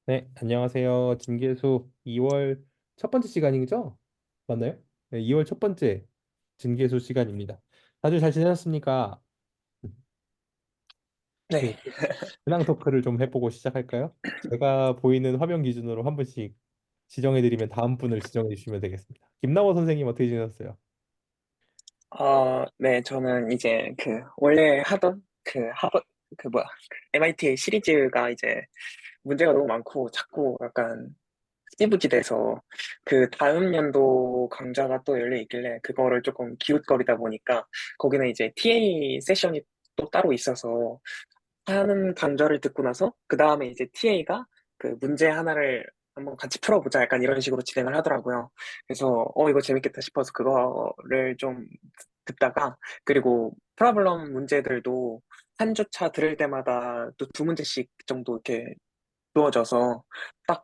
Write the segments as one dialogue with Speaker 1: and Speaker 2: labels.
Speaker 1: 네, 안녕하세요. 진계수 2월 첫 번째 시간이죠? 맞나요? 네, 2월 첫 번째 진계수 시간입니다. 다들 잘 지내셨습니까? 네,
Speaker 2: 네.
Speaker 1: 근황 토크를 좀 해보고 시작할까요? 제가 보이는 화면 기준으로 한 분씩 지정해드리면 다음 분을 지정해 주시면 되겠습니다. 김남호 선생님 어떻게 지내셨어요?
Speaker 2: 네, 저는 이제 원래 하던 MIT 시리즈가 이제 문제가 너무 많고 자꾸 약간 흐지부지 돼서 그 다음 연도 강좌가 또 열려 있길래 그거를 조금 기웃거리다 보니까 거기는 이제 TA 세션이 또 따로 있어서 하는 강좌를 듣고 나서 그 다음에 이제 TA가 그 문제 하나를 한번 같이 풀어보자 약간 이런 식으로 진행을 하더라고요. 그래서 이거 재밌겠다 싶어서 그거를 좀 듣다가 그리고 프로블럼 문제들도 한 주차 들을 때마다 또 두 문제씩 정도 이렇게 주어져서 딱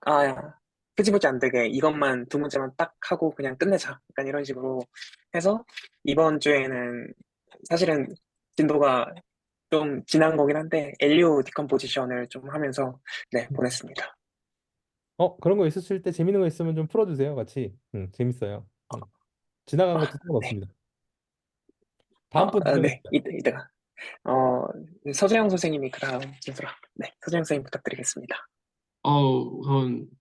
Speaker 2: 흐지부지 안 되게 이것만 두 문제만 딱 하고 그냥 끝내자 약간 이런 식으로 해서 이번 주에는 사실은 진도가 좀 지난 거긴 한데 엘리오 디컴포지션을 좀 하면서 네 보냈습니다.
Speaker 1: 그런 거 있으실 때 재밌는 거 있으면 좀 풀어주세요, 같이. 재밌어요. 지나간 것도
Speaker 2: 네.
Speaker 1: 상관없습니다. 다음 분 지정해
Speaker 2: 네.
Speaker 1: 주세요.
Speaker 2: 이때가 어 서재영 선생님이 그다음 순서라. 네, 서재영 선생님 부탁드리겠습니다.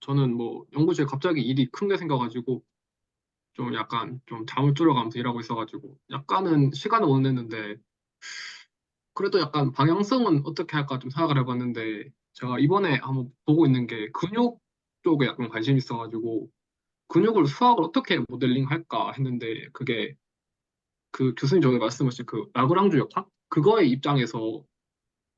Speaker 3: 저는 뭐 연구실에 갑자기 일이 큰 게 생겨가지고 좀 약간 좀 잠을 줄여가면서 일하고 있어가지고 약간은 시간을 못 냈는데 그래도 약간 방향성은 어떻게 할까 좀 생각을 해봤는데 제가 이번에 한번 보고 있는 게 근육 쪽에 약간 관심이 있어가지고 근육을 수학을 어떻게 모델링 할까 했는데 그게 그 교수님 전에 말씀하신 그 라그랑주 역학 그거의 입장에서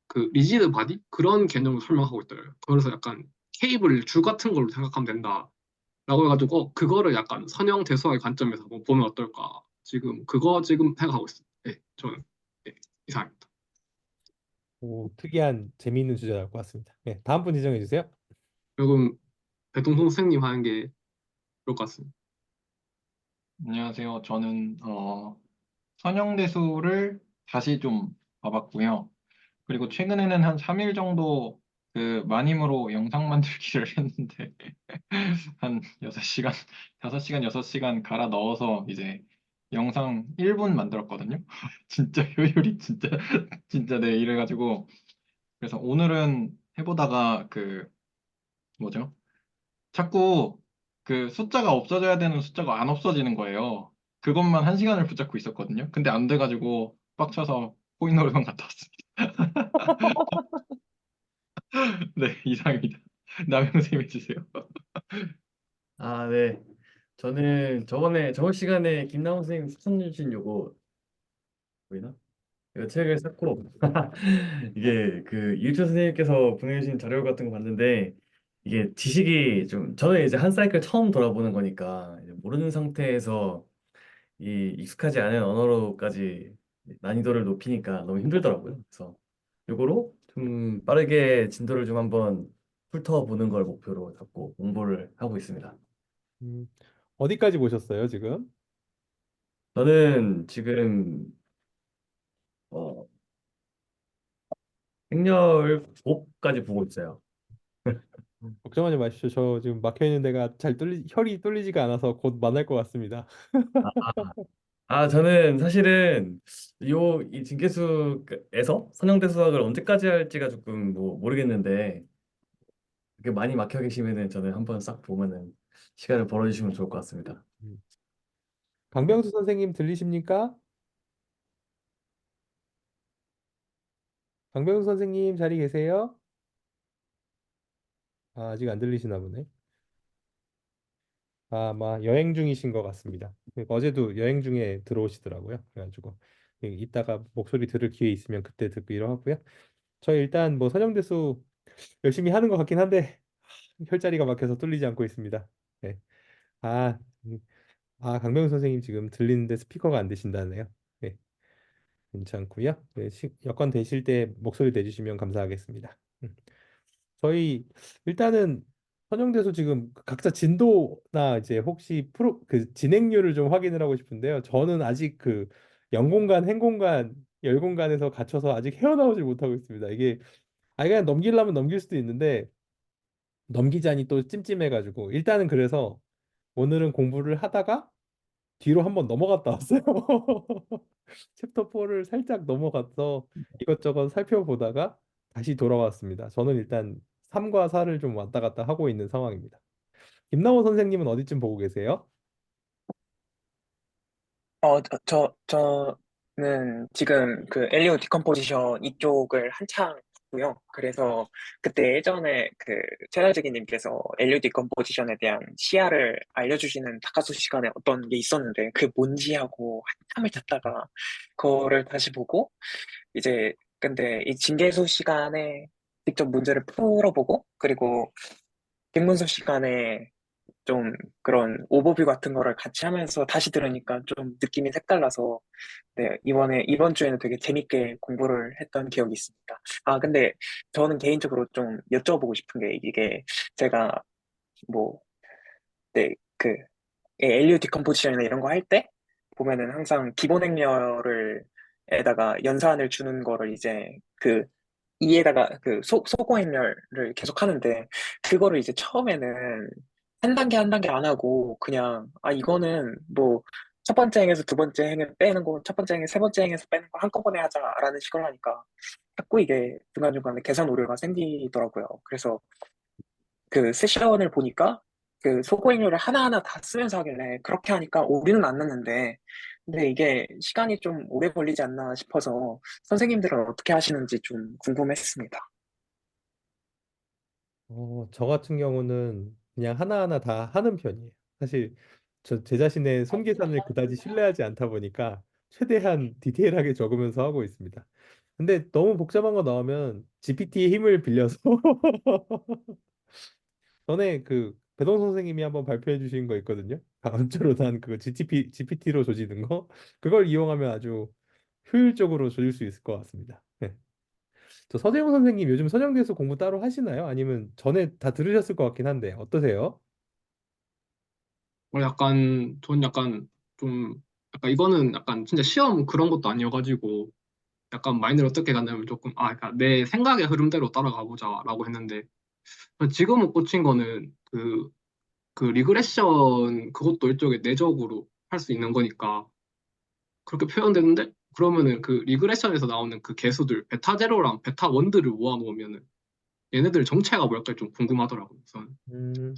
Speaker 3: 그 리지드 바디 그런 개념을 설명하고 있더라고요. 그래서 약간 케이블 줄 같은 걸로 생각하면 된다. 라고 해가지고 그거를 약간 선형 대수학의 관점에서 한번 보면 어떨까 지금 그거 지금 생각하고 있습니다. 네, 저는 네, 이상입니다.
Speaker 1: 오, 특이한 재미있는 주제 나올 것 같습니다. 네, 다음 분 지정해 주세요.
Speaker 3: 조금 배동성 선생님 하는 게 좋을 것 같습니다.
Speaker 4: 안녕하세요. 저는 선형대수를 다시 좀 봐봤고요. 그리고 최근에는 한 3일 정도 그 마님으로 영상 만들기를 했는데 한 6시간, 5시간, 6시간 갈아 넣어서 이제 영상 1분 만들었거든요. 진짜 효율이 진짜 네, 이래가지고 그래서 오늘은 해보다가 그 뭐죠? 자꾸 그 숫자가 없어져야 되는 숫자가 안 없어지는 거예요. 그것만 1시간을 붙잡고 있었거든요. 근데 안 돼가지고 빡쳐서 코인 노래방 갔다 왔습니다. 네, 이상입니다. 남영 선생님 해주세요.
Speaker 5: 아, 네. 저는 저번 시간에 김나원 선생님 추천해 주신 요거 보이나? 이거 책을 샀고 이게 그 유튜브 선생님께서 보내주신 자료 같은 거 봤는데 이게 지식이 좀 저는 이제 한 사이클 처음 돌아보는 거니까 이제 모르는 상태에서 이 익숙하지 않은 언어로까지 난이도를 높이니까 너무 힘들더라고요. 그래서 요거로 좀 빠르게 진도를 좀 한번 훑어보는 걸 목표로 잡고 공부를 하고 있습니다.
Speaker 1: 음, 어디까지 보셨어요, 지금?
Speaker 5: 저는 지금 어, 행렬 5까지 보고 있어요.
Speaker 1: 걱정하지 마십시오. 저 지금 막혀 있는 데가 혈이 뚫리지가 않아서 곧 만날 것 같습니다.
Speaker 5: 저는 사실은 이 징계수에서 선형대 수학을 언제까지 할지가 조금 뭐 모르겠는데 그게 많이 막혀 계시면은 저는 한번 싹 보면은 시간을 벌어주시면 좋을 것 같습니다.
Speaker 1: 음. 강병수 선생님 들리십니까? 강병수 선생님 자리 계세요? 아직 안 들리시나 보네. 아마 여행 중이신 것 같습니다. 그러니까 어제도 여행 중에 들어오시더라고요. 그래가지고 이따가 목소리 들을 기회 있으면 그때 듣기로 하고요. 저희 일단 뭐 선형대수 열심히 하는 것 같긴 한데 혈자리가 막혀서 뚫리지 않고 있습니다. 네. 아, 강병수 선생님 지금 들리는데 스피커가 안 되신다네요. 네, 괜찮고요. 네, 여건 되실 때 목소리 내주시면 감사하겠습니다. 저희 일단은 선정돼서 지금 각자 진도나 이제 혹시 그 진행률을 좀 확인을 하고 싶은데요. 저는 아직 그 영공간, 행공간, 열공간에서 갇혀서 아직 헤어나오질 못하고 있습니다. 이게 그냥 넘기려면 넘길 수도 있는데 넘기자니 또 찜찜해가지고 일단은 그래서 오늘은 공부를 하다가 뒤로 한번 넘어갔다 왔어요. 챕터 4를 살짝 넘어가서 이것저것 살펴보다가 다시 돌아왔습니다. 저는 일단 3과 4를 좀 왔다 갔다 하고 있는 상황입니다. 김남호 선생님은 어디쯤 보고 계세요?
Speaker 2: 저는 지금 그 엘리오 디컴포지션 이쪽을 한창 봤고요. 그래서 그때 예전에 그 채널지기님께서 엘리오 디컴포지션에 대한 시야를 알려주시는 다카수 시간에 어떤 게 있었는데 그게 뭔지 하고 한참을 찾다가 그거를 다시 보고 이제 근데 이 징계수 시간에 직접 문제를 풀어보고 그리고 객문서 시간에 좀 그런 오버뷰 같은 거를 같이 하면서 다시 들으니까 좀 느낌이 색달라서 네, 이번 주에는 되게 재밌게 공부를 했던 기억이 있습니다. 아, 근데 저는 개인적으로 좀 여쭤보고 싶은 게 이게 제가 뭐, 네, 그 엘리오 디컴포지션이나 이런 거 할 때 보면은 항상 기본 행렬을 에다가 연산을 주는 거를 이제 그 이에다가 그 소고 행렬을 계속 하는데 그거를 이제 처음에는 한 단계 한 단계 안 하고 그냥 아 이거는 뭐 첫 번째 행에서 두 번째 행을 빼는 거, 첫 번째 행에 세 번째 행에서 빼는 거 한꺼번에 하자라는 식으로 하니까 자꾸 이게 중간중간에 계산 오류가 생기더라고요. 그래서 그 세션을 보니까 그 소고행료를 하나하나 다 쓰면서 하길래 그렇게 하니까 오류는 안 났는데 근데 이게 시간이 좀 오래 걸리지 않나 싶어서 선생님들은 어떻게 하시는지 좀 궁금했습니다.
Speaker 1: 저 같은 경우는 그냥 하나하나 다 하는 편이에요. 사실 제 자신의 손계산을 그다지 신뢰하지 않다 보니까 최대한 디테일하게 적으면서 하고 있습니다. 근데 너무 복잡한 거 나오면 GPT의 힘을 빌려서 전에 그 배동 선생님이 한번 발표해 주신 거 있거든요. 다음주로 난 그거 GPT로 조지는 거. 그걸 이용하면 아주 효율적으로 조질 수 있을 것 같습니다. 네. 저 서재용 선생님 요즘 선영대에서 공부 따로 하시나요? 아니면 전에 다 들으셨을 것 같긴 한데 어떠세요?
Speaker 3: 전 약간 좀, 약간 이거는 약간 진짜 시험 그런 것도 아니어가지고, 약간 마인드를 어떻게 가냐면 조금, 그러니까 내 생각의 흐름대로 따라가 보자라고 했는데, 지금은 꽂힌 거는 그 리그레션 그것도 일종의 내적으로 할 수 있는 거니까, 그렇게 표현되는데, 그러면은 그 리그레션에서 나오는 그 개수들, 베타 제로랑 베타 원들을 모아놓으면은, 얘네들 정체가 뭘까 좀 궁금하더라고요. 그래서
Speaker 1: 음,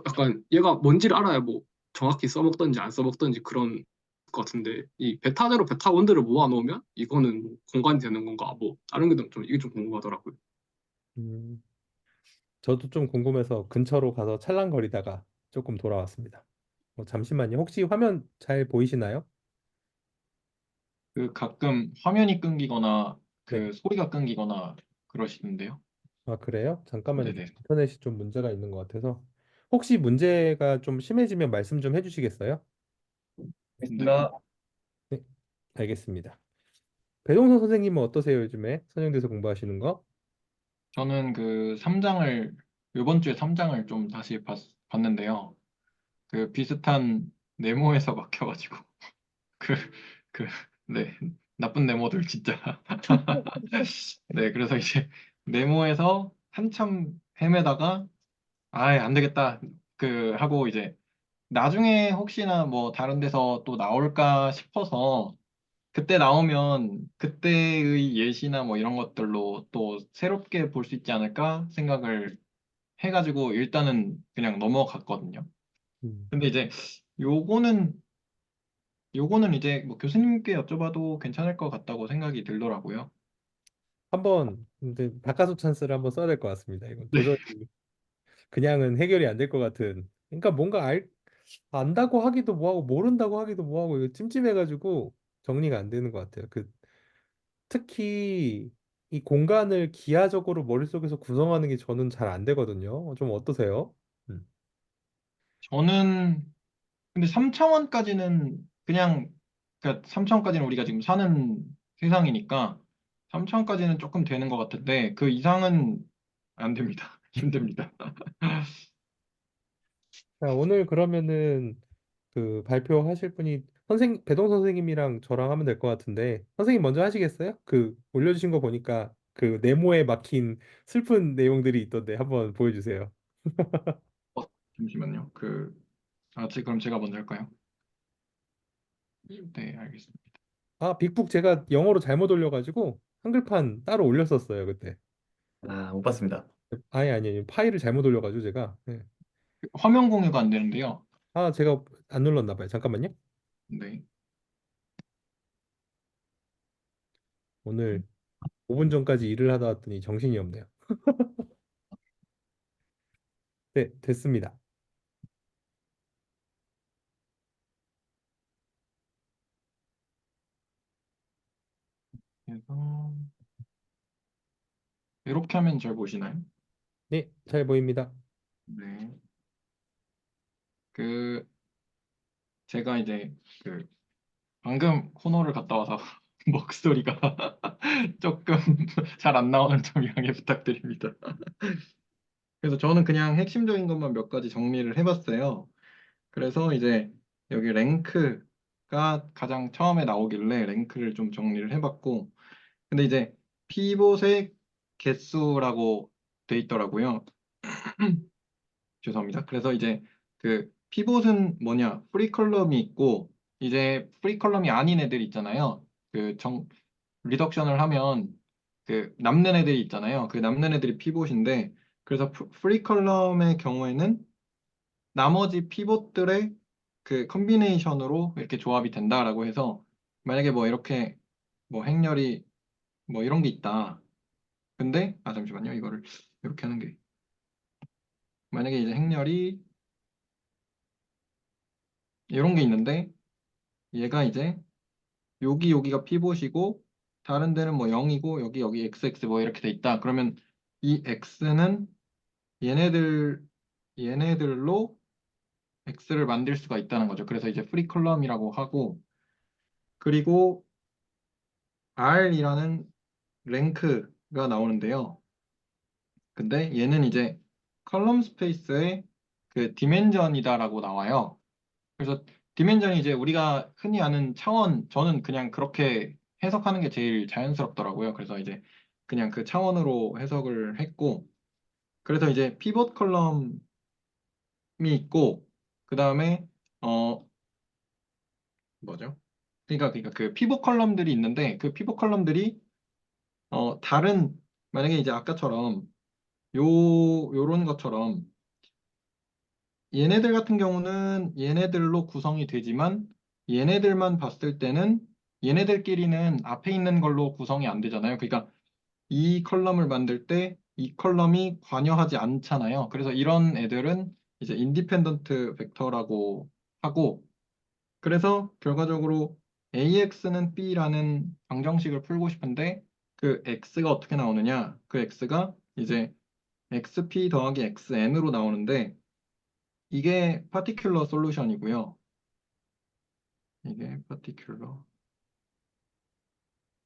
Speaker 3: 약간 얘가 뭔지를 알아야 뭐 정확히 써먹던지 안 써먹던지 그런 것 같은데 이 베타제로 베타 원들을 모아놓으면 이거는 뭐 공간이 되는 건가 뭐 다른 게 좀 이게 좀 궁금하더라고요.
Speaker 1: 음. 저도 좀 궁금해서 근처로 가서 찰랑거리다가 조금 돌아왔습니다. 잠시만요. 혹시 화면 잘 보이시나요?
Speaker 4: 그 가끔 화면이 끊기거나
Speaker 1: 네.
Speaker 4: 그 소리가 끊기거나 그러시는데요.
Speaker 1: 아, 그래요? 잠깐만요.
Speaker 4: 네네.
Speaker 1: 인터넷이 좀 문제가 있는 것 같아서. 혹시 문제가 좀 심해지면 말씀 좀 해주시겠어요?
Speaker 4: 네.
Speaker 5: 알겠습니다.
Speaker 1: 네, 알겠습니다. 배동선 선생님은 어떠세요, 요즘에? 선영대에서 공부하시는 거?
Speaker 4: 저는 그 3장을 이번 주에 3장을 좀 다시 봤는데요. 그 비슷한 네모에서 막혀가지고 그 그 네 나쁜 네모들 진짜 네 그래서 이제 네모에서 한참 헤매다가 아예 안 되겠다 그 하고 이제 나중에 혹시나 뭐 다른 데서 또 나올까 싶어서 그때 나오면 그때의 예시나 뭐 이런 것들로 또 새롭게 볼 수 있지 않을까 생각을 해가지고 일단은 그냥 넘어갔거든요.
Speaker 1: 음.
Speaker 4: 근데 이제 요거는 요거는 이제 뭐 교수님께 여쭤봐도 괜찮을 것 같다고 생각이 들더라고요.
Speaker 1: 한번 근데 바카소 찬스를 한번 써야 될 것 같습니다. 이건
Speaker 4: 네.
Speaker 1: 도저히 그냥은 해결이 안 될 것 같은. 그러니까 뭔가 안다고 하기도 뭐하고 모른다고 하기도 뭐하고 이거 찜찜해가지고 정리가 안 되는 것 같아요. 특히 이 공간을 기하적으로 머릿속에서 구성하는 게 저는 잘 안 되거든요. 좀 어떠세요? 음.
Speaker 4: 저는 근데 3차원까지는 그냥 그러니까 3차원까지는 우리가 지금 사는 세상이니까 3차원까지는 조금 되는 것 같은데 그 이상은 안 됩니다. 힘듭니다.
Speaker 1: 자, 오늘 그러면은 그 발표하실 분이 배동 선생님이랑 저랑 하면 될 것 같은데 선생님 먼저 하시겠어요? 그 올려주신 거 보니까 그 네모에 막힌 슬픈 내용들이 있던데 한번 보여주세요.
Speaker 4: 잠시만요. 그럼 제가 먼저 할까요? 네, 알겠습니다.
Speaker 1: 아, 빅북 제가 영어로 잘못 올려가지고 한글판 따로 올렸었어요, 그때.
Speaker 5: 아, 못 봤습니다.
Speaker 1: 아니, 파일을 잘못 올려가지고 제가. 네.
Speaker 4: 화면 공유가 안 되는데요.
Speaker 1: 아, 제가 안 눌렀나 봐요. 잠깐만요.
Speaker 4: 네.
Speaker 1: 오늘 5분 전까지 일을 하다 왔더니 정신이 없네요. 네, 됐습니다.
Speaker 4: 그래서 이렇게 하면 잘 보시나요?
Speaker 1: 네, 잘 보입니다.
Speaker 4: 네. 그 제가 이제 방금 코너를 갔다 와서 목소리가 조금 잘 안 나오는 점 양해 부탁드립니다. 그래서 저는 그냥 핵심적인 것만 몇 가지 정리를 해봤어요. 그래서 이제 여기 랭크가 가장 처음에 나오길래 랭크를 좀 정리를 해봤고, 근데 이제 피봇의 개수라고 돼 있더라고요. 죄송합니다. 그래서 이제 피봇은 뭐냐? 프리 컬럼이 있고, 이제 프리 컬럼이 아닌 애들 있잖아요. 리덕션을 하면 남는 애들이 있잖아요. 그 남는 애들이 피봇인데, 그래서 프리 컬럼의 경우에는 나머지 피봇들의 컨비네이션으로 이렇게 조합이 된다라고 해서, 만약에 뭐 이렇게 뭐 행렬이 뭐 이런 게 있다. 근데 잠시만요. 이거를 이렇게 하는 게, 만약에 이제 행렬이 이런 게 있는데, 얘가 이제 여기가 피봇이고 다른 데는 뭐 0이고 여기 XX 뭐 이렇게 돼 있다. 그러면 이 X는 얘네들 얘네들로 X를 만들 수가 있다는 거죠. 그래서 이제 프리 컬럼이라고 하고, 그리고 R이라는 랭크가 나오는데요. 근데 얘는 이제 컬럼 스페이스의 디멘전이다라고 나와요. 그래서 디멘전이 이제 우리가 흔히 아는 차원, 저는 그냥 그렇게 해석하는 게 제일 자연스럽더라고요. 그래서 이제 그냥 그 차원으로 해석을 했고, 그래서 이제 피벗 컬럼이 있고, 그 다음에 뭐죠? 그러니까 그 피벗 컬럼들이 있는데, 그 피벗 컬럼들이 다른, 만약에 이제 아까처럼 요런 것처럼 얘네들 같은 경우는 얘네들로 구성이 되지만, 얘네들만 봤을 때는 얘네들끼리는 앞에 있는 걸로 구성이 안 되잖아요. 그러니까 이 컬럼을 만들 때 이 컬럼이 관여하지 않잖아요. 그래서 이런 애들은 이제 인디펜던트 벡터라고 하고, 그래서 결과적으로 AX는 B라는 방정식을 풀고 싶은데, 그 X가 어떻게 나오느냐? 그 X가 이제 XP 더하기 XN으로 나오는데, 이게 파티큘러 솔루션이고요. 이게 파티큘러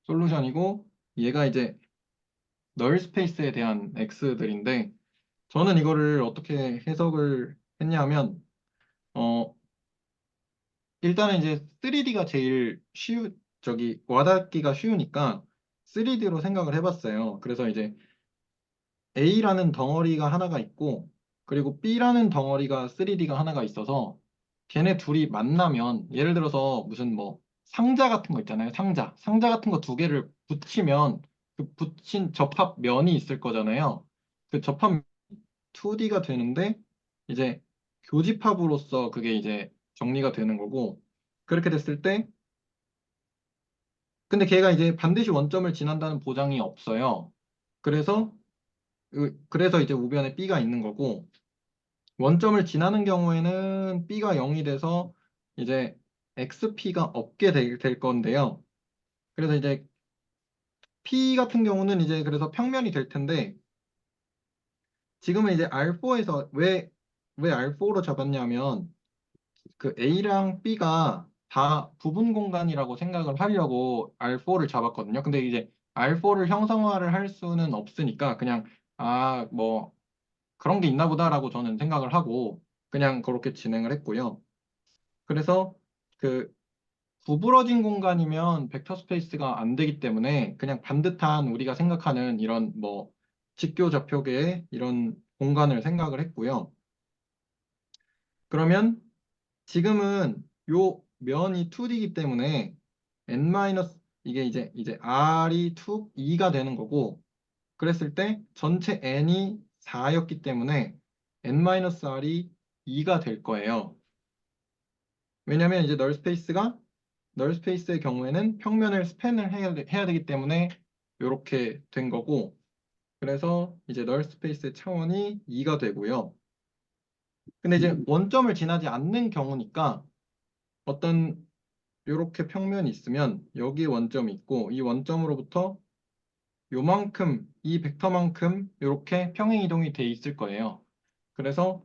Speaker 4: 솔루션이고, 얘가 이제 널 스페이스에 대한 X들인데, 저는 이거를 어떻게 해석을 했냐면, 어, 일단은 이제 3D가 제일 와닿기가 쉬우니까 3D로 생각을 해봤어요. 그래서 이제 A라는 덩어리가 하나가 있고, 그리고 B라는 덩어리가 3D가 하나가 있어서, 걔네 둘이 만나면, 예를 들어서 무슨 뭐 상자 같은 거 있잖아요. 상자 같은 거 두 개를 붙이면 그 붙인 접합면이 있을 거잖아요. 그 접합 2D가 되는데, 이제 교집합으로서 그게 이제 정리가 되는 거고, 그렇게 됐을 때, 근데 걔가 이제 반드시 원점을 지난다는 보장이 없어요. 그래서 그래서 이제 우변에 B가 있는 거고, 원점을 지나는 경우에는 B가 0이 돼서 이제 XP가 없게 될 건데요. 그래서 이제 P 같은 경우는 이제 그래서 평면이 될 텐데, 지금은 이제 R4에서 왜 R4로 잡았냐면, 그 A랑 B가 다 부분 공간이라고 생각을 하려고 R4를 잡았거든요. 근데 이제 R4를 형상화를 할 수는 없으니까 그냥 뭐 그런 게 있나 보다라고 저는 생각을 하고 그냥 그렇게 진행을 했고요. 그래서 그 구부러진 공간이면 벡터 스페이스가 안 되기 때문에 그냥 반듯한 우리가 생각하는 이런 뭐 직교 좌표계의 이런 공간을 생각을 했고요. 그러면 지금은 요 면이 2D이기 때문에 n 마이너스 이게 이제 r이 2가 되는 거고, 그랬을 때 전체 n이 4였기 때문에 n-r이 2가 될 거예요. 왜냐면 이제 널 스페이스의 경우에는 평면을 스팬을 해야 되기 때문에 이렇게 된 거고, 그래서 이제 널 스페이스의 차원이 2가 되고요. 근데 이제 원점을 지나지 않는 경우니까 어떤 이렇게 평면이 있으면 여기 원점이 있고, 이 원점으로부터 요만큼, 이 벡터만큼 이렇게 평행 이동이 돼 있을 거예요. 그래서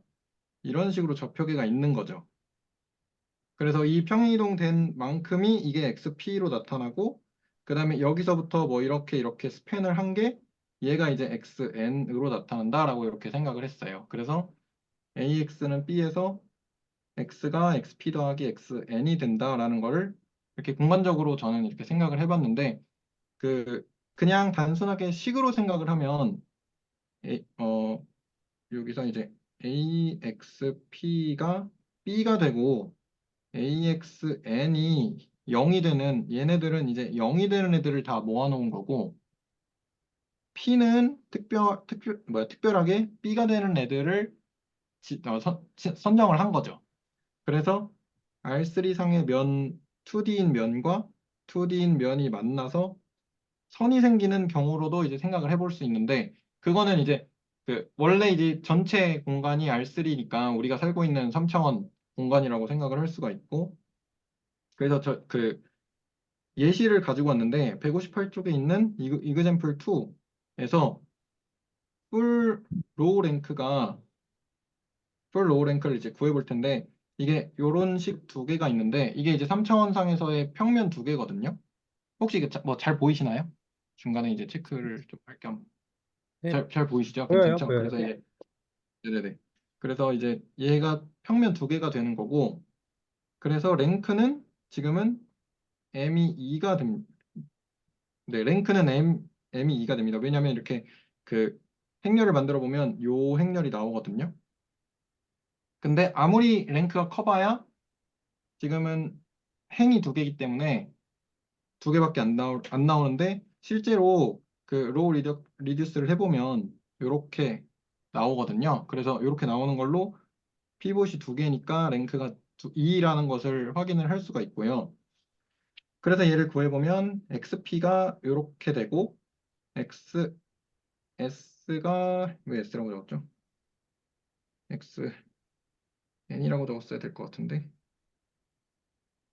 Speaker 4: 이런 식으로 좌표계가 있는 거죠. 그래서 이 평행 이동된 만큼이 이게 xp로 나타나고, 그 다음에 여기서부터 뭐 이렇게 스팬을 한 게 얘가 이제 xn으로 나타난다라고 이렇게 생각을 했어요. 그래서 ax는 b에서 x가 xp 더하기 xn이 된다라는 거를 이렇게 공간적으로 저는 이렇게 생각을 해봤는데, 그냥 단순하게 식으로 생각을 하면 여기서 이제 AXP가 B가 되고 AXN이 0이 되는, 얘네들은 이제 0이 되는 애들을 다 모아놓은 거고, P는 특별하게 B가 되는 애들을 선정을 한 거죠. 그래서 R3상의 2D인 면과 2D인 면이 만나서 선이 생기는 경우로도 이제 생각을 해볼 수 있는데, 그거는 이제 원래 이제 전체 공간이 R3니까 우리가 살고 있는 3차원 공간이라고 생각을 할 수가 있고, 그래서 예시를 가지고 왔는데 158쪽에 있는 이그젠플 2에서 풀 로우 랭크가 풀 로우 랭크를 이제 구해볼 텐데, 이게 요런 식 두 개가 있는데 이게 이제 3차원상에서의 평면 두 개거든요. 혹시 이게 뭐 잘 보이시나요? 중간에 이제 체크를 좀 할 겸.
Speaker 1: 네,
Speaker 4: 잘 보이시죠?
Speaker 1: 보여요,
Speaker 4: 괜찮죠?
Speaker 1: 보여요.
Speaker 4: 그래서 이제 네네네. 그래서 이제 얘가 평면 두 개가 되는 거고, 그래서 랭크는 지금은 m이 2가 됩니다. 네, 랭크는 m이 2가 됩니다. 왜냐하면 이렇게 그 행렬을 만들어 보면 요 행렬이 나오거든요. 근데 아무리 랭크가 커봐야 지금은 행이 두 개이기 때문에 두 개밖에 안 나오는데, 실제로 그 로우 리듀스를 해보면 이렇게 나오거든요. 그래서 이렇게 나오는 걸로 피봇이 두 개니까 랭크가 2라는 것을 확인을 할 수가 있고요. 그래서 얘를 구해보면 xp가 이렇게 되고, s가 왜 s라고 적었죠? xn이라고 적었어야 될 것 같은데.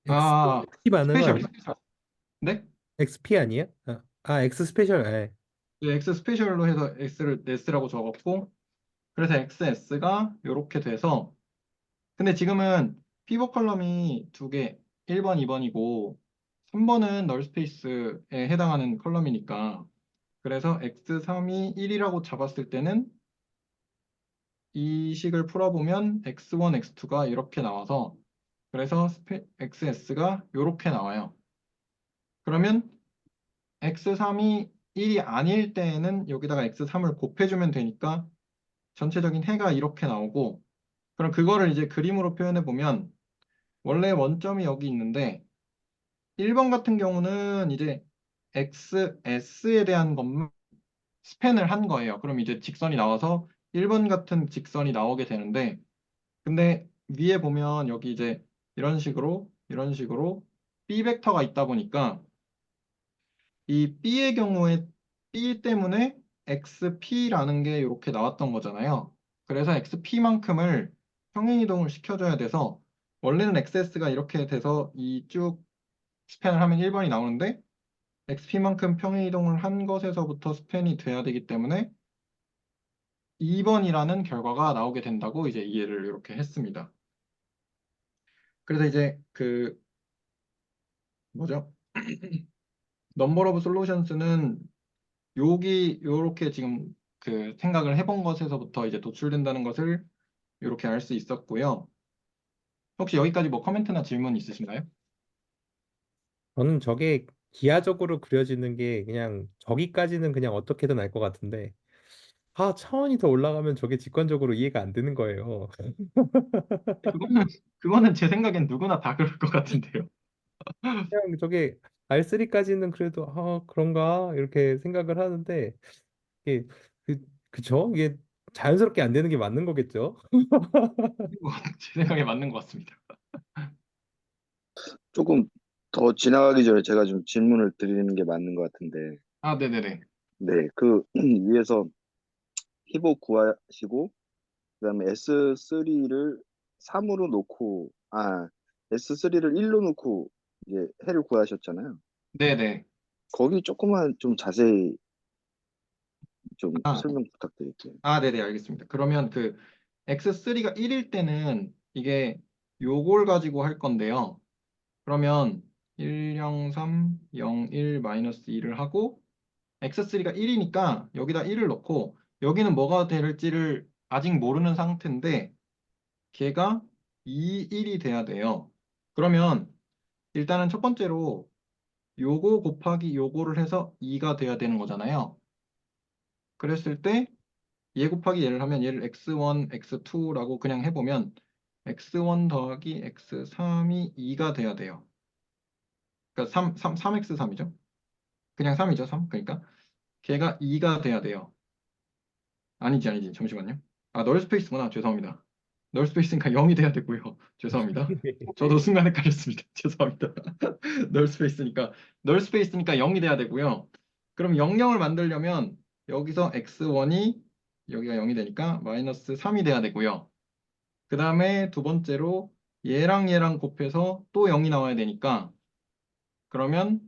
Speaker 4: 아,
Speaker 1: XP 반응은
Speaker 4: 스페셜.
Speaker 1: 아니,
Speaker 4: 네?
Speaker 1: XP 아니에요? X 스페셜. 예.
Speaker 4: 네, x 스페셜로 해서 s라고 적었고, 그래서 xs가 이렇게 돼서, 근데 지금은 피벗 컬럼이 두 개, 1번, 2번이고 3번은 널 스페이스에 해당하는 컬럼이니까, 그래서 x3이 1이라고 잡았을 때는 이 식을 풀어보면 x1, x2가 이렇게 나와서, 그래서 xs가 이렇게 나와요. 그러면 x3이 1이 아닐 때에는 여기다가 x3을 곱해주면 되니까 전체적인 해가 이렇게 나오고, 그럼 그거를 이제 그림으로 표현해 보면 원래 원점이 여기 있는데 1번 같은 경우는 이제 XS에 대한 것만 스팬을 한 거예요. 그럼 이제 직선이 나와서 1번 같은 직선이 나오게 되는데, 근데 위에 보면 여기 이제 이런 식으로 B 벡터가 있다 보니까 이 B의 경우에 B 때문에 XP라는 게 이렇게 나왔던 거잖아요. 그래서 XP만큼을 평행이동을 시켜줘야 돼서, 원래는 XS가 이렇게 돼서 이 쭉 스팬을 하면 1번이 나오는데 XP만큼 평행이동을 한 것에서부터 스팬이 돼야 되기 때문에 2번이라는 결과가 나오게 된다고 이제 이해를 이렇게 했습니다. 그래서 이제 뭐죠? 넘버 오브 솔루션스는 여기 요렇게 지금 생각을 해본 것에서부터 이제 도출된다는 것을 이렇게 알 수 있었고요. 혹시 여기까지 뭐 코멘트나 질문 있으신가요?
Speaker 1: 저는 저게 기하적으로 그려지는 게 그냥 저기까지는 그냥 어떻게든 알 것 같은데 차원이 더 올라가면 저게 직관적으로 이해가 안 되는 거예요.
Speaker 4: 그거는 그거는 제 생각엔 누구나 다 그럴 것 같은데요.
Speaker 1: 그냥 저게 R3까지는 그래도 그런가 이렇게 생각을 하는데 이게 그쵸? 이게 자연스럽게 안 되는 게 맞는 거겠죠?
Speaker 4: 제 생각에 맞는 것 같습니다.
Speaker 6: 조금 더 지나가기 전에 제가 좀 질문을 드리는 게 맞는 것 같은데,
Speaker 4: 아, 네네네.
Speaker 6: 네, 그 위에서 피복 구하시고, 그다음에 S3를 3으로 놓고, S3를 1로 놓고 이제 해를 구하셨잖아요.
Speaker 4: 네네.
Speaker 6: 거기 조금만 좀 자세히 좀
Speaker 4: 아,
Speaker 6: 설명 부탁드릴게요.
Speaker 4: 네네, 알겠습니다. 그러면 그 X3가 1일 때는 이게 요걸 가지고 할 건데요. 그러면 1, 0, 3, 0, 1, 마이너스 2를 하고 X3가 1이니까 여기다 1을 넣고 여기는 뭐가 될지를 아직 모르는 상태인데 걔가 2, 1이 돼야 돼요. 그러면 일단은 첫 번째로 요거 곱하기 요거를 해서 2가 돼야 되는 거잖아요. 그랬을 때 얘 곱하기 얘를 하면 얘를 x1, x2라고 그냥 해보면 x1 더하기 x3이 2가 돼야 돼요. 그러니까 3x3이죠. 그냥 3이죠, 3. 그러니까 걔가 2가 돼야 돼요. 아니지. 잠시만요. 널 스페이스구나. 죄송합니다. 널 스페이스니까 0이 돼야 되고요. 죄송합니다. 저도 순간 헷갈렸습니다. 죄송합니다. 널 스페이스니까 0이 돼야 되고요. 그럼 00을 만들려면 여기서 x1이 여기가 0이 되니까 마이너스 3이 돼야 되고요. 그 다음에 두 번째로 얘랑 곱해서 또 0이 나와야 되니까 그러면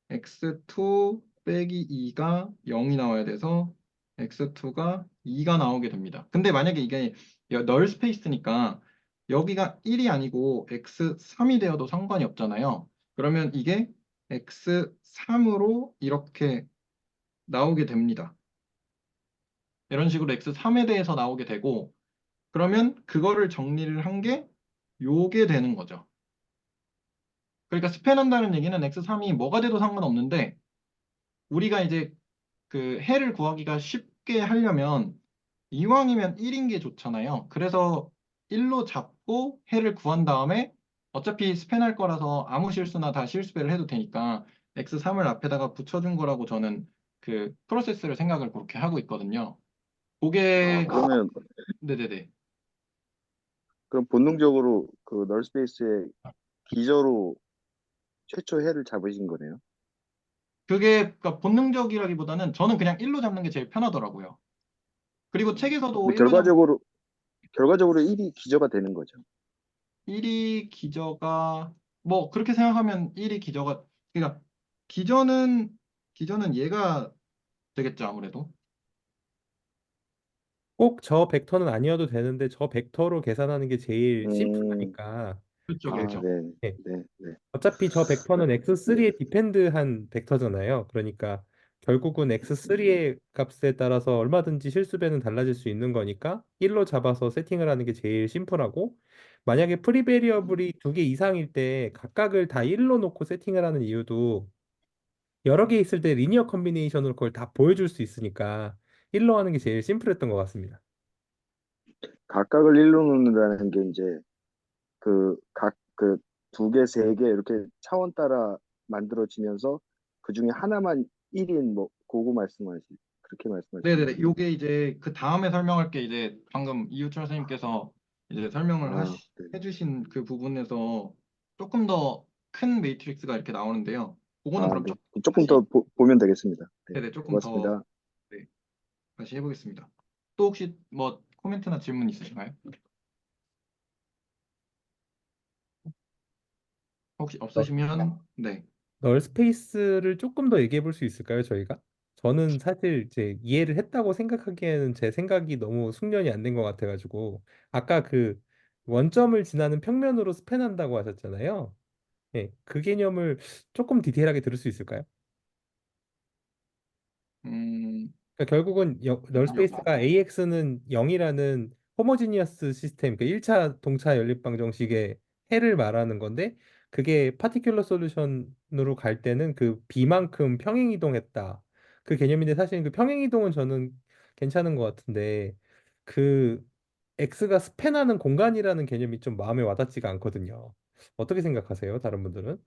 Speaker 4: x2 빼기 2가 0이 나와야 돼서 x2가 2가 나오게 됩니다. 근데 만약에 이게 널 스페이스니까 여기가 1이 아니고 x3이 되어도 상관이 없잖아요. 그러면 이게 x3으로 이렇게 나오게 됩니다. 이런 식으로 x3에 대해서 나오게 되고 그러면 그거를 정리를 한 게 요게 되는 거죠. 그러니까 스팬한다는 얘기는 x3이 뭐가 돼도 상관없는데 우리가 이제 그 해를 구하기가 쉽게 하려면 이왕이면 1인 게 좋잖아요. 그래서 1로 잡고 해를 구한 다음에 어차피 스팬할 거라서 아무 실수나 다 실수배를 해도 되니까 x3을 앞에다가 붙여준 거라고 저는 그 프로세스를 생각을 그렇게 하고 있거든요. 그게
Speaker 6: 그러면
Speaker 4: 네네네.
Speaker 6: 그럼 본능적으로 그 널스페이스의 기저로 최초 해를 잡으신 거네요.
Speaker 4: 그게 그러니까 본능적이라기보다는 저는 그냥 1로 잡는 게 제일 편하더라고요. 그리고 책에서도
Speaker 6: 근데
Speaker 4: 1로 잡는
Speaker 6: 결과적으로 1이 기저가 되는 거죠.
Speaker 4: 1이 기저가 뭐 그렇게 생각하면 1이 기저가 그러니까 기저는 기저는 얘가 되겠죠 아무래도.
Speaker 1: 꼭 저 벡터는 아니어도 되는데 저 벡터로 계산하는 게 제일
Speaker 6: 음,
Speaker 1: 심플하니까
Speaker 4: 그렇죠
Speaker 6: 아,
Speaker 4: 그렇죠.
Speaker 6: 네,
Speaker 1: 예,
Speaker 6: 네, 네.
Speaker 1: 어차피 저 벡터는 x3에 디펜드한 벡터잖아요. 그러니까 결국은 x3의 값에 따라서 얼마든지 실수배는 달라질 수 있는 거니까 1로 잡아서 세팅을 하는 게 제일 심플하고 만약에 프리베리어블이 두 개 이상일 때 각각을 다 1로 놓고 세팅을 하는 이유도 여러 개 있을 때 리니어 컨비네이션으로 그걸 다 보여줄 수 있으니까 1로 하는 게 제일 심플했던 것 같습니다.
Speaker 6: 각각을 일로 놓는다는 게 이제 그 두 개, 세 개 이렇게 차원 따라 만들어지면서 그 중에 하나만 1인 뭐 그렇게 말씀하시는
Speaker 4: 네네네.
Speaker 6: 거죠.
Speaker 4: 요게 이제 그 다음에 설명할 게 이제 방금 이유철 선생님께서 이제 설명을
Speaker 6: 네.
Speaker 4: 해주신 그 부분에서 조금 더 큰 매트릭스가 이렇게 나오는데요. 그거는 그럼
Speaker 6: 네.
Speaker 4: 좀
Speaker 6: 조금
Speaker 4: 다시
Speaker 6: 더 보면 되겠습니다. 네,
Speaker 4: 네네 조금 더
Speaker 6: 고맙습니다.
Speaker 4: 네, 다시 해보겠습니다. 또 혹시 뭐 코멘트나 질문 있으신가요? 혹시 없으시면 네.
Speaker 1: 널 스페이스를 조금 더 얘기해 볼 수 있을까요, 저희가? 저는 사실 이제 이해를 했다고 생각하기에는 제 생각이 너무 숙련이 안 된 것 같아가지고 아까 그 원점을 지나는 평면으로 스팬한다고 하셨잖아요. 예, 그 개념을 조금 디테일하게 들을 수 있을까요?
Speaker 4: 음,
Speaker 1: 그러니까 결국은 널 스페이스가 AX는 0이라는 호모지니어스 시스템, 그 1차 동차 연립방 정식의 해를 말하는 건데 그게 파티큘러 솔루션으로 갈 때는 그 B만큼 평행 이동했다. 그 개념인데 사실 그 평행 이동은 저는 괜찮은 것 같은데 그 X가 스팬하는 공간이라는 개념이 좀 마음에 와닿지가 않거든요. 어떻게 생각하세요? 다른 분들은?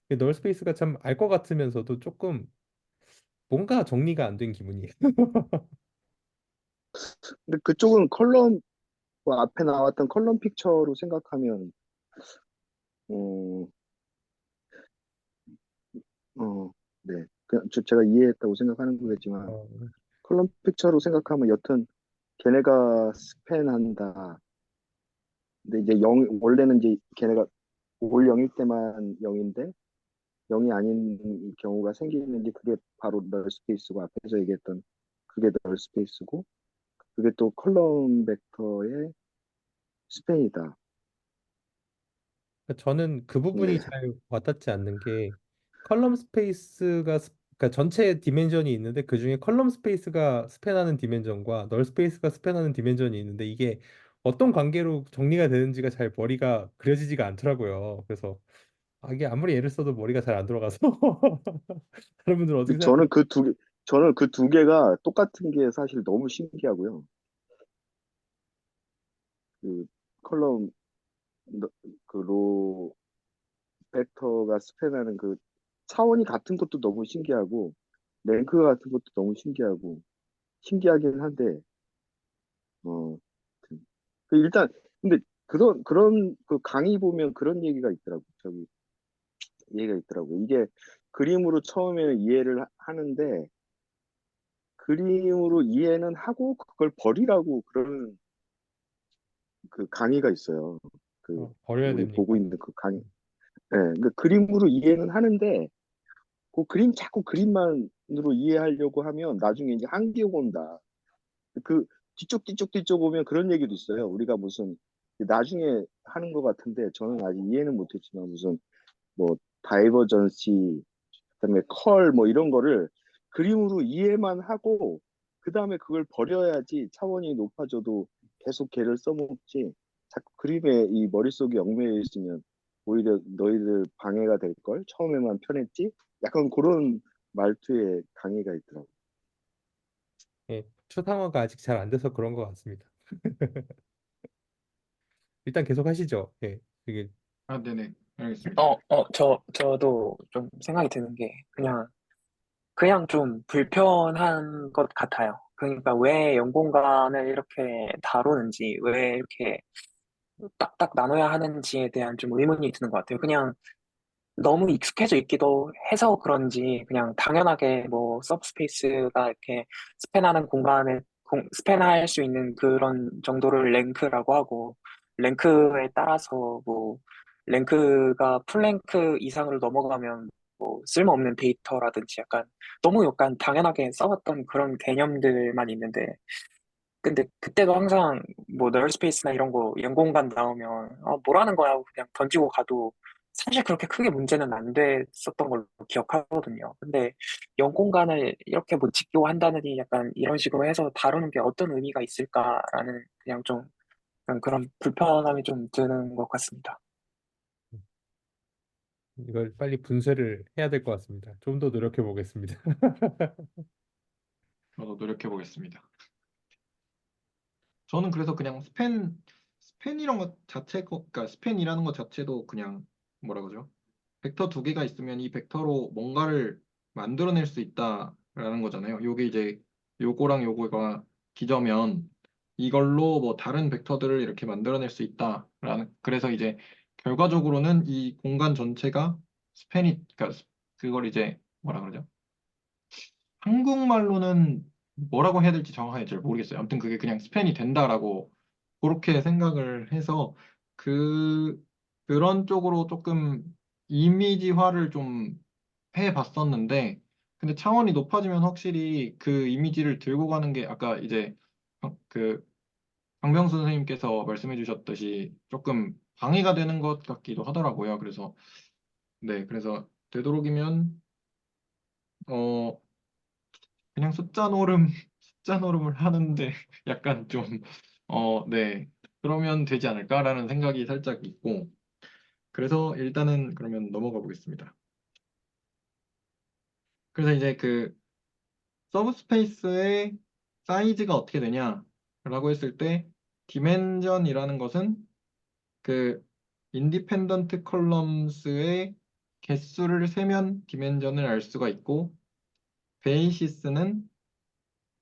Speaker 1: 널스페이스가 참 알 것 같으면서도 조금 뭔가 정리가 안 된 기분이에요.
Speaker 6: 근데 그쪽은 컬럼, 뭐 앞에 나왔던 컬럼 픽처로 생각하면, 어, 네. 제가 이해했다고 생각하는 거겠지만,
Speaker 1: 어,
Speaker 6: 컬럼 픽처로 생각하면 여튼 걔네가 스팬한다. 근데 이제 원래는 이제 걔네가 올 0일 때만 0인데, 0이 아닌 경우가 생기는 게 그게 바로 널 스페이스고, 앞에서 얘기했던 그게 널 스페이스고, 그게 또 컬럼 벡터의 스팬이다.
Speaker 1: 저는 그 부분이
Speaker 6: 네.
Speaker 1: 잘 와닿지 않는 게 컬럼 스페이스가 그러니까 전체 디멘전이 있는데 그 중에 컬럼 스페이스가 스팬하는 디멘전과 널 스페이스가 스팬하는 디멘전이 있는데 이게 어떤 관계로 정리가 되는지가 잘 머리가 그려지지가 않더라고요. 그래서 이게 아무리 애를 써도 머리가 잘 안 들어가서 다른 분들은 어떻게
Speaker 6: 근데
Speaker 1: 생각하세요?
Speaker 6: 저는 그 두 개가 똑같은 게 사실 너무 신기하고요. 그 컬럼, 로 벡터가 스팬하는 그 차원이 같은 것도 너무 신기하고, 랭크 같은 것도 너무 신기하고, 신기하긴 한데, 어, 그 일단, 근데 그런 그 강의 보면 그런 얘기가 있더라고. 얘기가 있더라고. 이게 그림으로 처음에는 이해를 하는데, 그림으로 이해는 하고 그걸 버리라고 그러는 그 강의가 있어요.
Speaker 1: 버려야
Speaker 6: 우리 보고
Speaker 1: 됩니까?
Speaker 6: 있는 그 강의. 예, 그러니까 그림으로 이해는 하는데, 그 그림 자꾸 그림만으로 이해하려고 하면 나중에 이제 한계가 온다. 그 뒤쪽 오면 그런 얘기도 있어요. 우리가 무슨 나중에 하는 것 같은데 저는 아직 이해는 못했지만 무슨 뭐 다이버전시 그다음에 컬 뭐 이런 거를 그림으로 이해만 하고 그다음에 그걸 버려야지 차원이 높아져도 계속 걔를 써먹지 자꾸 그림에 이 머릿속에 얽매여 있으면 오히려 너희들 방해가 될 걸 처음에만 편했지 약간 그런 말투의 강의가 있더라고.
Speaker 1: 예, 초상화가 아직 잘 안 돼서 그런 것 같습니다. 일단 계속 하시죠. 예, 이게
Speaker 3: 아, 네네. 알겠습니다.
Speaker 2: 저도 좀 생각이 드는 게 그냥 좀 불편한 것 같아요. 그러니까 왜 연공간을 이렇게 다루는지, 왜 이렇게 딱딱 나눠야 하는지에 대한 좀 의문이 드는 것 같아요. 그냥 너무 익숙해져 있기도 해서 그런지 그냥 당연하게 뭐 서브스페이스가 이렇게 스팬할 수 있는 그런 정도를 랭크라고 하고 랭크에 따라서 뭐 랭크가 풀랭크 이상으로 넘어가면 뭐 쓸모없는 데이터라든지 너무 약간 당연하게 써왔던 그런 개념들만 있는데 근데 그때도 항상 뭐 널스페이스나 이런 거 연공간 나오면 뭐라는 거야 하고 그냥 던지고 가도 사실 그렇게 크게 문제는 안 됐었던 걸로 기억하거든요. 근데 연공간을 이렇게 뭐 짓고 한다느니 약간 이런 식으로 해서 다루는 게 어떤 의미가 있을까라는 그냥 좀 그런 불편함이 좀 드는 것 같습니다.
Speaker 1: 이걸 빨리 분쇄를 해야 될 것 같습니다. 좀 더 노력해 보겠습니다.
Speaker 3: 저도 노력해 보겠습니다. 저는 그래서 그냥 스팬이란 것 그러니까 스팬이라는 것 자체도 그냥 뭐라 그러죠? 벡터 두 개가 있으면 이 벡터로 뭔가를 만들어낼 수 있다라는 거잖아요. 요게 이제 요거랑 요거가 기저면 이걸로 뭐 다른 벡터들을 이렇게 만들어낼 수 있다라는 그래서 이제 결과적으로는 이 공간 전체가 그러니까 그걸 이제 뭐라 그러죠? 한국말로는 뭐라고 해야 될지 정확하게 잘 모르겠어요. 아무튼 그게 그냥 스팬이 된다라고 그렇게 생각을 해서 그 그런 쪽으로 조금 이미지화를 좀 해봤었는데 근데 차원이 높아지면 확실히 그 이미지를 들고 가는 게 아까 이제 그 강병수 선생님께서 말씀해 주셨듯이 조금 방해가 되는 것 같기도 하더라고요. 그래서 네, 그래서 되도록이면 어 그냥 숫자 노름을 하는데 약간 좀, 네. 그러면 되지 않을까라는 생각이 살짝 있고, 그래서 일단은 그러면 넘어가 보겠습니다.
Speaker 4: 그래서 이제 그 서브스페이스의 사이즈가 어떻게 되냐라고 했을 때 디멘전이라는 것은 그 인디펜던트 컬럼스의 개수를 세면 디멘전을 알 수가 있고 베이시스는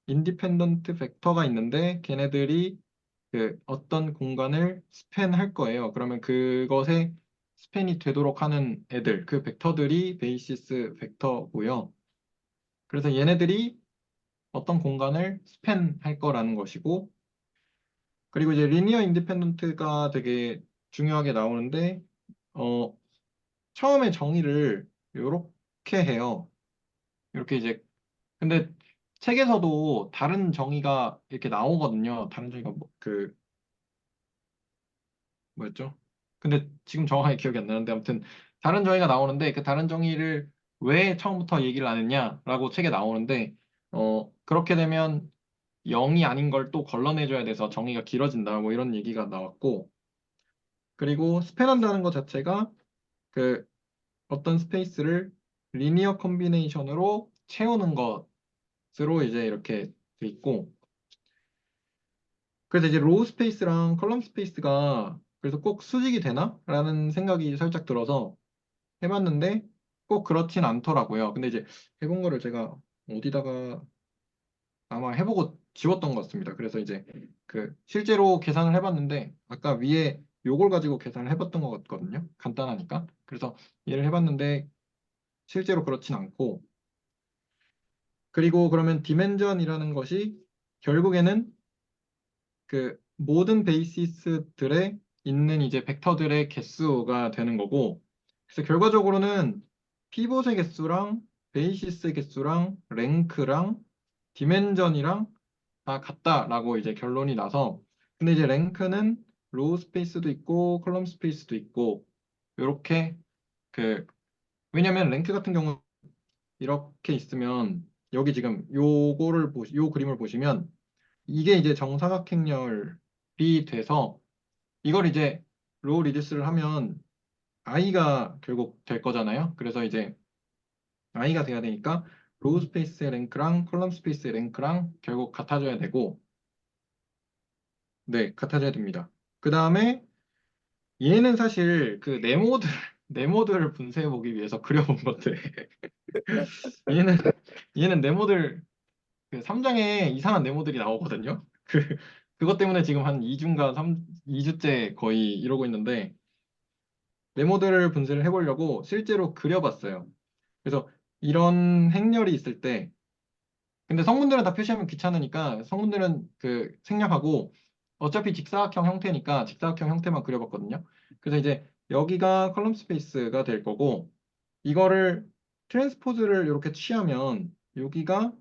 Speaker 4: 인디펜던트 벡터가 있는데 걔네들이 그 어떤 공간을 스팬할 거예요. 그러면 그것에 스팬이 되도록 하는 애들, 그 벡터들이 베이시스 벡터고요. 그래서 얘네들이 어떤 공간을 스팬할 거라는 것이고, 그리고 이제 리니어 인디펜던트가 되게 중요하게 나오는데, 어, 처음에 정의를 이렇게 해요. 이렇게 이제, 근데 책에서도 다른 정의가 이렇게 나오거든요. 다른 정의가 뭐였죠? 근데 지금 정확하게 기억이 안 나는데 아무튼 다른 정의가 나오는데 그 다른 정의를 왜 처음부터 얘기를 안 했냐라고 책에 나오는데 그렇게 되면 0이 아닌 걸 또 걸러내줘야 돼서 정의가 길어진다 뭐 이런 얘기가 나왔고 그리고 스팬한다는 것 자체가 그 어떤 스페이스를 리니어 콤비네이션으로 채우는 것으로 이제 이렇게 돼 있고 그래서 이제 로우 스페이스랑 컬럼 스페이스가 그래서 꼭 수직이 되나? 라는 생각이 살짝 들어서 해봤는데 꼭 그렇진 않더라고요. 근데 이제 해본 거를 제가 어디다가 아마 해보고 지웠던 것 같습니다. 그래서 이제 그 실제로 계산을 해봤는데 아까 위에 요걸 가지고 계산을 해봤던 것 같거든요. 간단하니까. 그래서 얘를 해봤는데 실제로 그렇진 않고 그리고 그러면 디멘전이라는 것이 결국에는 그 모든 베이시스들에 있는 이제 벡터들의 개수가 되는 거고 그래서 결과적으로는 피봇의 개수랑 베이시스의 개수랑 랭크랑 디멘전이랑 다 같다라고 이제 결론이 나서 근데 이제 랭크는 로우 스페이스도 있고 컬럼 스페이스도 있고 요렇게 그 왜냐면 랭크 같은 경우 이렇게 있으면 여기 지금 요 그림을 보시면 이게 이제 정사각행렬이 돼서 이걸 이제 로우 리듀스를 하면 i가 결국 될 거잖아요. 그래서 이제 i가 돼야 되니까 로우 스페이스의 랭크랑 컬럼 스페이스의 랭크랑 결국 같아져야 되고 네, 같아져야 됩니다. 그 다음에 얘는 사실 그 네모들 네모들을 분쇄해 보기 위해서 그려본 건데 얘는 얘는 네모들 그 3장에 이상한 네모들이 나오거든요. 그것 때문에 지금 한 2주인가 2주째 거의 이러고 있는데 네모들을 분쇄를 해보려고 실제로 그려봤어요. 그래서 이런 행렬이 있을 때 근데 성분들은 다 표시하면 귀찮으니까 성분들은 그 생략하고 어차피 직사각형 형태니까 직사각형 형태만 그려봤거든요. 그래서 이제 여기가 컬럼 스페이스가 될 거고 이거를 트랜스포즈를 이렇게 취하면 여기가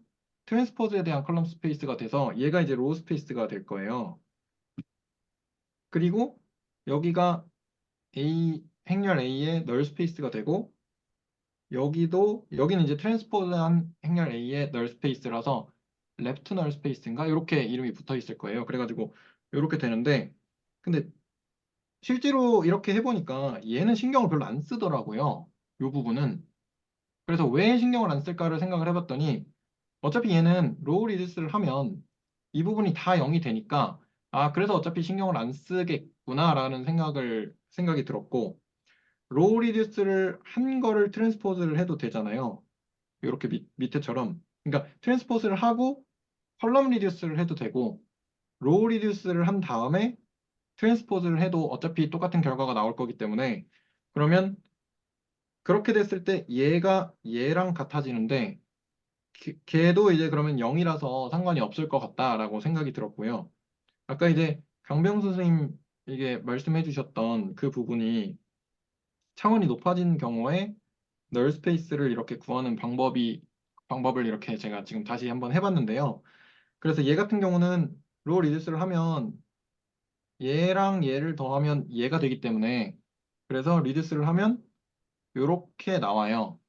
Speaker 4: 트랜스포즈에 대한 컬럼 스페이스가 돼서 얘가 이제 로우 스페이스가 될 거예요. 그리고 여기가 행렬 A의 널 스페이스가 되고 여기는 이제 트랜스포즈한 행렬 A의 널 스페이스라서 랩트 널 스페이스인가 이렇게 이름이 붙어 있을 거예요. 그래가지고 이렇게 되는데 근데 실제로 이렇게 해보니까 얘는 신경을 별로 안 쓰더라고요. 이 부분은 그래서 왜 신경을 안 쓸까를 생각을 해봤더니 어차피 얘는 로우 리듀스를 하면 이 부분이 다 0이 되니까 아 그래서 어차피 신경을 안 쓰겠구나라는 생각이 들었고 로우 리듀스를 한 거를 트랜스포즈를 해도 되잖아요. 이렇게 밑에처럼. 그러니까 트랜스포즈를 하고 컬럼 리듀스를 해도 되고 로우 리듀스를 한 다음에 트랜스포즈를 해도 어차피 똑같은 결과가 나올 거기 때문에 그러면 그렇게 됐을 때 얘가 얘랑 같아지는데 걔도 이제 그러면 0이라서 상관이 없을 것 같다라고 생각이 들었고요. 아까 이제 강병수 선생님 이게 말씀해 주셨던 그 부분이 차원이 높아진 경우에 널 스페이스를 이렇게 구하는 방법을 이렇게 제가 지금 다시 한번 해봤는데요. 그래서 얘 같은 경우는 로 리듀스를 하면 얘랑 얘를 더하면 얘가 되기 때문에 그래서 리듀스를 하면 이렇게 나와요.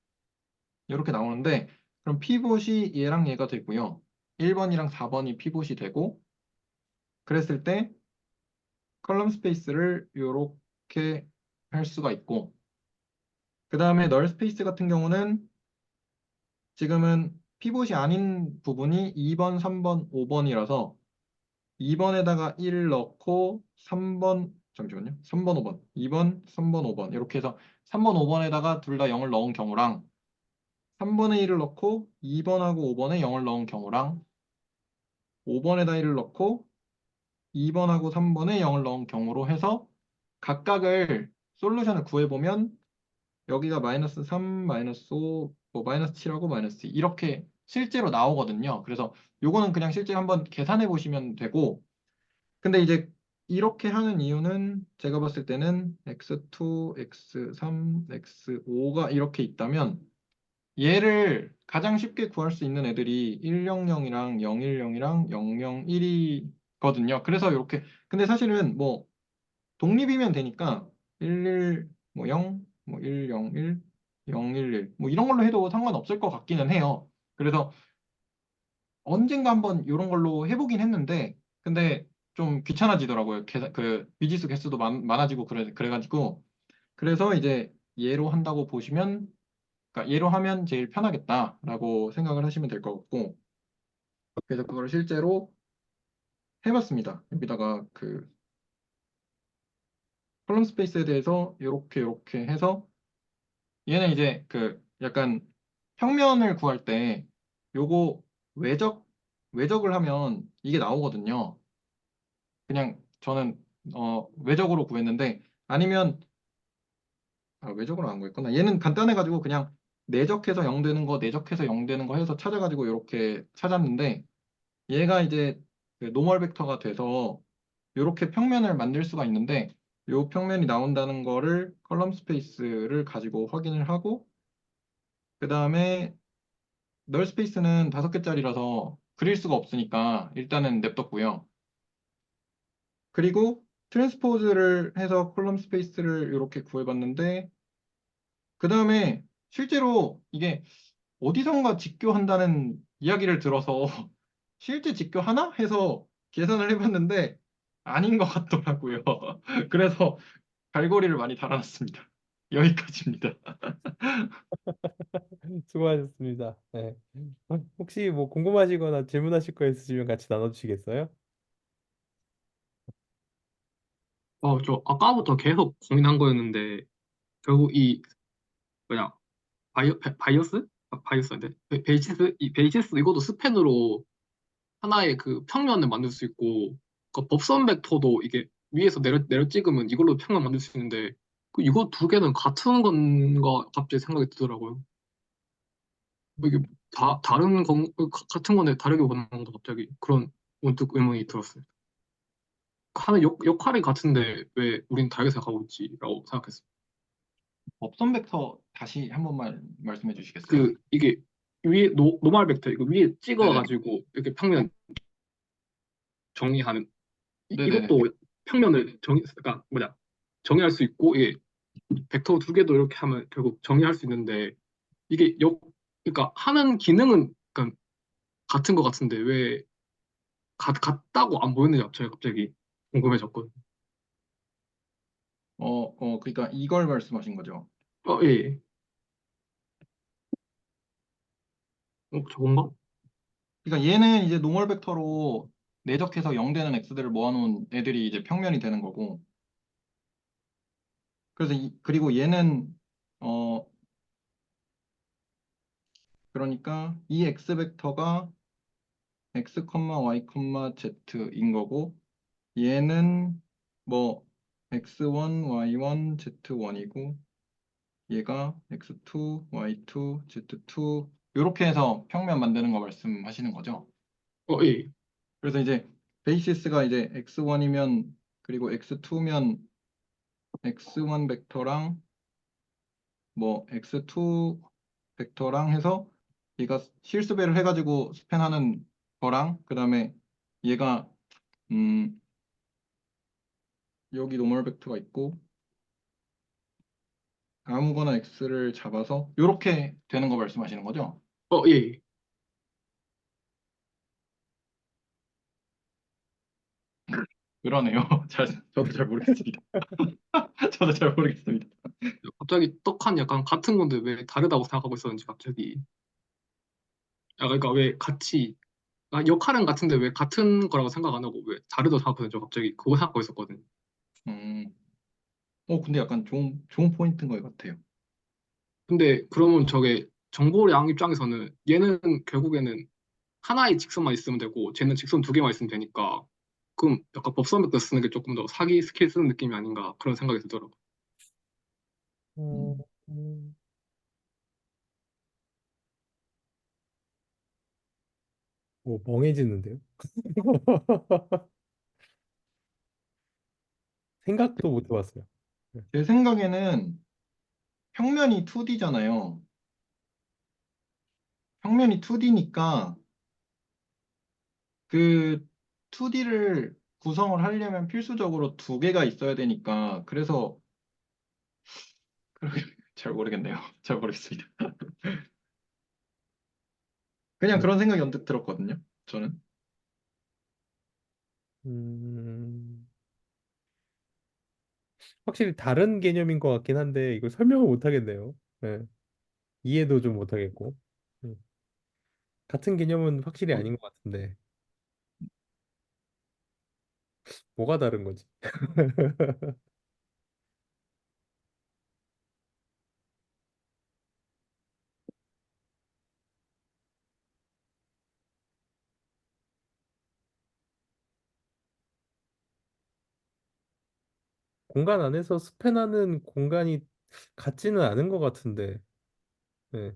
Speaker 4: 이렇게 나오는데 그럼 피봇이 얘랑 얘가 되고요. 1번이랑 4번이 피봇이 되고 그랬을 때 컬럼 스페이스를 이렇게 할 수가 있고 그 다음에 널 스페이스 같은 경우는 지금은 피봇이 아닌 부분이 2번, 3번, 5번이라서 2번에다가 1 넣고 3번, 잠시만요. 3번, 5번. 2번, 3번, 5번. 이렇게 해서 3번, 5번에다가 둘 다 0을 넣은 경우랑 3번에 1을 넣고 2번하고 5번에 0을 넣은 경우랑 5번에다 1을 넣고 2번하고 3번에 0을 넣은 경우로 해서 각각을 솔루션을 구해보면 여기가 마이너스 3, 마이너스 5, 뭐 마이너스 7하고 마이너스 2 이렇게 실제로 나오거든요. 그래서 요거는 그냥 실제 한번 계산해 보시면 되고 근데 이제 이렇게 하는 이유는 제가 봤을 때는 x2, x3, x5가 이렇게 있다면 얘를 가장 쉽게 구할 수 있는 애들이 100이랑 010이랑 001이거든요. 그래서 이렇게 근데 사실은 뭐 독립이면 되니까 11, 뭐 0, 뭐 101, 011, 뭐 이런 걸로 해도 상관없을 것 같기는 해요. 그래서 언젠가 한번 이런 걸로 해보긴 했는데, 근데 좀 귀찮아지더라고요. 그 미지수 개수도 많아지고 그래가지고. 그래서 이제 얘로 한다고 보시면, 그러니까 얘로 하면 제일 편하겠다라고 생각을 하시면 될 것 같고, 그래서 그걸 실제로 해봤습니다. 여기다가 그 컬럼 스페이스에 대해서 이렇게 해서 얘는 이제 그 약간 평면을 구할 때 요거 외적 외적을 하면 이게 나오거든요. 그냥 저는 외적으로 구했는데 아니면 외적으로 안 구했구나. 얘는 간단해가지고 그냥 내적해서 0 되는 거, 내적해서 0 되는 거 해서 찾아가지고 이렇게 찾았는데 얘가 이제 그 노멀 벡터가 돼서 이렇게 평면을 만들 수가 있는데 요 평면이 나온다는 거를 컬럼 스페이스를 가지고 확인을 하고 그 다음에 널 스페이스는 5개짜리라서 그릴 수가 없으니까 일단은 냅뒀고요. 그리고 트랜스포즈를 해서 컬럼 스페이스를 이렇게 구해봤는데 그 다음에 실제로 이게 어디선가 직교한다는 이야기를 들어서 실제 직교하나? 해서 계산을 해봤는데 아닌 것 같더라고요. 그래서 갈고리를 많이 달아놨습니다. 여기까지입니다.
Speaker 1: 수고하셨습니다. 네. 혹시 뭐 궁금하시거나 질문하실 거 있으시면 같이 나눠주시겠어요?
Speaker 3: 저 아까부터 계속 고민한 거였는데 결국 이 뭐냐 바이어스? 바이어스인데 베이시스 이 베이시스 이것도 스팬으로 하나의 그 평면을 만들 수 있고 그 법선 벡터도 이게 위에서 내려 찍으면 이걸로 평면 만들 수 있는데 이거 두 개는 같은 건가 갑자기 생각이 들더라고요. 이게 다른 같은 건데 다르게 보는 건가 갑자기 그런 문득 의문이 들었어요. 하는 역할이 같은데 왜 우린 다르게 생각하고 있지라고 생각했어요.
Speaker 4: 법선 벡터 다시 한 번만 말씀해 주시겠어요?
Speaker 3: 이게 위에 노멀 벡터 이거 위에
Speaker 4: 네네.
Speaker 3: 찍어가지고 이렇게 평면 정의하는
Speaker 4: 네네네.
Speaker 3: 이것도 평면을 그러니까 뭐냐 정의할 수 있고 이게 벡터 두 개도 이렇게 하면 결국 정의할 수 있는데 이게 그러니까 하는 기능은 그러니까 같은 것 같은데 왜 같다고 안 보이는지 갑자기 궁금해졌거든요.
Speaker 4: 그러니까 이걸 말씀하신 거죠.
Speaker 3: 예. 예. 저건가?
Speaker 4: 그러니까 얘는 이제 노멀 벡터로 내적해서 0 되는 x들을 모아놓은 애들이 이제 평면이 되는 거고. 그래서 그리고 얘는 어 그러니까 이 x 벡터가 x, y, z인 거고 얘는 뭐 x1, y1, z1이고 얘가 x2, y2, z2 이렇게 해서 평면 만드는 거 말씀하시는 거죠.
Speaker 3: 예.
Speaker 4: 그래서 이제 베이시스가 이제 x1이면 그리고 x2면 x1 벡터랑 뭐 x2 벡터랑 해서 얘가 실수배를 해가지고 스팬하는 거랑 그 다음에 얘가 음 여기 노멀 벡터가 있고 아무거나 x를 잡아서 이렇게 되는 거 말씀하시는 거죠?
Speaker 3: 예.
Speaker 4: 그러네요. 저도 잘 모르겠습니다. 저도 잘 모르겠습니다.
Speaker 3: 갑자기 떡한 약간 같은 건데 왜 다르다고 생각하고 있었는지 갑자기 그러니까 왜 같이 역할은 같은데 왜 같은 거라고 생각 안 하고 왜 다르다고 생각하는 저 갑자기 그거 생각하고 있었거든요.
Speaker 4: 음, 근데 약간 좋은 포인트인 것 같아요.
Speaker 3: 근데 그러면 저게 정보량 입장에서는 얘는 결국에는 하나의 직선만 있으면 되고 쟤는 직선 두 개만 있으면 되니까 그럼 약간 법선배도 쓰는 게 조금 더 사기 스킬 쓰는 느낌이 아닌가 그런 생각이 들더라고요.
Speaker 1: 음,
Speaker 4: 음,
Speaker 1: 음, 오, 멍해지는데요? 생각도 못 해봤어요. 네.
Speaker 4: 제 생각에는 평면이 2D잖아요. 평면이 2D니까 그 2D를 구성을 하려면 필수적으로 두 개가 있어야 되니까 그래서 잘 모르겠네요. 잘 모르겠습니다. 그냥
Speaker 1: 네.
Speaker 4: 그런 생각이 언뜻 들었거든요. 저는.
Speaker 1: 음, 확실히 다른 개념인 것 같긴 한데 이걸 설명을 못 하겠네요. 네. 이해도 좀 못 하겠고. 음, 같은 개념은 확실히
Speaker 4: 어,
Speaker 1: 아닌 것 같은데 뭐가 다른 거지? 공간 안에서 스팬하는 공간이 같지는 않은 것 같은데. 네.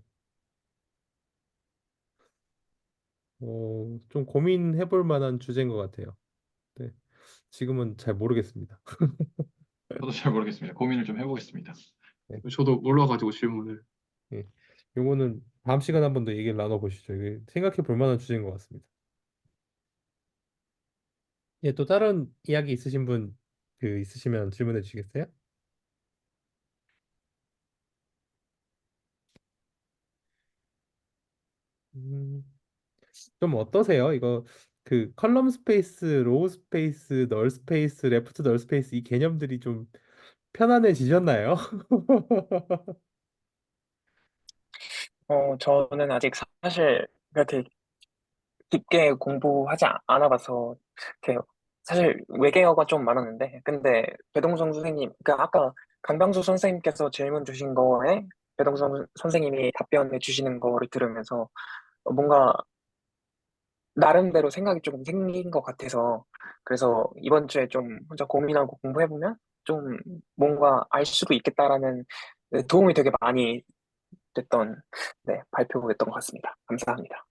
Speaker 1: 좀 고민해 볼 만한 주제인 것 같아요. 네. 지금은 잘 모르겠습니다.
Speaker 4: 저도 잘 모르겠습니다. 고민을 좀 해보겠습니다.
Speaker 1: 네.
Speaker 3: 저도 몰라가지고 질문을.
Speaker 1: 예. 요거는 다음 시간에 한 번 더 얘기를 나눠보시죠. 이게 생각해 볼 만한 주제인 것 같습니다. 예, 또 다른 이야기 있으신 분 그 있으시면 질문해 주시겠어요? 음, 좀 어떠세요? 이거 그 컬럼 스페이스, 로우 스페이스, 널 스페이스, 레프트 널 스페이스 이 개념들이 좀 편안해지셨나요?
Speaker 2: 저는 아직 사실 그렇게 깊게 공부하지 않아봐서 이렇게 사실 외계어가 좀 많았는데 근데 배동성 선생님 그 아까 강병수 선생님께서 질문 주신 거에 배동성 선생님이 답변해 주시는 거를 들으면서 뭔가 나름대로 생각이 조금 생긴 것 같아서 그래서 이번 주에 좀 혼자 고민하고 공부해보면 좀 뭔가 알 수도 있겠다라는 도움이 되게 많이 됐던 발표였던 것 같습니다. 감사합니다.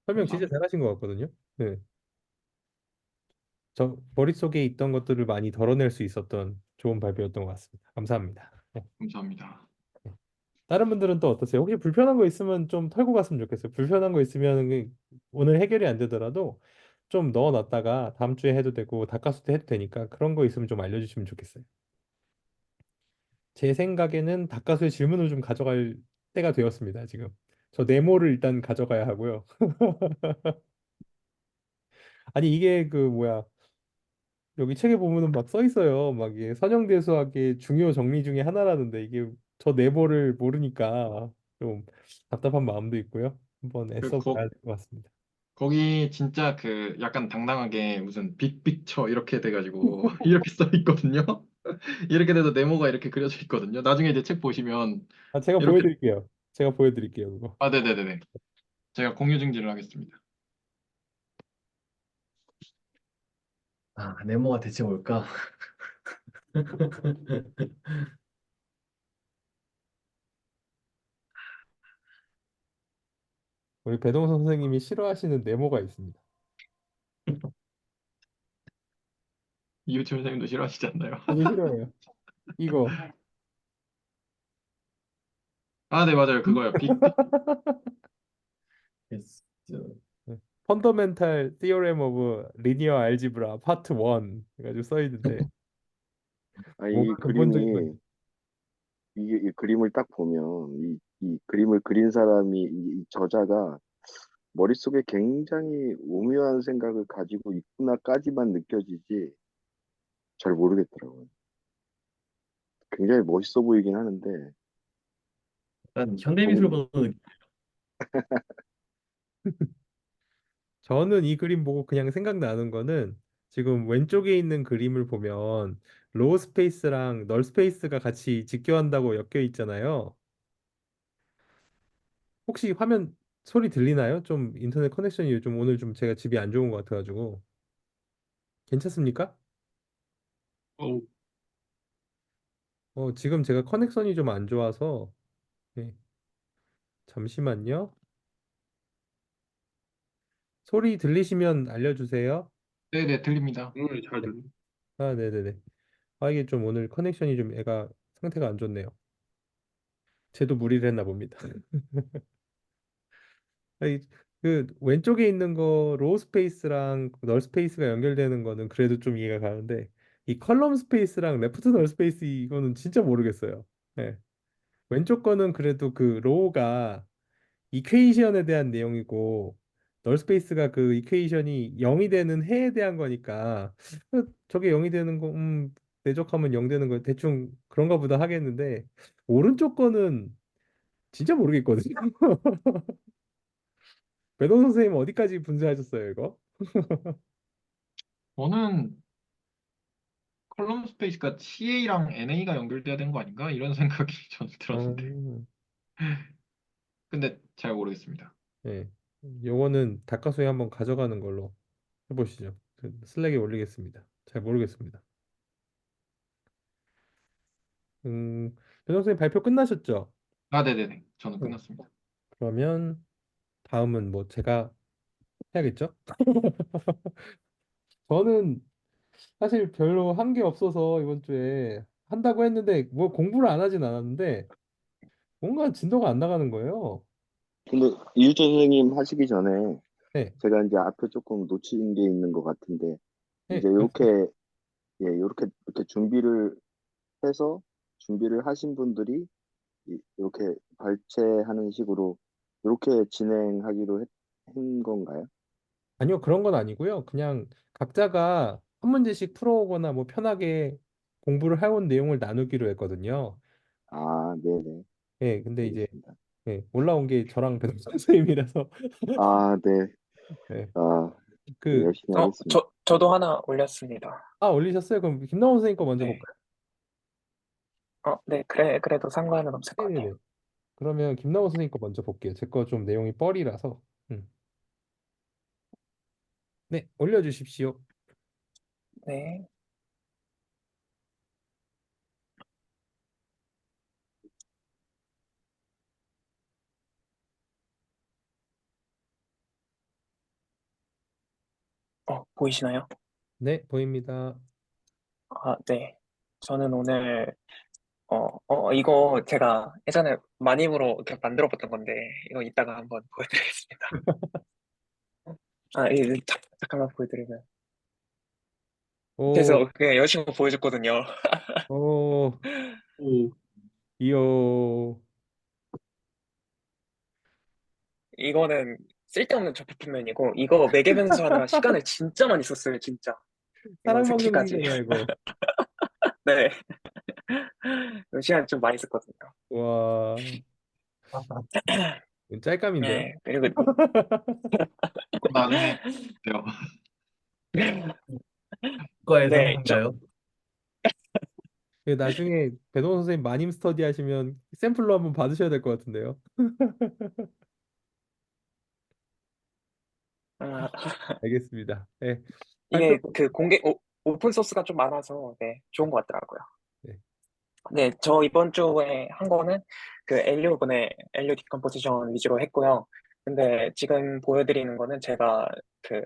Speaker 1: 설명 진짜
Speaker 4: 감사합니다.
Speaker 1: 잘하신 것 같거든요. 네. 저 머릿속에 있던 것들을 많이 덜어낼 수 있었던 좋은 발표였던 것 같습니다. 감사합니다. 네.
Speaker 4: 감사합니다.
Speaker 1: 다른 분들은 또 어떠세요? 혹시 불편한 거 있으면 좀 털고 갔으면 좋겠어요. 불편한 거 있으면 오늘 해결이 안 되더라도 좀 넣어놨다가 다음 주에 해도 되고 닭가슴살 해도 되니까 그런 거 있으면 좀 알려주시면 좋겠어요. 제 생각에는 닭가슴살 질문을 좀 가져갈 때가 되었습니다. 지금 저 네모를 일단 가져가야 하고요. 아니 이게 그 뭐야 여기 책에 보면은 막 써 있어요. 막 이게 선형대수학의 중요 정리 중에 하나라는데 이게 저 네모를 모르니까 좀 답답한 마음도 있고요. 한번
Speaker 4: 그
Speaker 1: 애써
Speaker 4: 거,
Speaker 1: 봐야 될 것 같습니다.
Speaker 4: 거기 진짜 그 약간 당당하게 무슨 빅픽처 이렇게 돼가지고 이렇게 써 있거든요. 이렇게 돼서 네모가 이렇게 그려져 있거든요. 나중에 이제 책 보시면
Speaker 1: 아, 제가
Speaker 4: 이렇게
Speaker 1: 보여드릴게요. 제가 보여드릴게요, 그거.
Speaker 4: 네네네네. 제가 공유 증진을 하겠습니다.
Speaker 5: 아, 네모가 대체 뭘까?
Speaker 1: 우리 배동선 선생님이 싫어하시는 네모가 있습니다.
Speaker 4: 이유철 선생님도 싫어하시지 않나요?
Speaker 1: 저도 싫어해요. 이거
Speaker 4: 아, 네, 맞아요. 그거요. 빅픽.
Speaker 5: 됐어.
Speaker 1: 펀더멘탈 티어렘 오브 리니어 알지브라 파트 1 해가지고 써 있는데
Speaker 6: 아, 이
Speaker 1: 뭐가 근본적인 건지
Speaker 6: 그림이 이 그림을 딱 보면 이 그림을 그린 사람이 이 저자가 머릿속에 굉장히 오묘한 생각을 가지고 있구나까지만 느껴지지 잘 모르겠더라고요. 굉장히 멋있어 보이긴 하는데
Speaker 5: 약간
Speaker 6: 너무
Speaker 5: 현대미술 보는 느낌.
Speaker 1: 저는 이 그림 보고 그냥 생각나는 거는 지금 왼쪽에 있는 그림을 보면 로우 스페이스랑 널 스페이스가 같이 직교한다고 엮여 있잖아요. 혹시 화면 소리 들리나요? 좀 인터넷 커넥션이 요즘 오늘 좀 제가 집이 안 좋은 것 같아가지고 괜찮습니까?
Speaker 3: 어우,
Speaker 1: 지금 제가 커넥션이 좀 안 좋아서 네, 잠시만요. 소리 들리시면 알려주세요.
Speaker 4: 네네, 들립니다.
Speaker 3: 잘
Speaker 1: 네.
Speaker 3: 들려.
Speaker 1: 아, 네네네. 아, 이게 좀 오늘 커넥션이 좀 애가 상태가 안 좋네요. 쟤도 무리를 했나 봅니다. 아니, 그 왼쪽에 있는 거 로우 스페이스랑 널 스페이스가 연결되는 거는 그래도 좀 이해가 가는데 이 컬럼 스페이스랑 레프트 널 스페이스 이거는 진짜 모르겠어요. 네. 왼쪽 거는 그래도 그 로우가 이퀘이션에 대한 내용이고 널 스페이스가 그 이퀘이션이 0이 되는 해에 대한 거니까 저게 0이 되는 거 대적하면 0 되는 거 대충 그런가 보다 하겠는데 오른쪽 거는 진짜 모르겠거든요. 배동 선생님 어디까지 분석하셨어요, 이거?
Speaker 4: 저는 컬럼 스페이스가 CA랑 NA가 연결돼야 되는 거 아닌가? 이런 생각이 저는 들었는데.
Speaker 1: 음,
Speaker 4: 근데 잘 모르겠습니다.
Speaker 1: 네. 요거는 닭가슴이 한번 가져가는 걸로 해보시죠. 그 슬랙에 올리겠습니다. 잘 모르겠습니다. 배동 선생님 발표 끝나셨죠?
Speaker 4: 아, 네네네. 저는
Speaker 1: 네.
Speaker 4: 끝났습니다.
Speaker 1: 그러면 다음은 뭐 제가 해야겠죠? 저는 사실 별로 한 게 없어서 이번 주에 한다고 했는데 뭐 공부를 안 하진 않았는데 뭔가 진도가 안 나가는 거예요.
Speaker 6: 근데 이유재 선생님 하시기 전에
Speaker 1: 네,
Speaker 6: 제가 이제 앞에 조금 놓친 게 있는 것 같은데
Speaker 1: 네,
Speaker 6: 이제 이렇게
Speaker 1: 말씀하세요.
Speaker 6: 예, 이렇게 준비를 해서 준비를 하신 분들이 이렇게 발췌하는 식으로 이렇게 진행하기로 한 건가요?
Speaker 1: 아니요, 그런 건 아니고요. 그냥 각자가 한 문제씩 풀어오거나 뭐 편하게 공부를 해온 내용을 나누기로 했거든요.
Speaker 6: 아, 네네,
Speaker 1: 네, 근데 이제
Speaker 6: 알겠습니다.
Speaker 1: 네, 올라온 게 저랑 배동 선생님이라서
Speaker 6: 아, 네,
Speaker 1: 네,
Speaker 6: 아, 네,
Speaker 1: 그,
Speaker 6: 열심히 하겠습니다.
Speaker 2: 저도 하나 올렸습니다.
Speaker 1: 올리셨어요? 그럼 김나원 선생님 거 먼저
Speaker 2: 네.
Speaker 1: 볼까요?
Speaker 2: 네, 그래도 상관은 없을 것 같아요.
Speaker 1: 네네네. 그러면 김나원 선생님 거 먼저 볼게요. 제 거 좀 내용이 뻘이라서. 음. 네, 올려주십시오.
Speaker 2: 네. 보이시나요?
Speaker 1: 네, 보입니다.
Speaker 2: 네. 저는 오늘, 이거 제가 예전에 마님으로 이렇게 만들어 봤던 건데, 이거 이따가 한번 보여드리겠습니다. 잠깐만 보여드리면.
Speaker 1: 오,
Speaker 2: 그래서 그냥 열심히 보여줬거든요.
Speaker 1: 오,
Speaker 3: 오,
Speaker 1: 이요.
Speaker 2: 이거는 쓸데없는 적합면이고, 이거 매개변수 하느라 시간을 진짜 많이 썼어요, 진짜. 이거 새끼까지.
Speaker 1: 사랑방정식이잖아요, 이거.
Speaker 2: 네. 시간 좀 많이 썼거든요.
Speaker 1: 와, 이건 짤감인데요.
Speaker 2: 네. 그리고,
Speaker 4: 그럼 나중에 돼요.
Speaker 5: 과에서
Speaker 2: 네.
Speaker 5: 한가요?
Speaker 1: 나중에 배동 선생님 마님 스터디 하시면 샘플로 한번 받으셔야 될 것 같은데요.
Speaker 2: 아,
Speaker 1: 알겠습니다. 네, 발표.
Speaker 2: 이게 오픈 소스가 좀 많아서, 네, 좋은 것 같더라고요.
Speaker 1: 네.
Speaker 2: 네, 저 이번 주에 한 거는 그 엘류 디컴포지션 위주로 했고요. 근데 지금 보여드리는 거는 제가 그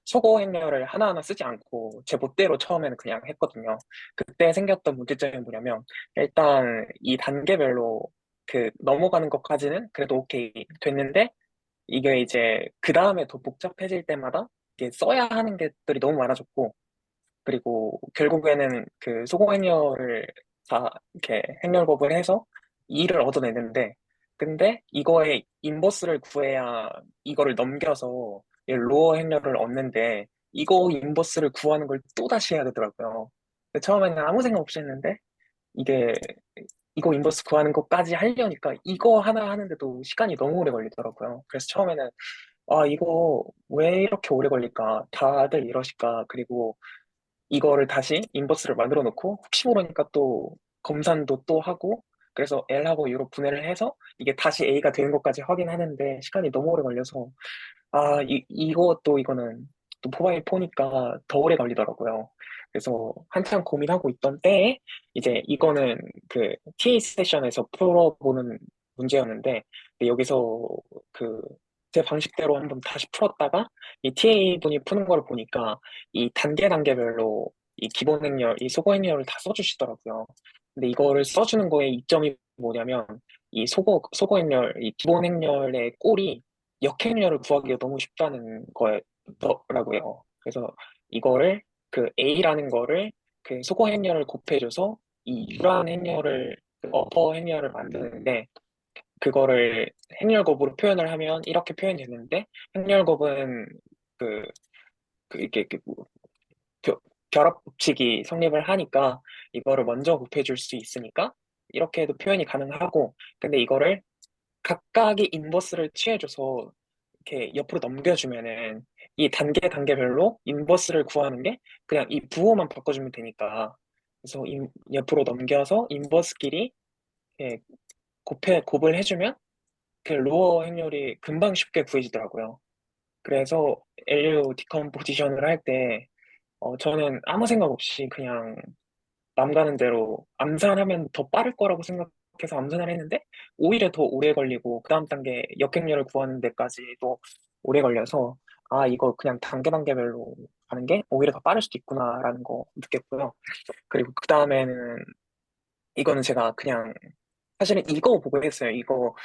Speaker 2: 소고 행렬을 하나하나 쓰지 않고 제 멋대로 처음에는 그냥 했거든요. 그때 생겼던 문제점이 뭐냐면 일단 이 단계별로 그 넘어가는 것까지는 그래도 오케이 됐는데 이게 이제 그 다음에 더 복잡해질 때마다 이게 써야 하는 것들이 너무 많아졌고 그리고 결국에는 그 소공행렬을 다 이렇게 행렬법을 해서 2를 얻어내는데 근데 이거의 인버스를 구해야 이거를 넘겨서 이 로어 행렬을 얻는데 이거 인버스를 구하는 걸 또 다시 해야 되더라고요. 근데 처음에는 아무 생각 없이 했는데 이게 이거 인버스 구하는 것까지 하려니까 이거 하나 하는데도 시간이 너무 오래 걸리더라고요. 그래서 처음에는 아, 이거 왜 이렇게 오래 걸릴까? 다들 이러실까? 그리고 이거를 다시 인버스를 만들어 놓고 혹시 모르니까 또 검산도 또 하고 그래서 L하고 U로 분해를 해서 이게 다시 A가 되는 것까지 확인하는데 시간이 너무 오래 걸려서 아, 이거는 또 모바일 폰이니까 더 오래 걸리더라고요. 그래서 한참 고민하고 있던 때에 이제 이거는 그 TA 세션에서 풀어보는 문제였는데 근데 여기서 그 제 방식대로 한번 다시 풀었다가 이 TA 분이 푸는 걸 보니까 이 단계별로 이 기본 행렬, 이 소거 행렬을 다 써주시더라고요. 근데 이거를 써주는 거에 이점이 뭐냐면 이 소거 행렬, 이 기본 행렬의 꼴이 역행렬을 구하기가 너무 쉽다는 거더라고요. 그래서 이거를 그 A라는 거를 그 소거 행렬을 곱해줘서 이 U라는 행렬을 그 어퍼 행렬을 만드는데 그거를 행렬곱으로 표현을 하면 이렇게 표현이 되는데 행렬곱은 그, 이게 뭐 겨- 결합 법칙이 성립을 하니까 이거를 먼저 곱해줄 수 있으니까 이렇게 해도 표현이 가능하고 근데 이거를 각각의 인버스를 취해줘서 이렇게 옆으로 넘겨주면은 이 단계별로 인버스를 구하는 게 그냥 이 부호만 바꿔주면 되니까 그래서 옆으로 넘겨서 인버스끼리 이렇게 곱을 해주면 그 로어 행렬이 금방 쉽게 구해지더라고요. 그래서 LU 디컴포지션을 할 때 저는 아무 생각 없이 그냥 남 가는 대로 암산하면 더 빠를 거라고 생각해서 암산을 했는데 오히려 더 오래 걸리고 그 다음 단계 역행렬을 구하는 데까지도 오래 걸려서 아 이거 그냥 단계별로 가는 게 오히려 더 빠를 수도 있구나라는 거 느꼈고요. 그리고 그 다음에는 이거는 제가 그냥 사실은 이거 보고 했어요. 이거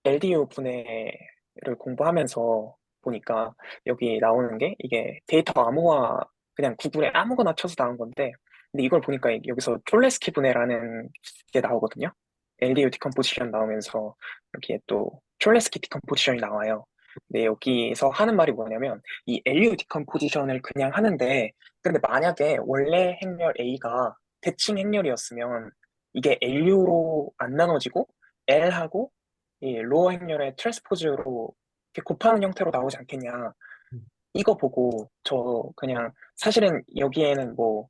Speaker 2: LDU 분해를 공부하면서 보니까 여기 나오는 게 이게 데이터 암호화 그냥 구글에 아무거나 쳐서 나온 건데 근데 이걸 보니까 여기서 촐레스키 분해라는 게 나오거든요. LDU 디컴포지션 나오면서 여기에 또 촐레스키 디컴포지션이 나와요. 근데 여기서 하는 말이 뭐냐면 이 LU 디컴포지션을 그냥 하는데 근데 만약에 원래 행렬 A가 대칭 행렬이었으면 이게 LU로 안 나눠지고 L하고 이 로어 행렬의 트랜스포즈로 이렇게 곱하는 형태로 나오지 않겠냐. 이거 보고 저 그냥 사실은 여기에는 뭐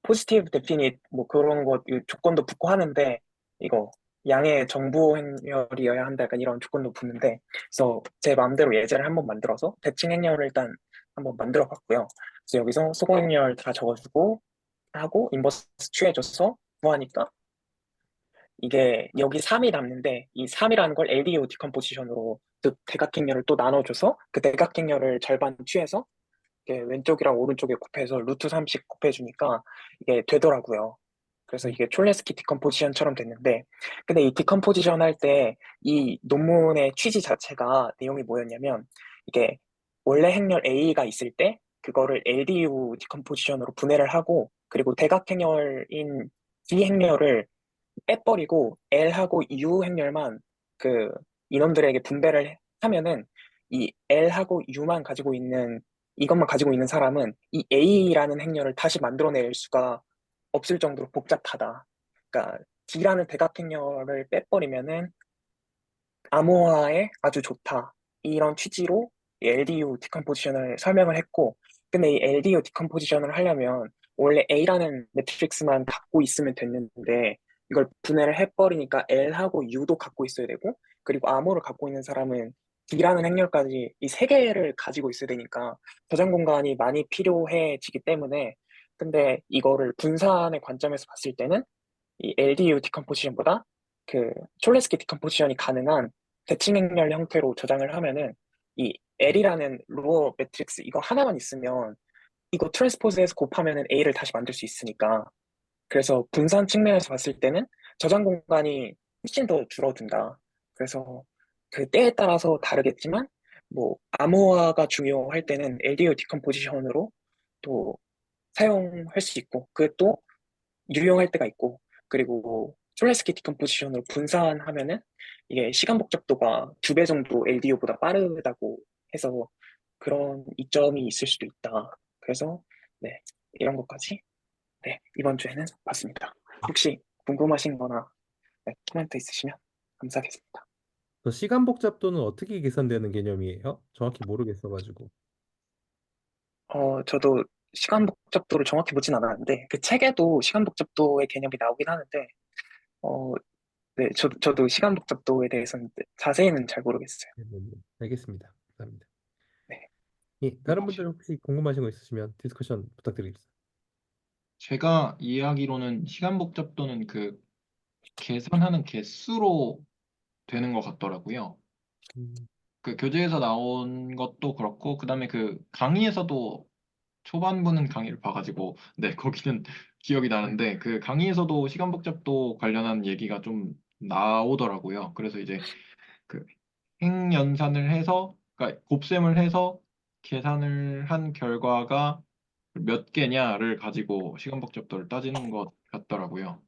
Speaker 2: 포지티브 데피닛 뭐 그런 거 조건도 붙고 하는데 이거 양의 정부 행렬이어야 한다 약간 이런 조건도 붙는데 그래서 제 마음대로 예제를 한번 만들어서 대칭 행렬을 일단 한번 만들어 봤고요. 그래서 여기서 소거 행렬 다 적어주고 하고 인버스 취해줘서 구하니까 이게 여기 3이 남는데 이 3이라는 걸 LDO 디컴포지션으로 즉 대각행렬을 또 나눠줘서 그 대각행렬을 절반 취해서 이게 왼쪽이랑 오른쪽에 곱해서 루트 3씩 곱해주니까 이게 되더라고요. 그래서 이게 촐레스키 디컴포지션처럼 됐는데 근데 이 디컴포지션 할 때 이 논문의 취지 자체가 내용이 뭐였냐면 이게 원래 행렬 A가 있을 때 그거를 LDU 디컴포지션으로 분해를 하고 그리고 대각행렬인 D 행렬을 빼버리고 L하고 U 행렬만 그 인원들에게 분배를 하면은 이 L하고 U만 가지고 있는 이것만 가지고 있는 사람은 이 A라는 행렬을 다시 만들어낼 수가 없을 정도로 복잡하다. 그러니까 D라는 대각행렬을 빼버리면은 암호화에 아주 좋다. 이런 취지로 이 LDU 디컴포지션을 설명을 했고, 근데 이 LDU 디컴포지션을 하려면 원래 A라는 매트릭스만 갖고 있으면 됐는데, 이걸 분해를 해버리니까 L하고 U도 갖고 있어야 되고, 그리고 암호를 갖고 있는 사람은 D라는 행렬까지 이 세 개를 가지고 있어야 되니까 저장 공간이 많이 필요해지기 때문에, 근데 이거를 분산의 관점에서 봤을 때는 이 LDU 디컴포지션보다 그 촐레스키 디컴포지션이 가능한 대칭 행렬 형태로 저장을 하면은 이 L이라는 로어 매트릭스 이거 하나만 있으면 이거 트랜스포즈해서 곱하면은 A를 다시 만들 수 있으니까 그래서 분산 측면에서 봤을 때는 저장 공간이 훨씬 더 줄어든다. 그래서 그 때에 따라서 다르겠지만 뭐 암호화가 중요할 때는 LDO 디컴포지션으로 또 사용할 수 있고 그게 또 유용할 때가 있고, 그리고 촐레스키 디컴포지션으로 분산하면은 이게 시간 복잡도가 2배 정도 LDO보다 빠르다고 해서 그런 이점이 있을 수도 있다. 그래서 네, 이런 것까지 네, 이번 주에는 봤습니다. 혹시 궁금하신 거나 네, 코멘트 있으시면 감사하겠습니다.
Speaker 1: 그 시간 복잡도는 어떻게 계산되는 개념이에요? 정확히 모르겠어가지고.
Speaker 2: 저도 시간 복잡도를 정확히 보진 않았는데, 그 책에도 시간 복잡도의 개념이 나오긴 하는데, 어, 네, 저도 시간 복잡도에 대해서는 자세히는 잘 모르겠어요.
Speaker 1: 알겠습니다. 감사합니다.
Speaker 2: 네.
Speaker 1: 예, 다른 분들 혹시 궁금하신 거 있으시면 디스커션 부탁드리겠습니다.
Speaker 4: 제가 이해하기로는 시간 복잡도는 그 계산하는 개수로 되는 것 같더라고요.
Speaker 1: 음,
Speaker 4: 그 교재에서 나온 것도 그렇고, 그다음에 그 강의에서도 초반부는 강의를 봐가지고, 네, 거기는 기억이 나는데, 그 강의에서도 시간 복잡도 관련한 얘기가 좀 나오더라고요. 그래서 이제 그 행연산을 해서, 그러니까 곱셈을 해서 계산을 한 결과가 몇 개냐를 가지고 시간 복잡도를 따지는 것 같더라고요.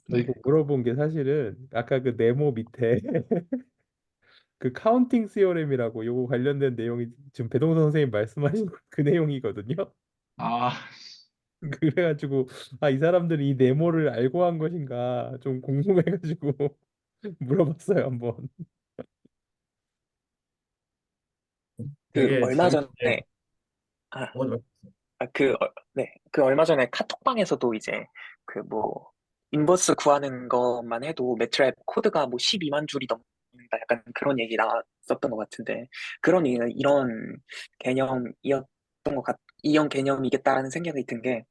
Speaker 4: 네.
Speaker 1: 이거 물어본 게 사실은 아까 그 네모 밑에 그 카운팅 시어렘이라고 요거 관련된 내용이 지금 배동선 선생님 말씀하신 그 내용이거든요.
Speaker 4: 아,
Speaker 1: 그래가지고 아, 이 사람들이 이 네모를 알고 한 것인가 좀 궁금해가지고 물어봤어요 한번.
Speaker 2: 그
Speaker 5: 되게
Speaker 2: 얼마
Speaker 5: 재밌게
Speaker 2: 전에, 아,
Speaker 5: 어,
Speaker 2: 네, 그 얼마 전에 카톡방에서도 이제 그 뭐 인버스 구하는 것만 해도 매트랩 코드가 뭐 12만 줄이 넘는다 약간 그런 얘기 나왔었던 것 같은데 그런 얘기는 이런 개념이었던 이런 개념이겠다라는 생각이 든 게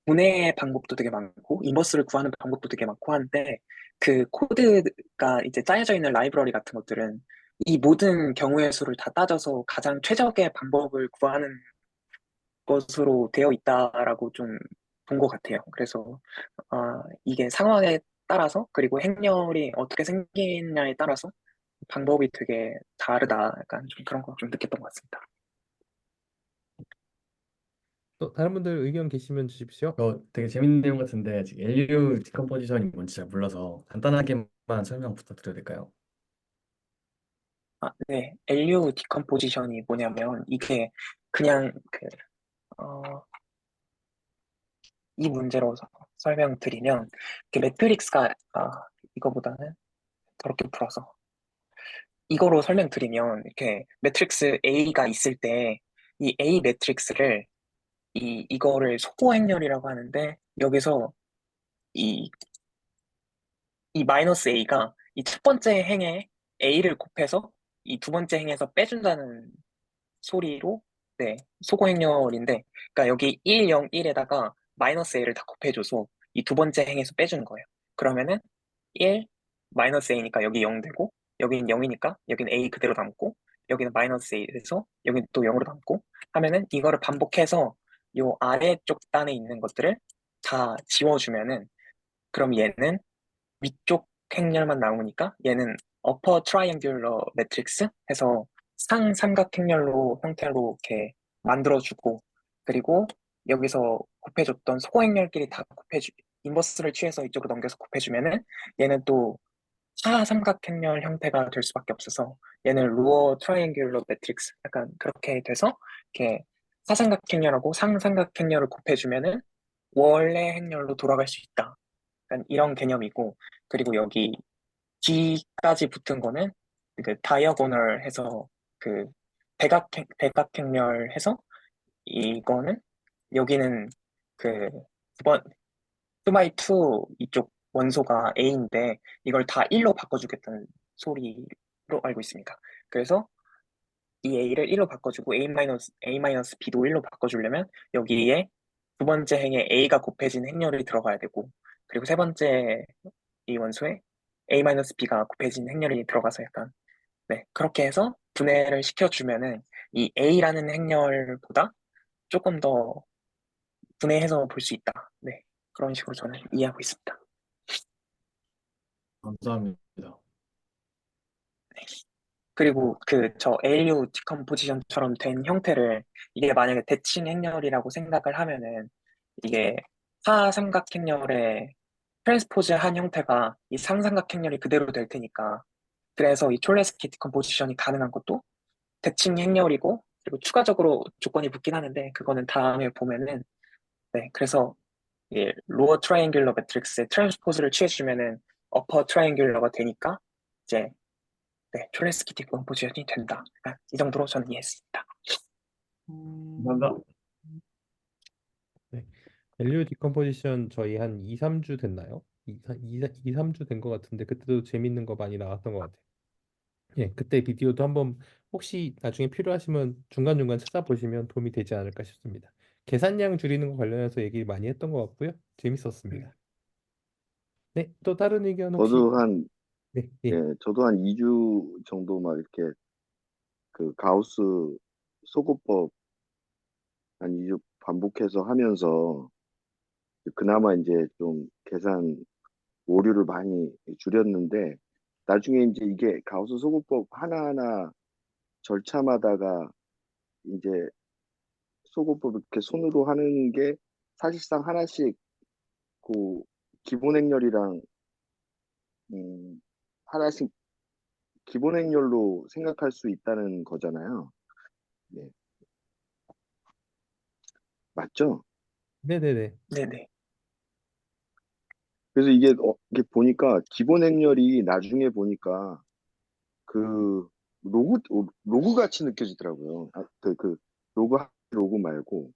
Speaker 2: 분해 방법도 되게 많고 인버스를 구하는 방법도 되게 많고 하는데 그 코드가 이제 짜여져 있는 라이브러리 같은 것들은 이 모든 경우의 수를 다 따져서 가장 최적의 방법을 구하는 것으로 되어 있다라고 좀 본 것 같아요. 그래서 이게 상황에 따라서 그리고 행렬이 어떻게 생기냐에 따라서 방법이 되게 다르다. 약간 좀 그런 거 좀 느꼈던 것 같습니다.
Speaker 1: 또 다른 분들 의견 계시면 주십시오.
Speaker 5: 되게 재밌는 내용 같은데 아직 LU 디컴포지션이 뭔지 잘 몰라서 간단하게만 설명 부탁드려도 될까요?
Speaker 2: 네. LU 디컴포지션이 뭐냐면 이게 그냥 이 문제로 설명드리면 매트릭스가 이거보다는 더럽게 풀어서 이거로 설명드리면 이렇게 매트릭스 A가 있을 때 이 A 매트릭스를 이거를 소고 행렬이라고 하는데 여기서 이, 이 마이너스 A가 이 첫 번째 행에 A를 곱해서 이 두 번째 행에서 빼준다는 소리로 네, 소고 행렬인데 그러니까 여기 1, 0, 1에다가 마이너스 A를 다 곱해줘서 이 두 번째 행에서 빼주는 거예요. 그러면은 1 마이너스 A니까 여기 0 되고 여기는 0이니까 여기는 A 그대로 남고 여기는 마이너스 A에서 여기는 또 0으로 남고 하면은 이거를 반복해서 요 아래쪽 단에 있는 것들을 다 지워주면은 그럼 얘는 위쪽 행렬만 나오니까 얘는 upper triangular matrix 해서 상삼각 형태로 이렇게 만들어주고 그리고 여기서 곱해줬던 소행렬끼리 다 인버스를 취해서 이쪽으로 넘겨서 곱해주면은 얘는 또 하삼각형렬 형태가 될 수밖에 없어서 얘는 lower triangular matrix 약간 그렇게 돼서 이렇게 사삼각형렬하고 상삼각형렬을 곱해주면은 원래 행렬로 돌아갈 수 있다. 약간 이런 개념이고 그리고 여기 D까지 붙은 거는 그 다이어고널 해서 그 대각행렬 해서 이거는 여기는 그 2x2 이쪽 원소가 A인데 이걸 다 1로 바꿔주겠다는 소리로 알고 있습니다. 그래서 이 A를 1로 바꿔주고 A-B도 1로 바꿔주려면 여기에 두 번째 행에 A가 곱해진 행렬이 들어가야 되고 그리고 세 번째 이 원소에 A-B가 곱해진 행렬이 들어가서 약간 네 그렇게 해서 분해를 시켜주면은 이 A라는 행렬보다 조금 더 분해해서 볼 수 있다. 네 그런 식으로 저는 이해하고 있습니다.
Speaker 5: 감사합니다.
Speaker 2: 그리고 그 저 ALU 디컴포지션처럼 된 형태를 이게 만약에 대칭 행렬이라고 생각을 하면은 이게 하삼각 행렬의 트랜스포즈 한 형태가 이 상삼각 행렬이 그대로 될 테니까 그래서 이 촐레스키 디컴포지션이 가능한 것도 대칭 행렬이고 그리고 추가적으로 조건이 붙긴 하는데 그거는 다음에 보면은 네 그래서 로어 트라이앵귤러 매트릭스의 트랜스포즈를 취해주면은 어퍼 트라이앵귤러가 되니까 이제 네, 촐레스키 디컴포지션이 된다. 약간 이 정도로 저는 이해했습니다.
Speaker 5: 감사합니다.
Speaker 1: 네. 밸류 디컴포지션 저희 한 2, 3주 됐나요? 2, 3주 된 것 같은데 그때도 재밌는 거 많이 나왔던 것 같아요. 예, 그때 비디오도 한번 혹시 나중에 필요하시면 중간중간 찾아보시면 도움이 되지 않을까 싶습니다. 계산량 줄이는 거 관련해서 얘기 많이 했던 것 같고요. 재밌었습니다. 네, 또 다른 의견 혹시?
Speaker 6: 저도 한,
Speaker 1: 네,
Speaker 6: 예,
Speaker 1: 예.
Speaker 6: 저도 한 2주 정도 막 이렇게 그 가우스 소구법 한 2주 반복해서 하면서 그나마 이제 좀 계산 오류를 많이 줄였는데 나중에 이제 이게 가우스 소구법 하나하나 절차마다가 이제 소구법 이렇게 손으로 하는 게 사실상 하나씩 그 기본 행렬이랑 하나씩 기본 행렬로 생각할 수 있다는 거잖아요. 네, 맞죠?
Speaker 1: 네네네.
Speaker 2: 네네.
Speaker 6: 그래서 이게 보니까 기본 행렬이 나중에 보니까 그 로그 같이 느껴지더라고요. 로그 말고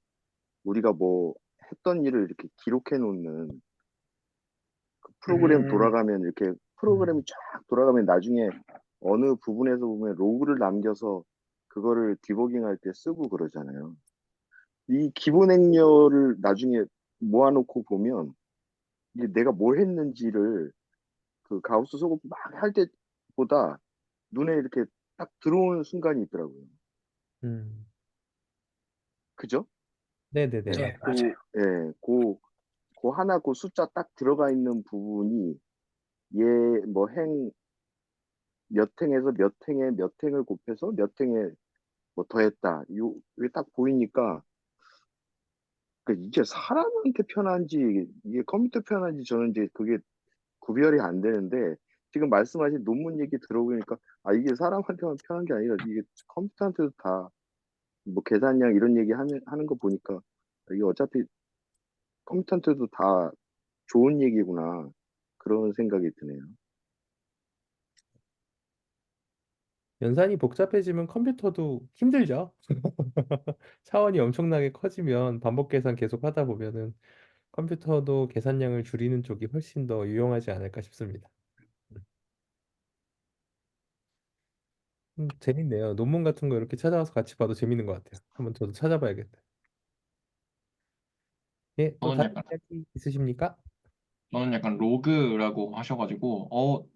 Speaker 6: 우리가 뭐 했던 일을 이렇게 기록해 놓는 그 프로그램
Speaker 2: 음,
Speaker 6: 돌아가면 이렇게 프로그램이
Speaker 1: 음,
Speaker 6: 쫙 돌아가면 나중에 어느 부분에서 보면 로그를 남겨서 그거를 디버깅할 때 쓰고 그러잖아요. 이 기본 행렬을 나중에 모아놓고 보면 이게 내가 뭘 했는지를 그 가우스 소급 막 할 때보다 눈에 이렇게 딱 들어오는 순간이 있더라고요.
Speaker 1: 음.
Speaker 6: 그죠? 예,
Speaker 1: 네네네.
Speaker 2: 네, 맞아요.
Speaker 6: 예, 그 하나 그 숫자 딱 들어가 있는 부분이 얘 뭐 몇 행에서 몇 행에 몇 행을 곱해서 몇 행에 뭐 더했다. 이게 딱 보이니까 그 이게 사람한테 편한지 이게 컴퓨터 편한지 저는 이제 그게 구별이 안 되는데 지금 말씀하신 논문 얘기 들어보니까 아 이게 사람한테만 편한 게 아니라 이게 컴퓨터한테도 다 뭐 계산량 이런 얘기 하는 거 보니까 이게 어차피 컴퓨터한테도 다 좋은 얘기구나 그런 생각이 드네요.
Speaker 1: 연산이 복잡해지면 컴퓨터도 힘들죠. 차원이 엄청나게 커지면 반복 계산 계속 하다 보면은 컴퓨터도 계산량을 줄이는 쪽이 훨씬 더 유용하지 않을까 싶습니다. 재밌네요. 논문 같은 거 이렇게 찾아와서 같이 봐도 재밌는 것 같아요. 한번 저도 찾아봐야겠다. 예, 또
Speaker 4: 저는
Speaker 1: 다른
Speaker 4: 약간
Speaker 1: 이야기 있으십니까?
Speaker 4: 저는 약간 로그라고 하셔가지고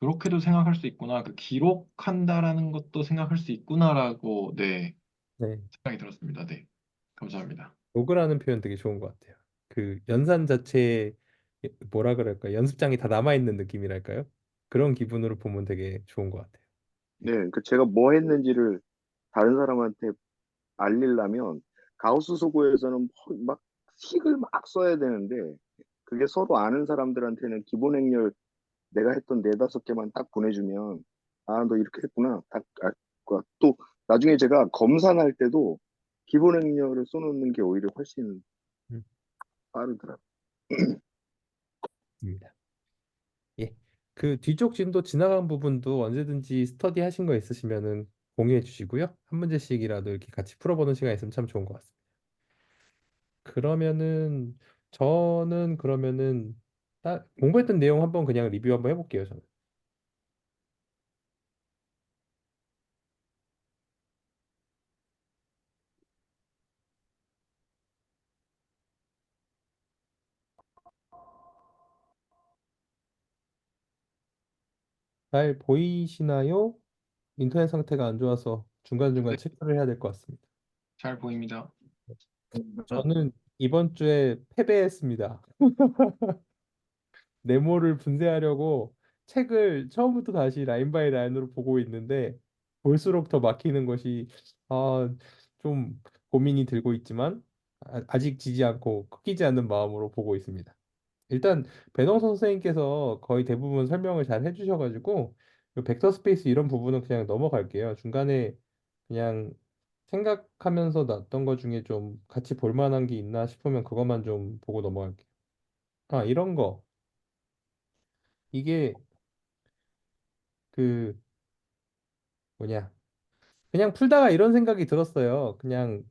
Speaker 4: 그렇게도 생각할 수 있구나. 그 기록한다라는 것도 생각할 수 있구나라고 네
Speaker 1: 네,
Speaker 4: 생각이 들었습니다. 네, 감사합니다.
Speaker 1: 로그라는 표현 되게 좋은 것 같아요. 그 연산 자체에 뭐라 그럴까 연습장이 다 남아있는 느낌이랄까요? 그런 기분으로 보면 되게 좋은 것 같아요.
Speaker 6: 네, 그 제가 뭐 했는지를 다른 사람한테 알리려면 가우스 소고에서는 막 식을 막 써야 되는데 그게 서로 아는 사람들한테는 기본 행렬 내가 했던 네다섯 개만 딱 보내주면 아 너 이렇게 했구나 딱 알 거야. 또 나중에 제가 검사할 때도 기본 행렬을 써놓는 게 오히려 훨씬
Speaker 1: 음,
Speaker 6: 빠르더라고요.
Speaker 1: 입니다. 예. 그 뒤쪽 진도 지나간 부분도 언제든지 스터디 하신 거 있으시면은 공유해 주시고요. 한 문제씩이라도 이렇게 같이 풀어보는 시간 있으면 참 좋은 것 같습니다. 그러면은 저는 그러면은 공부했던 내용 한번 그냥 리뷰 한번 해볼게요. 저는. 잘 보이시나요? 인터넷 상태가 안 좋아서 중간중간
Speaker 4: 네,
Speaker 1: 체크를 해야 될 것 같습니다.
Speaker 4: 잘 보입니다.
Speaker 1: 저는 이번 주에 패배했습니다. 네모를 분쇄하려고 책을 처음부터 다시 라인 바이 라인으로 보고 있는데 볼수록 더 막히는 것이 좀 고민이 들고 있지만 아직 지지 않고 꺾이지 않는 마음으로 보고 있습니다. 일단 배너 선생님께서 거의 대부분 설명을 잘 해주셔가지고 이 벡터 스페이스 이런 부분은 그냥 넘어갈게요. 중간에 그냥 생각하면서 놨던 것 중에 좀 같이 볼 만한 게 있나 싶으면 그것만 좀 보고 넘어갈게요. 이런 거. 이게 그 뭐냐 그냥 풀다가 이런 생각이 들었어요. 그냥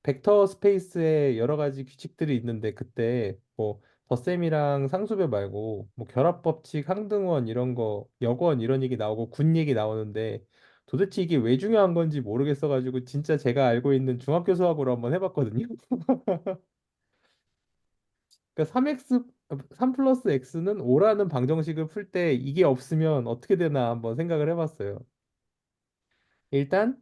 Speaker 1: 벡터 스페이스에 여러 가지 규칙들이 있는데 그때 뭐 덧셈이랑 상수배 말고 뭐 결합법칙, 항등원 이런 거, 역원 이런 얘기 나오고 군 얘기 나오는데 도대체 이게 왜 중요한 건지 모르겠어가지고 진짜 제가 알고 있는 중학교 수학으로 한번 해봤거든요. 그러니까 3x 3 플러스 x는 5라는 방정식을 풀 때 이게 없으면 어떻게 되나 한번 생각을 해봤어요. 일단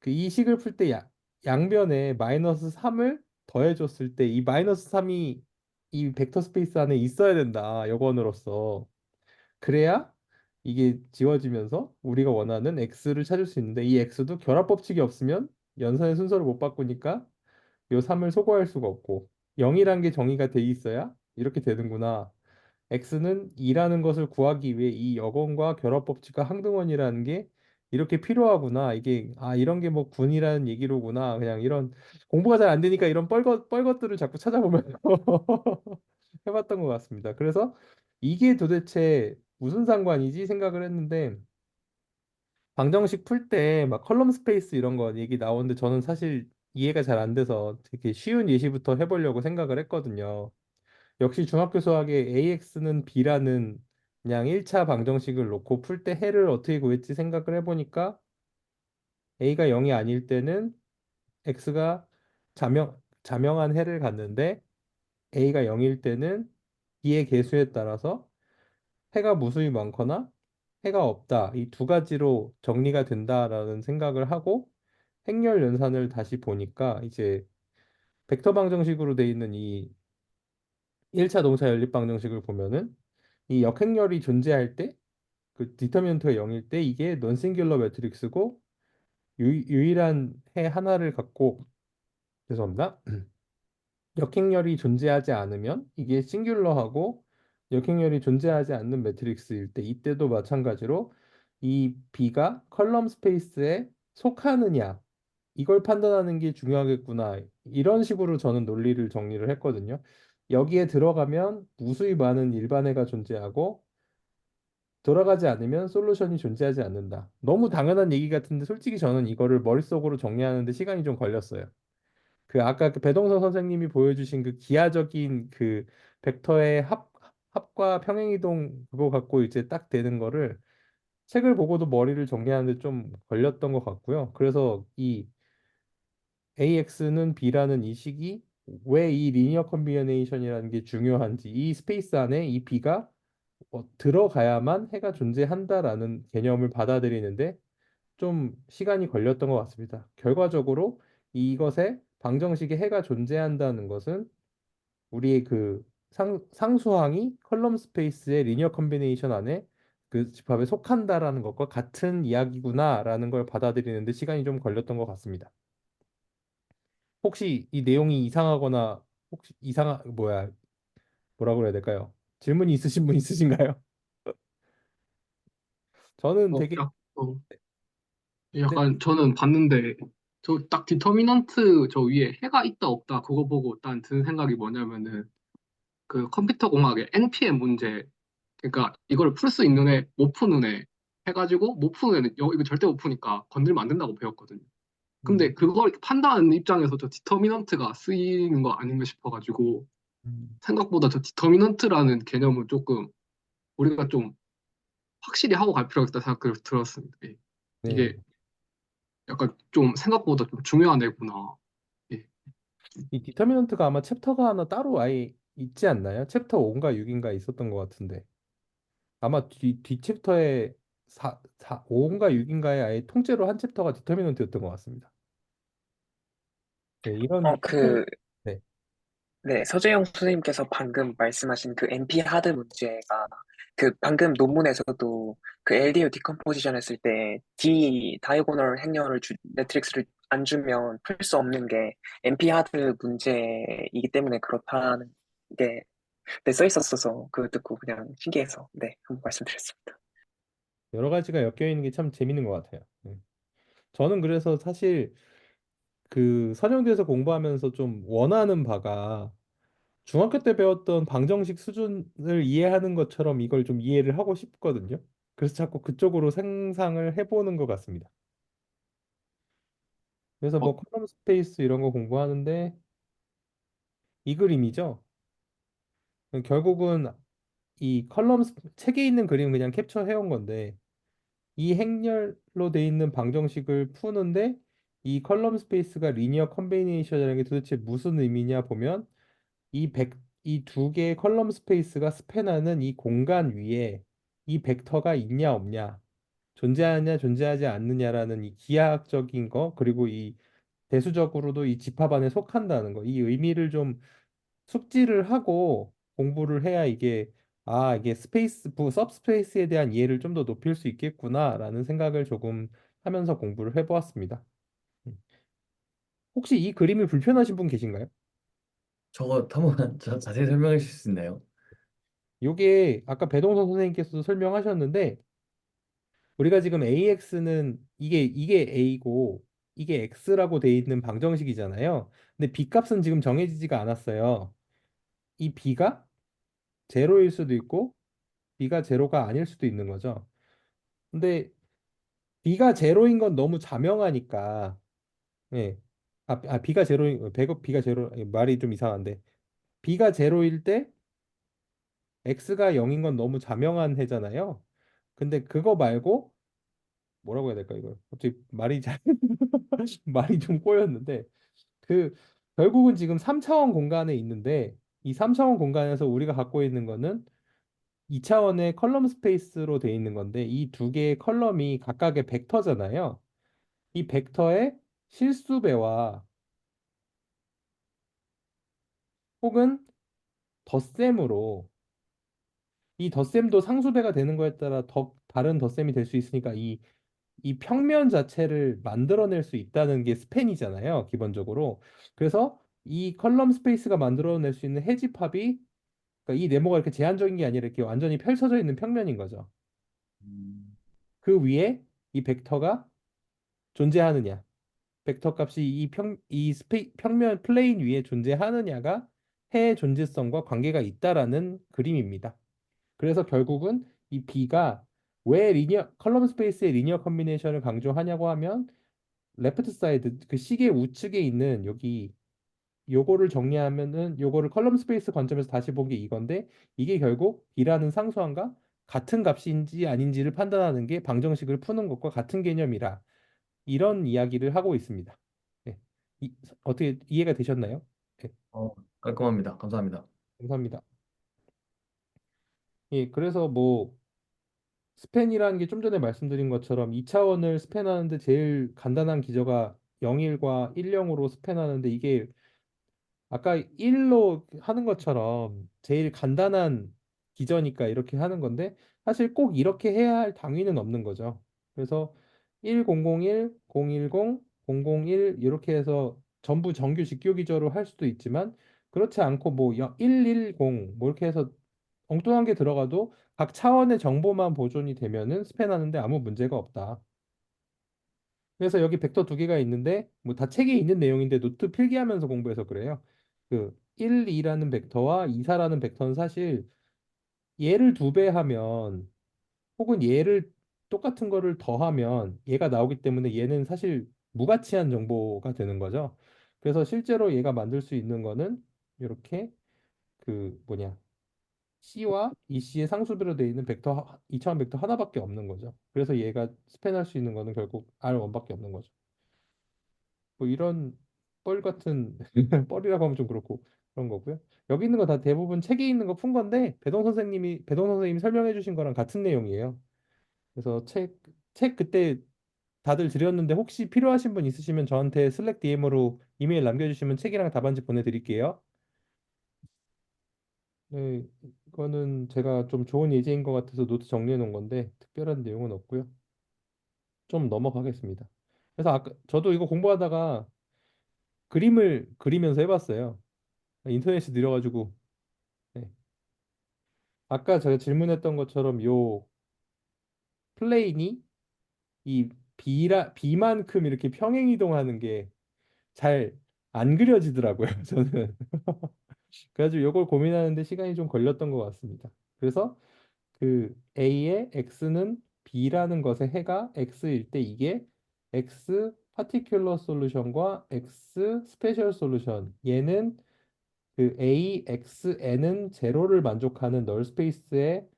Speaker 1: 그 이 식을 풀 때 양변에 마이너스 3을 더해줬을 때 이 마이너스 3이 이 벡터 스페이스 안에 있어야 된다. 역원으로서. 그래야 이게 지워지면서 우리가 원하는 x를 찾을 수 있는데 이 x도 결합 법칙이 없으면 연산의 순서를 못 바꾸니까 요 3을 소거할 수가 없고 0이란 게 정의가 돼 있어야 이렇게 되는구나. x는 2라는 것을 구하기 위해 이 역원과 결합 법칙과 항등원이라는 게 이렇게 필요하구나. 이게 이런 게 뭐 군이라는 얘기로구나. 그냥 이런 공부가 잘 안 되니까 이런 뻘것들을 자꾸 찾아보면서 해봤던 것 같습니다. 그래서 이게 도대체 무슨 상관이지 생각을 했는데 방정식 풀 때 막 컬럼 스페이스 이런 거 얘기 나오는데 저는 사실 이해가 잘 안 돼서 되게 쉬운 예시부터 해보려고 생각을 했거든요. 역시 중학교 수학에 AX는 B라는 그냥 1차 방정식을 놓고 풀 때 해를 어떻게 구했지 생각을 해보니까 A가 0이 아닐 때는 X가 자명한 해를 갖는데 A가 0일 때는 B의 개수에 따라서 해가 무수히 많거나 해가 없다. 이 두 가지로 정리가 된다라는 생각을 하고 행렬 연산을 다시 보니까 이제 벡터 방정식으로 돼 있는 이 1차 동사 연립 방정식을 보면은 이 역행렬이 존재할 때 그 디터미넌트가 0일 때 이게 넌싱귤러 매트릭스고 유일한 해 하나를 갖고 죄송합니다. 역행렬이 존재하지 않으면 이게 싱귤러하고 역행렬이 존재하지 않는 매트릭스일 때 이때도 마찬가지로 이 B가 컬럼 스페이스에 속하느냐 이걸 판단하는 게 중요하겠구나. 이런 식으로 저는 논리를 정리를 했거든요. 여기에 들어가면 무수히 많은 일반해가 존재하고 돌아가지 않으면 솔루션이 존재하지 않는다. 너무 당연한 얘기 같은데 솔직히 저는 이거를 머릿속으로 정리하는데 시간이 좀 걸렸어요. 그 아까 그 배동서 선생님이 보여주신 그 기하적인 그 벡터의 합과 평행이동 그거 갖고 이제 딱 되는 거를 책을 보고도 머리를 정리하는데 좀 걸렸던 것 같고요. 그래서 이 AX는 B라는 이 식이 왜 이 리니어 컨비네이션이라는 게 중요한지 이 스페이스 안에 이 B가 들어가야만 해가 존재한다라는 개념을 받아들이는데 좀 시간이 걸렸던 것 같습니다. 결과적으로 이것에 방정식에 해가 존재한다는 것은 우리의 그 상수항이 컬럼 스페이스의 리니어 컨비네이션 안에 그 집합에 속한다라는 것과 같은 이야기구나라는 걸 받아들이는데 시간이 좀 걸렸던 것 같습니다. 혹시 이 내용이 이상하거나 혹시 뭐라고 해야 될까요? 질문이 있으신 분 있으신가요? 저는
Speaker 3: 어,
Speaker 1: 되게
Speaker 3: 어,
Speaker 1: 네,
Speaker 3: 약간 저는 봤는데 저 딱 디터미넌트 저 위에 해가 있다 없다 그거 보고 딱 드는 생각이 뭐냐면은 그 컴퓨터 공학의 NPM 문제 그러니까 이걸 풀 수 있는 애 못 푸는 애 해가지고 못 푸는 애는 이거 절대 못 푸니까 건들면 안 된다고 배웠거든요. 근데
Speaker 1: 음,
Speaker 3: 그걸 이렇게 판단하는 입장에서 저 디터미넌트가 쓰이는 거 아닌가 싶어가지고
Speaker 1: 음,
Speaker 3: 생각보다 저 디터미넌트라는 개념은 조금 우리가 좀 확실히 하고 갈 필요가 있다 생각을 들었습니다. 예.
Speaker 1: 네.
Speaker 3: 이게 약간 좀 생각보다 좀 중요한 애구나. 예.
Speaker 1: 이 디터미넌트가 아마 챕터가 하나 따로 아예 있지 않나요? 챕터 5인가 6인가 있었던 것 같은데 아마 뒤 챕터에 5인가 6인가에 아예 통째로 한 챕터가 디터미넌트였던 것 같습니다. 네, 이런 패턴 네,
Speaker 2: 네, 서재영 선생님께서 방금 말씀하신 그 NP 하드 문제가 그 방금 논문에서도 그 LDO 디컴포지션 했을 때 D 다이고널 행렬을 매트릭스를 안 주면 풀 수 없는 게 NP 하드 문제이기 때문에 그렇다는 게 네, 써 있었어서 그거 듣고 그냥 신기해서 네, 한번 말씀드렸습니다.
Speaker 1: 여러 가지가 엮여 있는 게 참 재밌는 것 같아요. 저는 그래서 사실 그 선영대에서 공부하면서 좀 원하는 바가 중학교 때 배웠던 방정식 수준을 이해하는 것처럼 이걸 좀 이해를 하고 싶거든요. 그래서 자꾸 그쪽으로 상상을 해보는 것 같습니다. 그래서
Speaker 3: 어,
Speaker 1: 뭐 컬럼 스페이스 이런 거 공부하는데 이 그림이죠. 결국은 이 책에 있는 그림은 그냥 캡처해 온 건데 이 행렬로 돼 있는 방정식을 푸는데 이 컬럼 스페이스가 리니어 컨비네이션이라는 게 도대체 무슨 의미냐 보면 이 두 개의 컬럼 스페이스가 스팬하는 이 공간 위에 이 벡터가 있냐 없냐, 존재하냐 존재하지 않느냐라는 이 기하학적인 거, 그리고 이 대수적으로도 이 집합 안에 속한다는 거, 이 의미를 좀 숙지를 하고 공부를 해야 이게 सब스페이스에 대한 이해를 좀 더 높일 수 있겠구나라는 생각을 조금 하면서 공부를 해보았습니다. 음. 혹시 이 그림이 불편하신 분 계신가요?
Speaker 5: 저거 한번 자세히 설명해 주실 수 있나요?
Speaker 1: 요게 아까 배동선 선생님께서도 설명하셨는데 우리가 지금 AX는 이게 A고 이게 X라고 돼 있는 방정식이잖아요. 근데 B 값은 지금 정해지지가 않았어요. 이 B가 제로일 수도 있고 B가 제로가 아닐 수도 있는 거죠. 근데 B가 제로인 건 너무 자명하니까 예. B가 제로인 B가 제로 말이 좀 이상한데 B가 제로일 때 X가 0인 건 너무 자명한 해잖아요. 근데 그거 말고 뭐라고 해야 될까 이걸 갑자기 말이 잘 말이 좀 꼬였는데 그 결국은 지금 3차원 공간에 있는데 이 3차원 공간에서 우리가 갖고 있는 거는 2차원의 컬럼 스페이스로 돼 있는 건데 이 두 개의 컬럼이 각각의 벡터잖아요. 이 벡터의 실수배와 혹은 덧셈으로 이 덧셈도 상수배가 되는 거에 따라 다른 덧셈이 될 수 있으니까 이 평면 자체를 만들어낼 수 있다는 게 스팬이잖아요, 기본적으로. 그래서 이 컬럼 스페이스가 만들어낼 수 있는 해집합이 그러니까 이 네모가 이렇게 제한적인 게 아니라 이렇게 완전히 펼쳐져 있는 평면인 거죠.
Speaker 5: 음,
Speaker 1: 그 위에 이 벡터가 존재하느냐, 벡터 값이 평면 플레인 위에 존재하느냐가 해의 존재성과 관계가 있다라는 그림입니다. 그래서 결국은 이 B가 왜 컬럼 스페이스의 리니어 컨비네이션을 강조하냐고 하면 레프트 사이드 그 시계 우측에 있는 여기 요거를 정리하면은 요거를 컬럼 스페이스 관점에서 다시 본 게 이건데 이게 결국 B라는 상수함과 같은 값인지 아닌지를 판단하는 게 방정식을 푸는 것과 같은 개념이라 이런 이야기를 하고 있습니다. 네. 어떻게 이해가 되셨나요? 네,
Speaker 5: 깔끔합니다. 감사합니다.
Speaker 1: 감사합니다. 예, 그래서 뭐 스팬이라는 게 좀 전에 말씀드린 것처럼 2차원을 스팬하는데 제일 간단한 기저가 0일과 10으로 스팬하는데 이게 아까 1로 하는 것처럼 제일 간단한 기저니까 이렇게 하는 건데 사실 꼭 이렇게 해야 할 당위는 없는 거죠. 그래서 1001, 010, 001 이렇게 해서 전부 정규 직교 기저로 할 수도 있지만 그렇지 않고 뭐 110 뭐 이렇게 해서 엉뚱한 게 들어가도 각 차원의 정보만 보존이 되면은 스팬하는데 아무 문제가 없다. 그래서 여기 벡터 두 개가 있는데 뭐 다 책에 있는 내용인데 노트 필기하면서 공부해서 그래요. 그 1, 2라는 벡터와 2, 4라는 벡터는 사실 얘를 두 배 하면 혹은 얘를 똑같은 거를 더하면 얘가 나오기 때문에 얘는 사실 무가치한 정보가 되는 거죠. 그래서 실제로 얘가 만들 수 있는 거는 이렇게 그 뭐냐 C와 EC의 상수비로 되어 있는 벡터 2차원 벡터 하나밖에 없는 거죠. 그래서 얘가 스팬할 수 있는 거는 결국 R1밖에 없는 거죠. 뭐 이런 뻘 같은 뻘이라고 하면 좀 그렇고 그런 거고요. 여기 있는 거 다 대부분 책에 있는 거 푼 건데 배동 선생님이 설명해 주신 거랑 같은 내용이에요. 그래서 책 그때 다들 드렸는데 혹시 필요하신 분 있으시면 저한테 슬랙 DM으로 이메일 남겨주시면 책이랑 답안지 보내드릴게요. 네, 이거는 제가 좀 좋은 예제인 것 같아서 노트 정리해 놓은 건데 특별한 내용은 없고요. 좀 넘어가겠습니다. 그래서 아까 저도 이거 공부하다가 그림을 그리면서 해봤어요. 인터넷이 느려가지고. 네. 아까 제가 질문했던 것처럼 요 플레인이 이 B만큼 이렇게 평행 이동하는 게 잘 안 그려지더라고요. 저는. 그래가지고 요걸 고민하는데 시간이 좀 걸렸던 것 같습니다. 그래서 그 A의 X는 B라는 것의 해가 X일 때 이게 X 파티큘러 솔루션과 X 스페셜 솔루션 얘는 그 A, X, N은 제로를 만족하는 널 스페이스의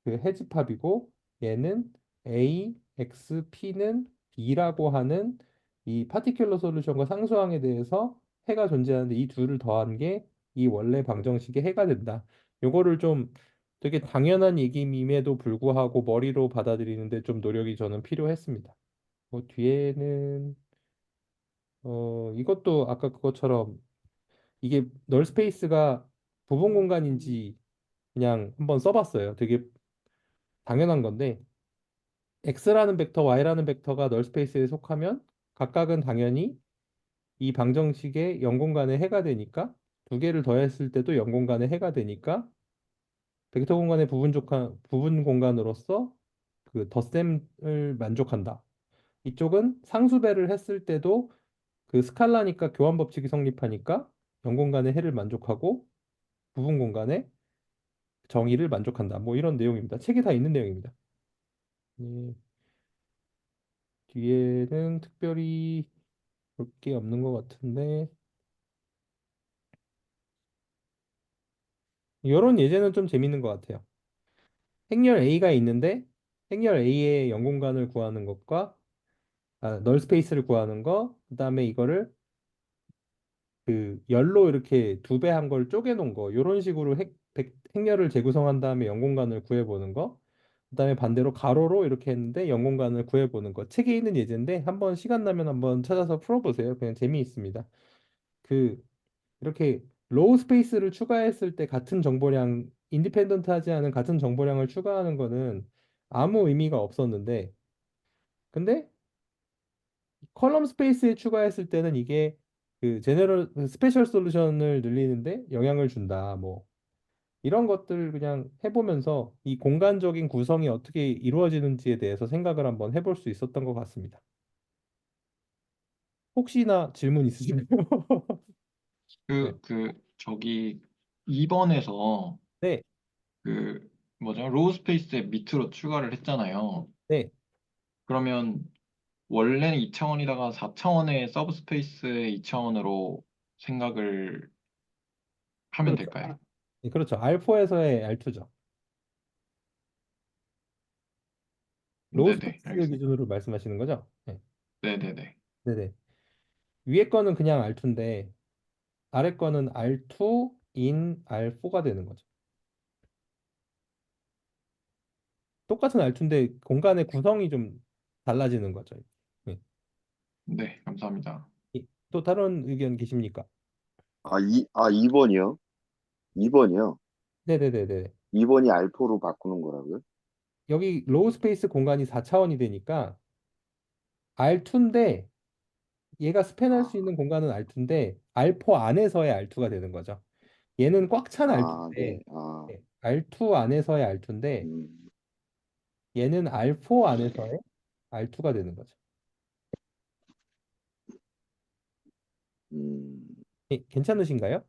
Speaker 1: 그 해집합이고 얘는 A, X, P는 B라고 하는 이 파티큘러 솔루션과 상수항에 대해서 해가 존재하는데 이 둘을 더한 게 이 원래 방정식의 해가 된다. 요거를 좀 되게 당연한 얘기임에도 불구하고 머리로 받아들이는데 좀 노력이 저는 필요했습니다. 뭐 뒤에는 이것도 아까 그것처럼 이게 널 스페이스가 부분 공간인지 그냥 한번 써봤어요. 되게 당연한 건데 x라는 벡터, y라는 벡터가 널 스페이스에 속하면 각각은 당연히 이 방정식의 0공간의 해가 되니까 두 개를 더했을 때도 0공간의 해가 되니까 벡터 공간의 부분 공간으로서 그 덧셈을 만족한다. 이쪽은 상수배를 했을 때도 그 스칼라니까 교환 법칙이 성립하니까 0공간의 해를 만족하고 부분 공간의 정의를 만족한다. 뭐 이런 내용입니다. 책에 다 있는 내용입니다. 예, 뒤에는 특별히 볼 게 없는 것 같은데 이런 예제는 좀 재밌는 것 같아요. 행렬 A가 있는데 행렬 A의 영공간을 구하는 것과 널 스페이스를 구하는 거, 그다음에 이거를 그 열로 이렇게 두 배 한 걸 쪼개 놓은 거, 이런 식으로 행렬을 재구성한 다음에 영공간을 구해 보는 거, 그다음에 반대로 가로로 이렇게 했는데 영공간을 구해 보는 거. 책에 있는 예제인데 한번 시간 나면 한번 찾아서 풀어보세요. 그냥 재미있습니다. 그 이렇게 로우 스페이스를 추가했을 때 같은 정보량, 인디펜던트 하지 않은 같은 정보량을 추가하는 거는 아무 의미가 없었는데, 근데 컬럼 스페이스에 추가했을 때는 이게 그 제너럴 스페셜 솔루션을 늘리는데 영향을 준다. 뭐 이런 것들 그냥 해보면서 이 공간적인 구성이 어떻게 이루어지는지에 대해서 생각을 한번 해볼 수 있었던 것 같습니다. 혹시나 질문 있으시나요? 네.
Speaker 4: 저기 2번에서
Speaker 1: 네,
Speaker 4: 그 뭐죠? 로우 스페이스에 밑으로 추가를 했잖아요.
Speaker 1: 네,
Speaker 4: 그러면 원래는 2차원이다가 4차원의 서브 스페이스의 2차원으로 생각을 하면
Speaker 1: 그렇죠.
Speaker 4: 될까요?
Speaker 1: 네, 그렇죠. R4에서의 R2죠. 로우
Speaker 4: 네네,
Speaker 1: 스페이스
Speaker 4: 알겠습니다.
Speaker 1: 기준으로 말씀하시는 거죠? 네.
Speaker 4: 네네네.
Speaker 1: 네네. 위에 거는 그냥 R2인데 아래 거는 R2 in R4가 되는 거죠. 똑같은 R2인데 공간의 구성이 좀 달라지는 거죠. 네.
Speaker 4: 네, 감사합니다.
Speaker 1: 또 다른 의견 계십니까?
Speaker 6: 2번이요? 2번이요?
Speaker 1: 네네네네.
Speaker 6: 2번이 알포로 바꾸는 거라고요?
Speaker 1: 여기 로우 스페이스 공간이 4차원이 되니까 R2인데 얘가 스팬할 수 있는 공간은 R2인데 R4 안에서의 R2가 되는 거죠. 얘는 꽉 찬
Speaker 6: 네.
Speaker 1: R2인데 R2 안에서의 R2인데
Speaker 6: 음,
Speaker 1: 얘는 R4 안에서의 R2가 되는 거죠.
Speaker 6: 음,
Speaker 1: 괜찮으신가요?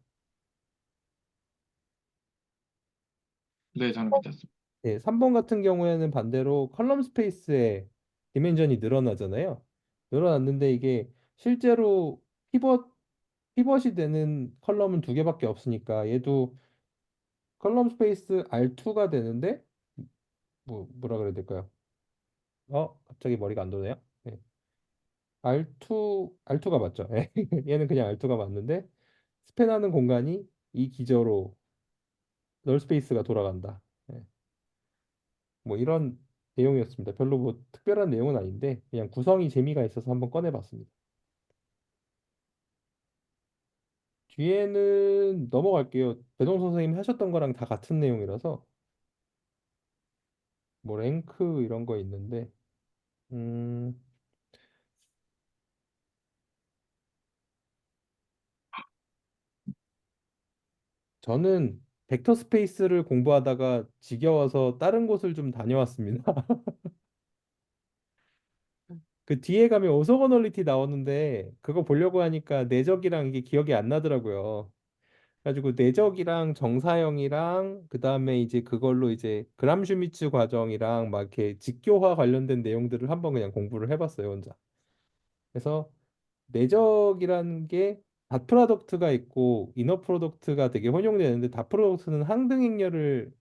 Speaker 4: 네, 저는 괜찮습니다.
Speaker 1: 네, 3번 같은 경우에는 반대로 컬럼 스페이스의 디멘전이 늘어나잖아요. 늘어났는데 이게 실제로 피벗이 되는 컬럼은 두 개밖에 없으니까 얘도 컬럼 스페이스 R2가 되는데 뭐라 그래야 될까요? 갑자기 머리가 안 도네요. 네. R2가 맞죠? 예. 얘는 그냥 R2가 맞는데 스팬하는 공간이 이 기저로 널 스페이스가 돌아간다. 예. 뭐 이런 내용이었습니다. 별로 뭐 특별한 내용은 아닌데 그냥 구성이 재미가 있어서 한번 꺼내봤습니다. 뒤에는 넘어갈게요. 배동 선생님 하셨던 거랑 다 같은 내용이라서 뭐 랭크 이런 거 있는데 음, 저는 벡터 스페이스를 공부하다가 지겨워서 다른 곳을 좀 다녀왔습니다. 그 뒤에 가면 오소거널리티 나오는데 그거 보려고 하니까 내적이랑 이게 기억이 안 나더라고요. 그래가지고 내적이랑 정사형이랑 그다음에 이제 그걸로 이제 그람슈미츠 과정이랑 막 이렇게 직교화 관련된 내용들을 한번 그냥 공부를 해봤어요, 혼자. 그래서 내적이라는 게 닷 프로덕트가 있고 이너 프로덕트가 되게 혼용되는데 닷 프로덕트는 항등행렬을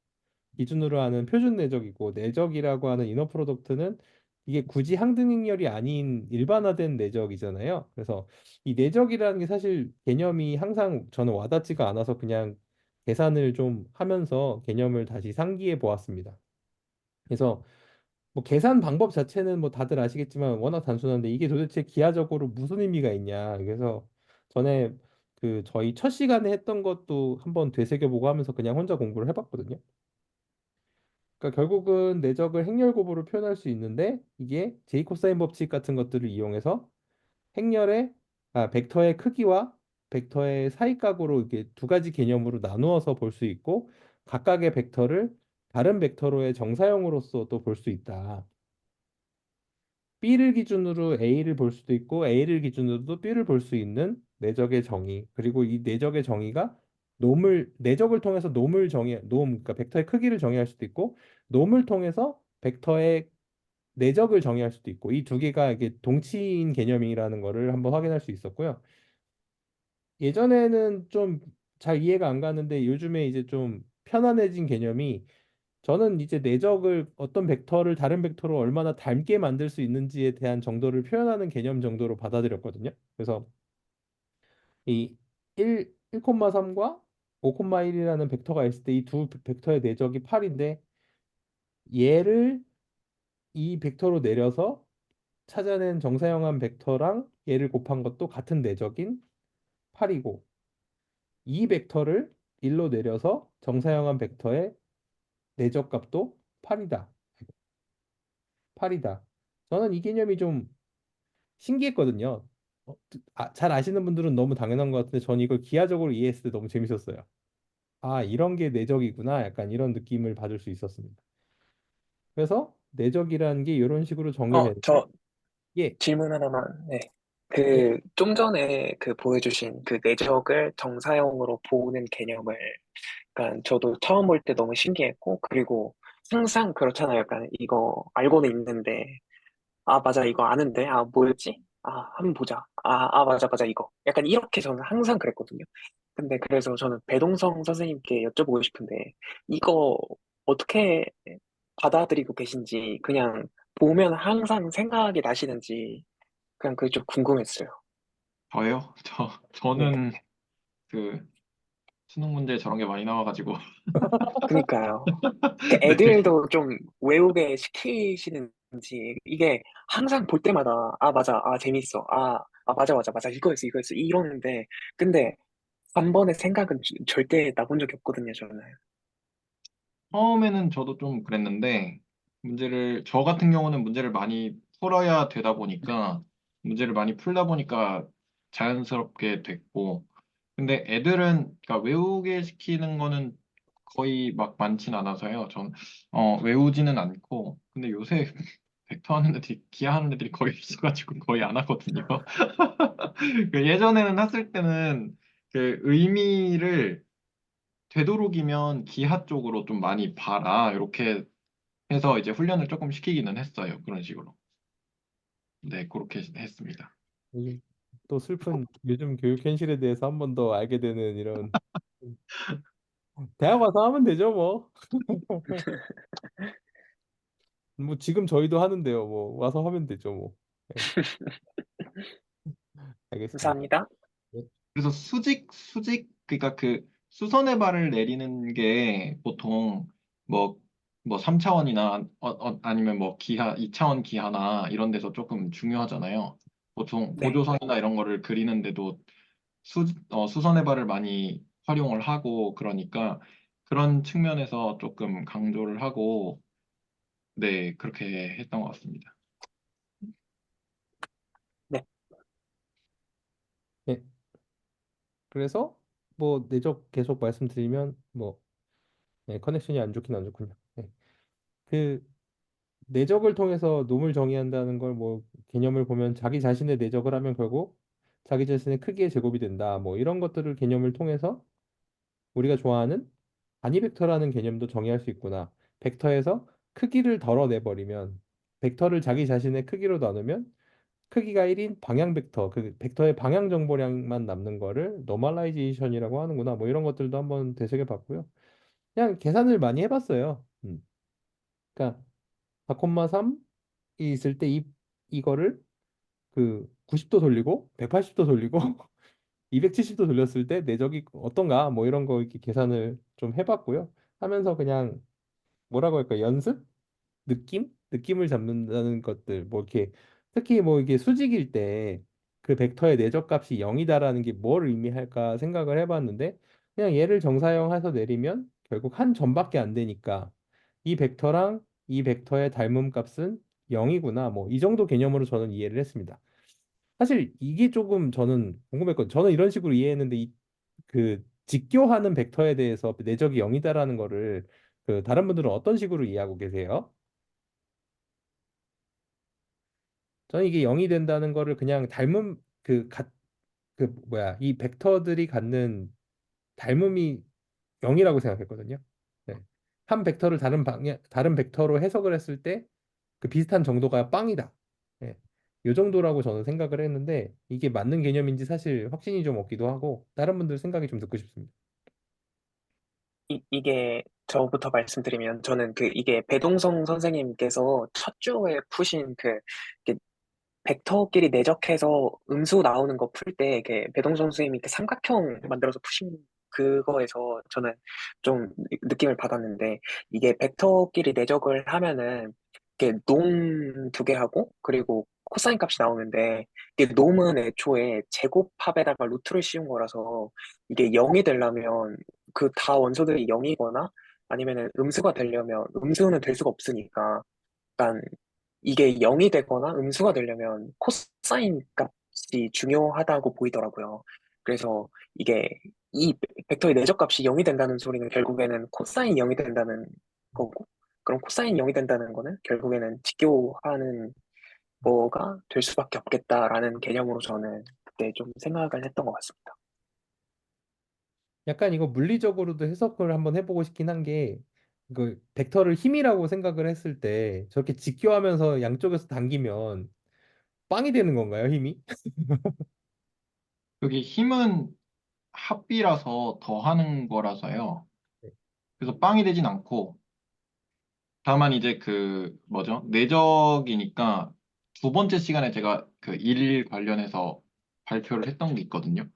Speaker 1: 기준으로 하는 표준 내적이고 내적이라고 하는 이너 프로덕트는 이게 굳이 항등행렬이 아닌 일반화된 내적이잖아요. 그래서 이 내적이라는 게 사실 개념이 항상 저는 와닿지가 않아서 그냥 계산을 좀 하면서 개념을 다시 상기해 보았습니다. 그래서 뭐 계산 방법 자체는 뭐 다들 아시겠지만 워낙 단순한데 이게 도대체 기하적으로 무슨 의미가 있냐. 그래서 전에 그 저희 첫 시간에 했던 것도 한번 되새겨보고 하면서 그냥 혼자 공부를 해봤거든요. 그러니까 결국은 내적을 행렬곱으로 표현할 수 있는데 이게 제이콥사인 법칙 같은 것들을 이용해서 행렬의 벡터의 크기와 벡터의 사이각으로 이게 두 가지 개념으로 나누어서 볼 수 있고 각각의 벡터를 다른 벡터로의 정사형으로서 또 볼 수 있다. B를 기준으로 A를 볼 수도 있고 A를 기준으로도 B를 볼 수 있는 내적의 정의. 그리고 이 내적의 정의가 내적을 통해서 그러니까 벡터의 크기를 정의할 수도 있고 놈을 통해서 벡터의 내적을 정의할 수도 있고 이 두 개가 이게 동치인 개념이라는 거를 한번 확인할 수 있었고요. 예전에는 좀 잘 이해가 안 가는데 요즘에 이제 좀 편안해진 개념이 저는 이제 내적을 어떤 벡터를 다른 벡터로 얼마나 닮게 만들 수 있는지에 대한 정도를 표현하는 개념 정도로 받아들였거든요. 그래서 이 1,3과 5,1이라는 벡터가 있을 때 이 두 벡터의 내적이 8인데 얘를 이 벡터로 내려서 찾아낸 정사형한 벡터랑 얘를 곱한 것도 같은 내적인 8이고 이 벡터를 1로 내려서 정사형한 벡터의 내적 값도 8이다. 8이다. 저는 이 개념이 좀 신기했거든요. 잘 아시는 분들은 너무 당연한 것 같은데 저는 이걸 기하적으로 이해했을 때 너무 재밌었어요. 아, 이런 게 내적이구나. 약간 이런 느낌을 받을 수 있었습니다. 그래서 내적이라는 게 이런 식으로 정의되는데
Speaker 2: 저
Speaker 1: 예,
Speaker 2: 질문 하나만. 네.
Speaker 1: 예,
Speaker 2: 좀 전에 보여주신 내적을 정사형으로 보는 개념을, 약간 저도 처음 볼 때 너무 신기했고, 그리고 항상 그렇잖아요. 약간 이거 알고는 있는데, 아, 맞아, 이거 아는데, 아, 뭐였지? 아, 한번 보자. 맞아, 맞아, 이거. 약간 이렇게 저는 항상 그랬거든요. 근데 그래서 저는 배동성 선생님께 여쭤보고 싶은데, 이거 어떻게 받아들이고 계신지, 그냥 보면 항상 생각이 나시는지, 그냥 그게 좀 궁금했어요.
Speaker 4: 저요?
Speaker 2: 네.
Speaker 4: 저는 그 수능 문제 저런 게 많이 나와가지고
Speaker 2: 그니까요. 그
Speaker 4: 네.
Speaker 2: 애들도 좀 외우게 시키시는지, 이게 항상 볼 때마다, 아, 맞아, 아, 재밌어, 맞아, 맞아, 맞아, 이거였어, 이거였어, 이러는데, 근데 한 번의 생각은 절대 나본 적이 없거든요, 저는.
Speaker 4: 처음에는 저도 좀 그랬는데 저 같은 경우는 문제를 많이 풀어야 되다 보니까 문제를 많이 풀다 보니까 자연스럽게 됐고 근데 애들은 그러니까 외우게 시키는 거는 거의 막 많진 않아서요. 전 외우지는 않고 근데 요새 벡터 하는 애들이 기하 하는 애들이 거의 없어가지고 거의 안 하거든요. 그 예전에는 했을 때는 그 의미를 되도록이면 기하 쪽으로 좀 많이 봐라. 이렇게 해서 이제 훈련을 조금 시키기는 했어요. 그런 식으로. 네, 그렇게 했습니다.
Speaker 1: 이- 또 슬픈 요즘 교육 현실에 대해서 한 번 더 알게 되는 이런 대학 와서 하면 되죠, 뭐. 뭐 지금 저희도 하는데요, 뭐 와서 하면 되죠, 뭐. 네, 알겠습니다.
Speaker 2: 감사합니다.
Speaker 1: 네.
Speaker 4: 그래서 그러니까 그 수선의 발을 내리는 게 보통 뭐, 뭐 3차원이나 아니면 뭐 기하, 2차원 기하나 이런 데서 조금 중요하잖아요. 보통
Speaker 2: 네.
Speaker 4: 보조선이나 이런 거를 그리는데도 수선의 발을 많이 활용을 하고 그러니까 그런 측면에서 조금 강조를 하고 네, 그렇게 했던 것 같습니다.
Speaker 2: 네.
Speaker 1: 네. 그래서 뭐 내적 계속 말씀드리면 뭐 네, 커넥션이 안 좋긴 안 좋군요. 네. 그 내적을 통해서 놈을 정의한다는 걸 뭐 개념을 보면 자기 자신의 내적을 하면 결국 자기 자신의 크기의 제곱이 된다. 뭐 이런 것들을 개념을 통해서 우리가 좋아하는 단위 벡터라는 개념도 정의할 수 있구나. 벡터에서 크기를 덜어내버리면 벡터를 자기 자신의 크기로 나누면 크기가 1인 방향 벡터, 그 벡터의 방향 정보량만 남는 거를 노멀라이제이션이라고 하는구나. 뭐 이런 것들도 한번 되새겨 봤고요. 그냥 계산을 많이 해봤어요. 그러니까 4,3이 있을 때 이거를 그 90도 돌리고 180도 돌리고 270도 돌렸을 때 내적이 어떤가 뭐 이런 거 이렇게 계산을 좀 해봤고요. 하면서 그냥 뭐라고 할까 연습? 느낌을 잡는다는 것들 뭐 이렇게 특히 뭐 이게 수직일 때 그 벡터의 내적값이 0이다라는 게 뭘 의미할까 생각을 해봤는데 그냥 얘를 정사형해서 내리면 결국 한 점밖에 안 되니까 이 벡터랑 이 벡터의 닮음 값은 0이구나 뭐 이 정도 개념으로 저는 이해를 했습니다. 사실 이게 조금 저는 궁금했거든요. 저는 이런 식으로 이해했는데 이 그 직교하는 벡터에 대해서 내적이 0이다라는 거를 그 다른 분들은 어떤 식으로 이해하고 계세요? 저는 이게 0이 된다는 거를 그냥 닮음 그 뭐야 이 벡터들이 갖는 닮음이 0이라고 생각했거든요. 네. 한 벡터를 다른 벡터로 해석을 했을 때 그 비슷한 정도가 빵이다. 네. 이 정도라고 저는 생각을 했는데 이게 맞는 개념인지 사실 확신이 좀 없기도 하고 다른 분들 생각이 좀 듣고 싶습니다.
Speaker 2: 이게 저부터 말씀드리면 저는 이게 배동성 선생님께서 첫 주에 푸신 이렇게 벡터끼리 내적해서 음수 나오는 거 풀 때 이게 배동성 선생님이 그 삼각형 만들어서 푸신 그거에서 저는 좀 느낌을 받았는데 이게 벡터끼리 내적을 하면은 이게 놈 두 개 하고 그리고 코사인 값이 나오는데 이게 놈은 애초에 제곱합에다가 루트를 씌운 거라서 이게 0이 되려면 그 다 원소들이 0이거나 아니면은 음수가 되려면 음수는 될 수가 없으니까 약간 이게 0이 되거나 음수가 되려면 코사인 값이 중요하다고 보이더라고요. 그래서 이게 이 벡터의 내적값이 0이 된다는 소리는 결국에는 코사인 0이 된다는 거고, 그럼 코사인 0이 된다는 거는 결국에는 직교하는 거가 될 수밖에 없겠다라는 개념으로 저는 그때 좀 생각을 했던 것 같습니다.
Speaker 1: 약간 이거 물리적으로도 해석을 한번 해보고 싶긴 한 게, 그 벡터를 힘이라고 생각을 했을 때 저렇게 직교하면서 양쪽에서 당기면 빵이 되는 건가요, 힘이?
Speaker 4: 여기 힘은 합비라서 더하는 거라서요. 그래서 빵이 되진 않고, 다만 이제 그 뭐죠? 내적이니까 두 번째 시간에 제가 그 일 관련해서 발표를 했던 게 있거든요.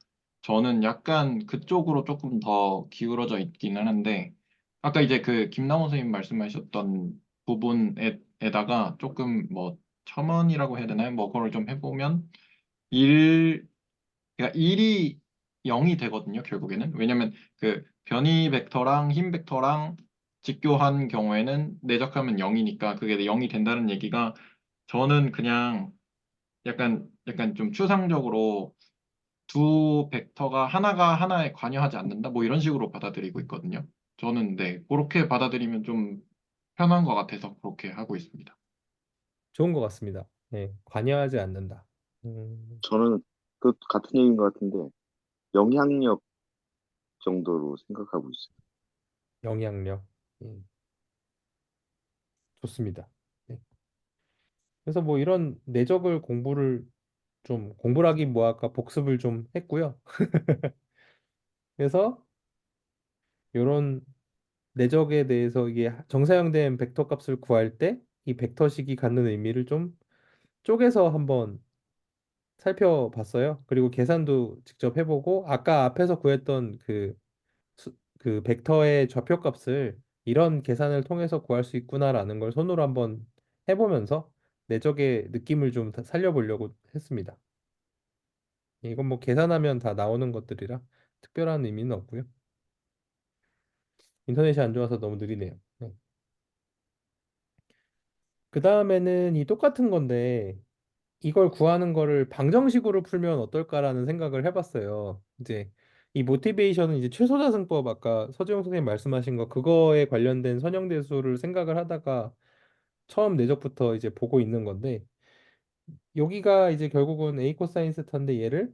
Speaker 4: 저는 약간 그쪽으로 조금 더 기울어져 있기는 한데 아까 이제 그 김남호 선생님 말씀하셨던 부분에다가 조금 뭐 첨언이라고 해야 되나요? 뭐 그걸 좀 해보면 일 그러니까 1이 0이 되거든요, 결국에는. 왜냐면 그 변이 벡터랑 힘 벡터랑 직교한 경우에는 내적하면 0이니까 그게 0이 된다는 얘기가 저는 그냥 약간 좀 추상적으로 두 벡터가 하나가 하나에 관여하지 않는다 뭐 이런 식으로 받아들이고 있거든요. 저는 네, 그렇게 받아들이면 좀 편한 것 같아서 그렇게 하고 있습니다.
Speaker 1: 좋은 것 같습니다. 네, 관여하지 않는다. 음,
Speaker 6: 저는 그 같은 얘기인 것 같은데 영향력 정도로 생각하고 있어요.
Speaker 1: 영향력. 좋습니다. 네. 그래서 뭐 이런 내적을 공부라기 뭐할까 복습을 좀 했고요. 그래서 이런 내적에 대해서 이게 정사형된 벡터 값을 구할 때 이 벡터식이 갖는 의미를 좀 쪼개서 한번 살펴봤어요. 그리고 계산도 직접 해보고 아까 앞에서 구했던 그 벡터의 좌표값을 이런 계산을 통해서 구할 수 있구나라는 걸 손으로 한번 해보면서 내적의 느낌을 좀 살려보려고 했습니다. 이건 뭐 계산하면 다 나오는 것들이라 특별한 의미는 없고요. 인터넷이 안 좋아서 너무 느리네요. 네. 그 다음에는 이 똑같은 건데 이걸 구하는 거를 방정식으로 풀면 어떨까라는 생각을 해봤어요. 이제 이 모티베이션은 이제 최소자승법 아까 서지영 선생님 말씀하신 거 그거에 관련된 선형대수를 생각을 하다가 처음 내적부터 이제 보고 있는 건데 여기가 이제 결국은 A 코사인 세타인데 얘를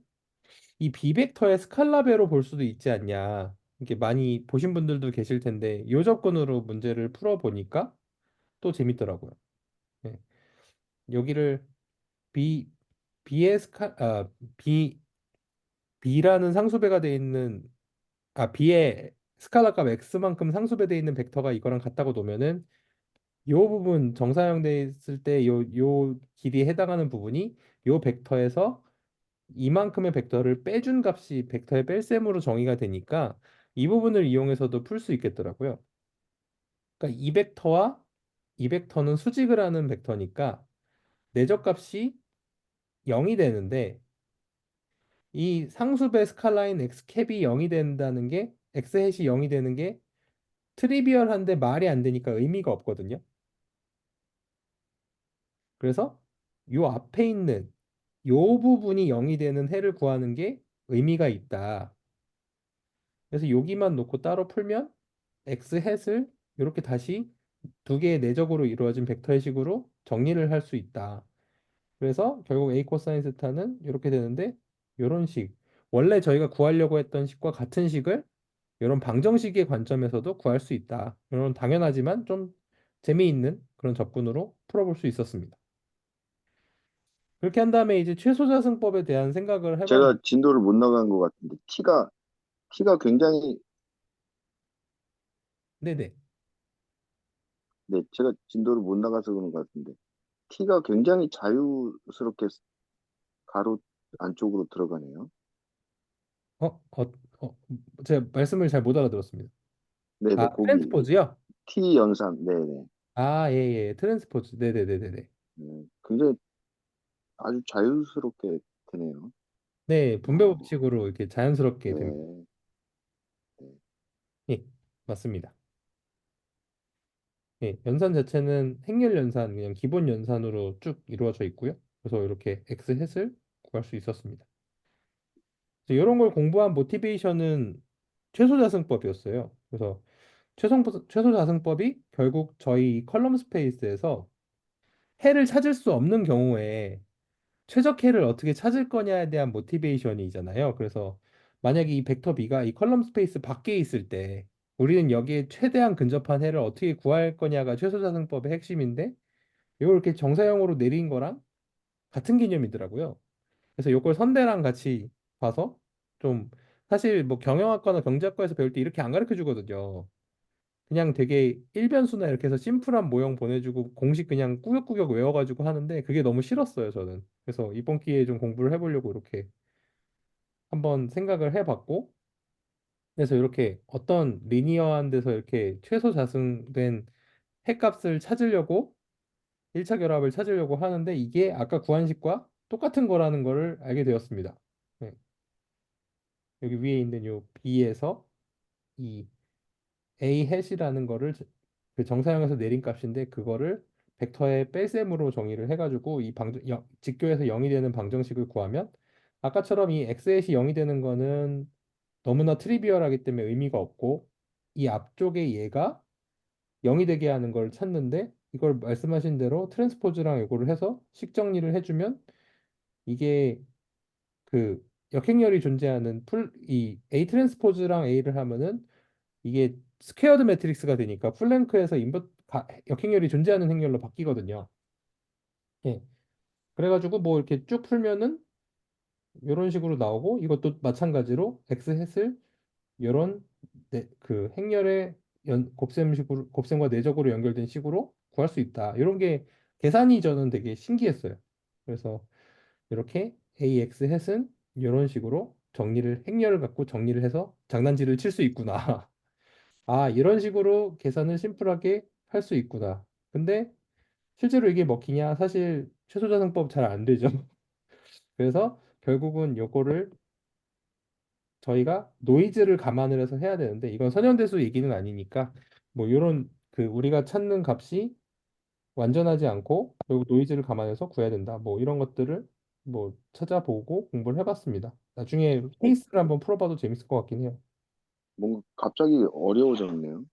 Speaker 1: 이 비벡터의 스칼라배로 볼 수도 있지 않냐. 이렇게 많이 보신 분들도 계실 텐데 요 조건으로 문제를 풀어보니까 또 재밌더라고요. 예. 여기를 B B의 스카 B B라는 상수배가 돼 있는 B의 스칼라 값 x만큼 상수배돼 있는 벡터가 이거랑 같다고 놓으면은 요 부분 정사형돼 있을 때 요 길이에 해당하는 부분이 요 벡터에서 이만큼의 벡터를 빼준 값이 벡터의 뺄셈으로 정의가 되니까 이 부분을 이용해서도 풀 수 있겠더라고요. 그러니까 이 벡터는 수직을 하는 벡터니까 내적값이 0이 되는데 이 상수배 스칼라인 x 캡이 0이 된다는 게 x 햇이 0이 되는 게 트리비얼한데 말이 안 되니까 의미가 없거든요. 그래서 요 앞에 있는 요 부분이 0이 되는 해를 구하는 게 의미가 있다. 그래서 여기만 놓고 따로 풀면 x 햇을 이렇게 다시 두 개의 내적으로 이루어진 벡터의 식으로 정리를 할 수 있다. 그래서 결국 a 코사인 스타는 이렇게 되는데 이런 식 원래 저희가 구하려고 했던 식과 같은 식을 이런 방정식의 관점에서도 구할 수 있다. 이런 당연하지만 좀 재미있는 그런 접근으로 풀어볼 수 있었습니다. 그렇게 한 다음에 이제 최소자승법에 대한 생각을 해봤는데,
Speaker 6: 제가 진도를 못 나간 것 같은데 T가 굉장히
Speaker 1: 네네.
Speaker 6: 네, 제가 진도를 못 나가서 그런 것 같은데 T가 굉장히 자유스럽게 가로 안쪽으로 들어가네요.
Speaker 1: 어, 어, 제가 말씀을 잘 못 알아들었습니다.
Speaker 6: 네네, 거기
Speaker 1: 트랜스포즈요?
Speaker 6: T 연산, 네네.
Speaker 1: 예, 예, 트랜스포즈. 네네네네네.
Speaker 6: 굉장히 아주 자유스럽게 되네요.
Speaker 1: 네, 분배
Speaker 6: 어,
Speaker 1: 법칙으로 이렇게 자연스럽게 됩니다.
Speaker 6: 네, 네.
Speaker 1: 예, 맞습니다. 예, 연산 자체는 행렬 연산, 그냥 기본 연산으로 쭉 이루어져 있고요. 그래서 이렇게 x 햇을 구할 수 있었습니다. 이런 걸 공부한 모티베이션은 최소자승법이었어요. 그래서 최소자승법이 결국 저희 컬럼 스페이스에서 해를 찾을 수 없는 경우에 최적해를 어떻게 찾을 거냐에 대한 모티베이션이잖아요. 그래서 만약에 이 벡터 B가 이 컬럼 스페이스 밖에 있을 때 우리는 여기에 최대한 근접한 해를 어떻게 구할 거냐가 최소자승법의 핵심인데 이걸 이렇게 정사형으로 내린 거랑 같은 개념이더라고요. 그래서 이걸 선대랑 같이 봐서 좀 사실 뭐 경영학과나 경제학과에서 배울 때 이렇게 안 가르쳐 주거든요. 그냥 되게 일변수나 이렇게 해서 심플한 모형 보내주고 공식 그냥 꾸역꾸역 외워가지고 하는데 그게 너무 싫었어요, 저는. 그래서 이번 기회에 좀 공부를 해보려고 이렇게 한번 생각을 해봤고, 그래서 이렇게 어떤 리니어한 데서 이렇게 최소 자승된 핵값을 찾으려고 1차 결합을 찾으려고 하는데 이게 아까 구한 식과 똑같은 거라는 거를 알게 되었습니다. 네. 여기 위에 있는 요 B에서 이 A 햇이라는 거를 그 정사형에서 내린 값인데 그거를 벡터의 뺄셈으로 정의를 해가지고 이 직교에서 0이 되는 방정식을 구하면 아까처럼 이 x 햇이 0이 되는 거는 너무나 트리비얼하기 때문에 의미가 없고 이 앞쪽에 얘가 0이 되게 하는 걸 찾는데 이걸 말씀하신 대로 트랜스포즈랑 이거를 해서 식 정리를 해주면 이게 그 역행열이 존재하는 이 A 트랜스포즈랑 A를 하면은 이게 스퀘어드 매트릭스가 되니까 플랭크에서 역행열이 존재하는 행렬로 바뀌거든요. 예. 그래가지고 뭐 이렇게 쭉 풀면은 이런 식으로 나오고 이것도 마찬가지로 x 햇을 이런 그 행렬의 곱셈과 내적으로 연결된 식으로 구할 수 있다. 이런 게 계산이 저는 되게 신기했어요. 그래서 이렇게 ax 햇은 이런 식으로 행렬을 갖고 정리를 해서 장난질을 칠 수 있구나. 이런 식으로 계산을 심플하게 할 수 있구나. 근데 실제로 이게 먹히냐? 사실 최소자승법 잘 안 되죠. 그래서 결국은 요거를 저희가 노이즈를 감안을 해서 해야 되는데 이건 선형대수 얘기는 아니니까 뭐 요런 그 우리가 찾는 값이 완전하지 않고 결국 노이즈를 감안해서 구해야 된다. 뭐 이런 것들을 뭐 찾아보고 공부를 해봤습니다. 나중에
Speaker 6: 어,
Speaker 1: 케이스를 한번 풀어봐도 재밌을 것 같긴 해요.
Speaker 6: 뭔가 갑자기 어려워졌네요.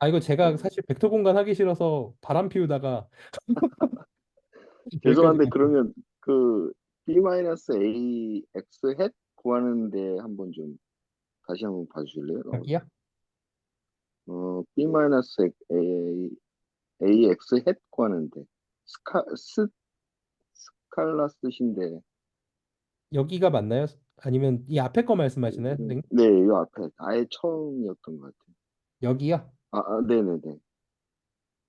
Speaker 1: 이거 제가
Speaker 6: 어,
Speaker 1: 사실 벡터 공간 하기 싫어서 바람 피우다가 여기까지
Speaker 6: 죄송한데 그러면 그 B-AX 햇 구하는데 한번 좀 다시 한번 봐주실래요?
Speaker 1: 갈게요.
Speaker 6: ax 헷 구하는데 스칼라 뜻인데
Speaker 1: 여기가 맞나요? 아니면 이 앞에 거 말씀하시나요, 선생님?
Speaker 6: 네, 이 앞에 아예 처음이었던 것 같아요.
Speaker 1: 여기요?
Speaker 6: 네네네.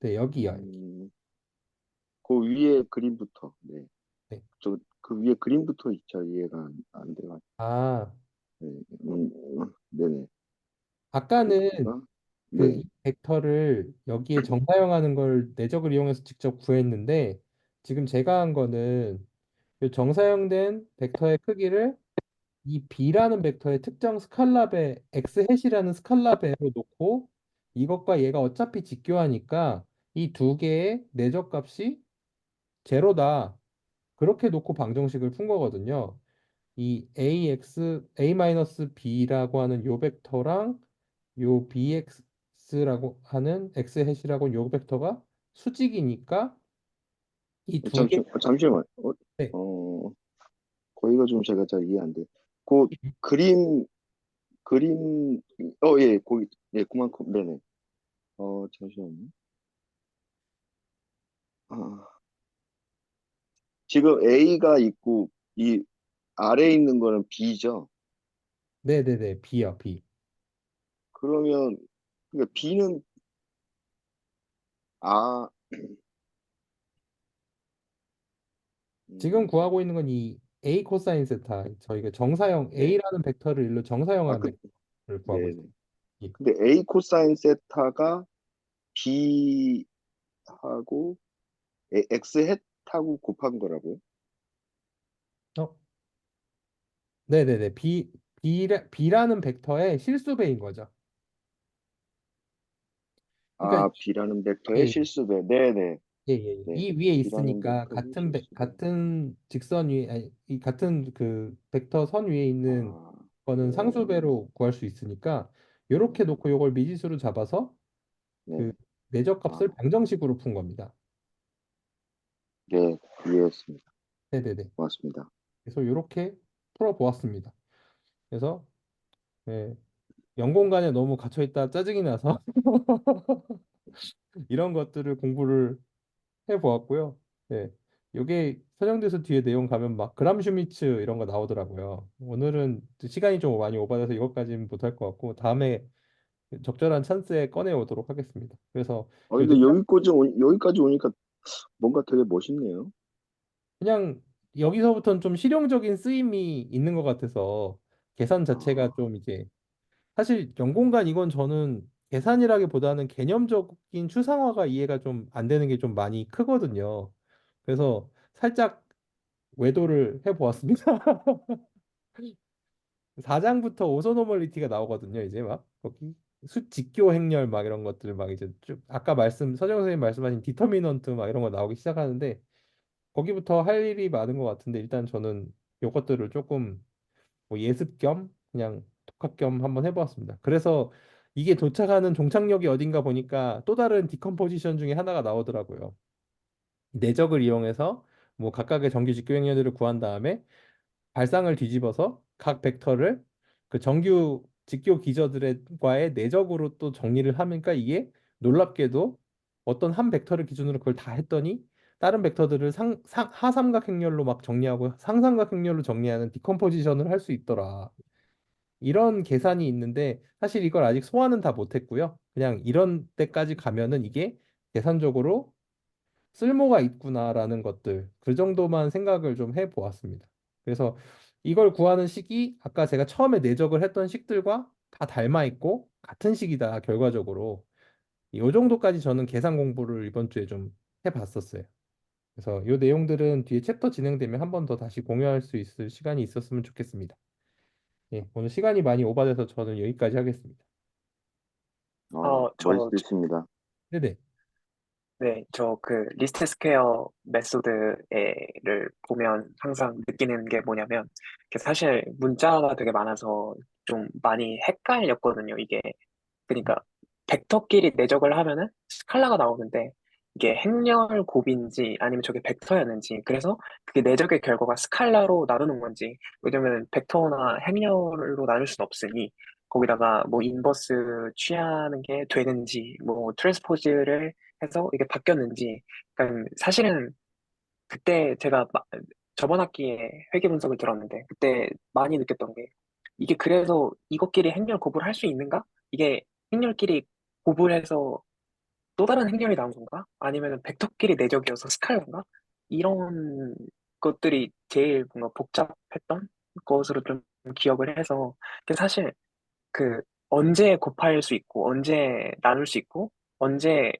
Speaker 1: 네, 여기요. 여기.
Speaker 6: 그 위에 그림부터, 네.
Speaker 1: 네.
Speaker 6: 그 위에 그림부터 잘 이해가 안 돼가지고,
Speaker 1: 아,
Speaker 6: 네. 네네.
Speaker 1: 아까는
Speaker 6: 그러니까,
Speaker 1: 그
Speaker 6: 네.
Speaker 1: 이 벡터를 여기에 정사용하는 걸 내적을 이용해서 직접 구했는데 지금 제가 한 거는 그 정사용된 벡터의 크기를 이 b라는 벡터의 특정 스칼라배 x 햇이라는 스칼라배로 놓고 이것과 얘가 어차피 직교하니까 이 두 개의 내적 값이 제로다. 그렇게 놓고 방정식을 푼 거거든요. 이 a-b라고 하는 요 벡터랑 요 bx라고 하는 x 햇이라고 하는 요 벡터가 수직이니까 이 두 개,
Speaker 6: 잠시만.
Speaker 1: 네,
Speaker 6: 어, 거기가 좀 제가 잘 이해 안 돼. 그 그림, 그림, 예, 거기, 네, 그만큼, 네네. 잠시만요. 아, 지금 A가 있고, 이 아래에 있는 거는 B죠?
Speaker 1: 네네네, b요, b.
Speaker 6: 그러면, 그러니까 B는, 아,
Speaker 1: 지금
Speaker 6: 음,
Speaker 1: 구하고 있는 건 이 a 코사인 세타, 저희가 정사형
Speaker 6: 네.
Speaker 1: a라는 벡터를 일로 정사형한
Speaker 6: 그,
Speaker 1: 벡터를 구하고
Speaker 6: 네네.
Speaker 1: 있습니다.
Speaker 6: 근데 A 코사인 세타가 B하고 X 햇하고 곱한 거라고요?
Speaker 1: 어, 네네네, b라는 벡터의 실수배인 거죠. 그러니까
Speaker 6: B라는 벡터의
Speaker 1: 예,
Speaker 6: 실수배. 네네.
Speaker 1: 예, 예. 예.
Speaker 6: 네.
Speaker 1: 이 위에
Speaker 6: B라는
Speaker 1: 있으니까
Speaker 6: 벡터의 실수배.
Speaker 1: 같은 직선 위에 아니, 이 같은 그 벡터 선 위에 있는
Speaker 6: 아,
Speaker 1: 거는
Speaker 6: 네.
Speaker 1: 상수배로 구할 수 있으니까 이렇게 놓고 이걸 미지수로 잡아서
Speaker 6: 네.
Speaker 1: 그 내적 값을
Speaker 6: 아,
Speaker 1: 방정식으로 푼 겁니다.
Speaker 6: 네. 이해했습니다.
Speaker 1: 네네네.
Speaker 6: 고맙습니다.
Speaker 1: 그래서 이렇게 풀어 보았습니다. 그래서 예, 영공간에 너무 갇혀 있다 짜증이 나서 이런 것들을 공부를 해 보았고요. 네. 요게 선형돼서 뒤에 내용 가면 막 그람슈미츠 이런 거 나오더라고요. 오늘은 시간이 좀 많이 오버돼서 이것까지는 못할 것 같고 다음에 적절한 찬스에 꺼내 오도록 하겠습니다. 그래서 요
Speaker 6: 근데 여기까지 오니까 뭔가 되게 멋있네요.
Speaker 1: 그냥 여기서부터는 좀 실용적인 쓰임이 있는 것 같아서 계산 자체가
Speaker 6: 아,
Speaker 1: 좀 이제 사실 연공간 이건 저는 계산이라기보다는 개념적인 추상화가 이해가 좀 안 되는 게 좀 많이 크거든요. 그래서 살짝 외도를 해보았습니다. 4장부터 오소노멀리티가 나오거든요. 이제 막 거기 수직교 행렬 막 이런 것들 막 이제 쭉 아까 서정 선생님 말씀하신 디터미넌트 막 이런 거 나오기 시작하는데 거기부터 할 일이 많은 것 같은데 일단 저는 요것들을 조금 뭐 예습 겸 그냥 독학 겸 한번 해보았습니다. 그래서 이게 도착하는 종착역이 어딘가 보니까 또 다른 디컴포지션 중에 하나가 나오더라고요. 내적을 이용해서 뭐 각각의 정규 직교 행렬들을 구한 다음에 발상을 뒤집어서 각 벡터를 그 정규 직교 기저들과의 내적으로 또 정리를 하니까 이게 놀랍게도 어떤 한 벡터를 기준으로 그걸 다 했더니 다른 벡터들을 하삼각 행렬로 막 정리하고 상삼각 행렬로 정리하는 디컴포지션을 할 수 있더라. 이런 계산이 있는데 사실 이걸 아직 소화는 다 못했고요. 그냥 이런 때까지 가면은 이게 계산적으로 쓸모가 있구나라는 것들 그 정도만 생각을 좀 해보았습니다. 그래서 이걸 구하는 식이 아까 제가 처음에 내적을 했던 식들과 다 닮아 있고 같은 식이다 결과적으로 이 정도까지 저는 계산 공부를 이번 주에 좀 해봤었어요. 그래서 이 내용들은 뒤에 챕터 진행되면 한 번 더 다시 공유할 수 있을 시간이 있었으면 좋겠습니다. 예, 오늘 시간이 많이 오버돼서 저는 여기까지 하겠습니다.
Speaker 2: 저
Speaker 6: 멋있으십니다.
Speaker 1: 네네.
Speaker 2: 네, 저 그 리스트 스퀘어 메소드를 보면 항상 느끼는 게 뭐냐면, 이게 사실 문자가 되게 많아서 좀 많이 헷갈렸거든요. 이게 그러니까 벡터끼리 내적을 하면은 스칼라가 나오는데 이게 행렬 곱인지 아니면 저게 벡터였는지, 그래서 그게 내적의 결과가 스칼라로 나누는 건지, 왜냐면 벡터나 행렬로 나눌 수는 없으니 거기다가 뭐 인버스 취하는 게 되는지, 뭐 트랜스포즈를 해서 이게 바뀌었는지, 그러니까 사실은 그때 제가 저번 학기에 회계 분석을 들었는데 그때 많이 느꼈던 게 이게 그래서 이것끼리 행렬 고부를 할 수 있는가? 이게 행렬끼리 고부를 해서 또 다른 행렬이 나온 건가? 아니면 벡터끼리 내적이어서 스칼라인가? 이런 것들이 제일 뭔가 복잡했던 것으로 좀 기억을 해서 사실 그 언제 곱할 수 있고 언제 나눌 수 있고 언제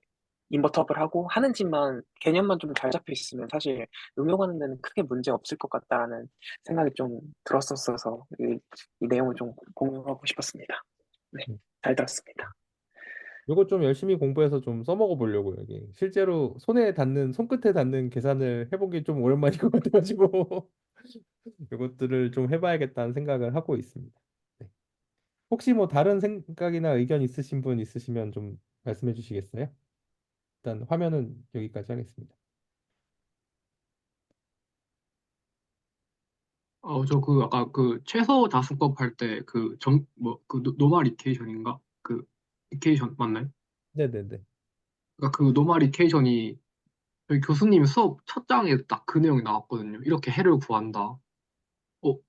Speaker 2: 인버터블 하고 하는지만 개념만 좀 잘 잡혀 있으면 사실 응용하는 데는 크게 문제 없을 것 같다라는 생각이 좀 들었었어서 이 내용을 좀 공유하고 싶었습니다. 네,
Speaker 1: 음.
Speaker 2: 잘 들었습니다.
Speaker 1: 이거 좀 열심히 공부해서 좀 써먹어 보려고요. 이게 실제로 손에 닿는 손끝에 닿는 계산을 해본 게 좀 오랜만인 것 같아가지고 이것들을 좀 해봐야겠다는 생각을 하고 있습니다. 네. 혹시 뭐 다른 생각이나 의견 있으신 분 있으시면 좀 말씀해 주시겠어요? 일단 화면은 여기까지 하겠습니다.
Speaker 3: 저 그 아까 그 최소 다수법 할 때 그 노말 이케이션인가? 그 이케이션 맞나요?
Speaker 1: 네네네.
Speaker 3: 그러니까 그 노말 이케이션이 저희 교수님 수업 첫 장에 딱 그 내용이 나왔거든요. 이렇게 해를 구한다.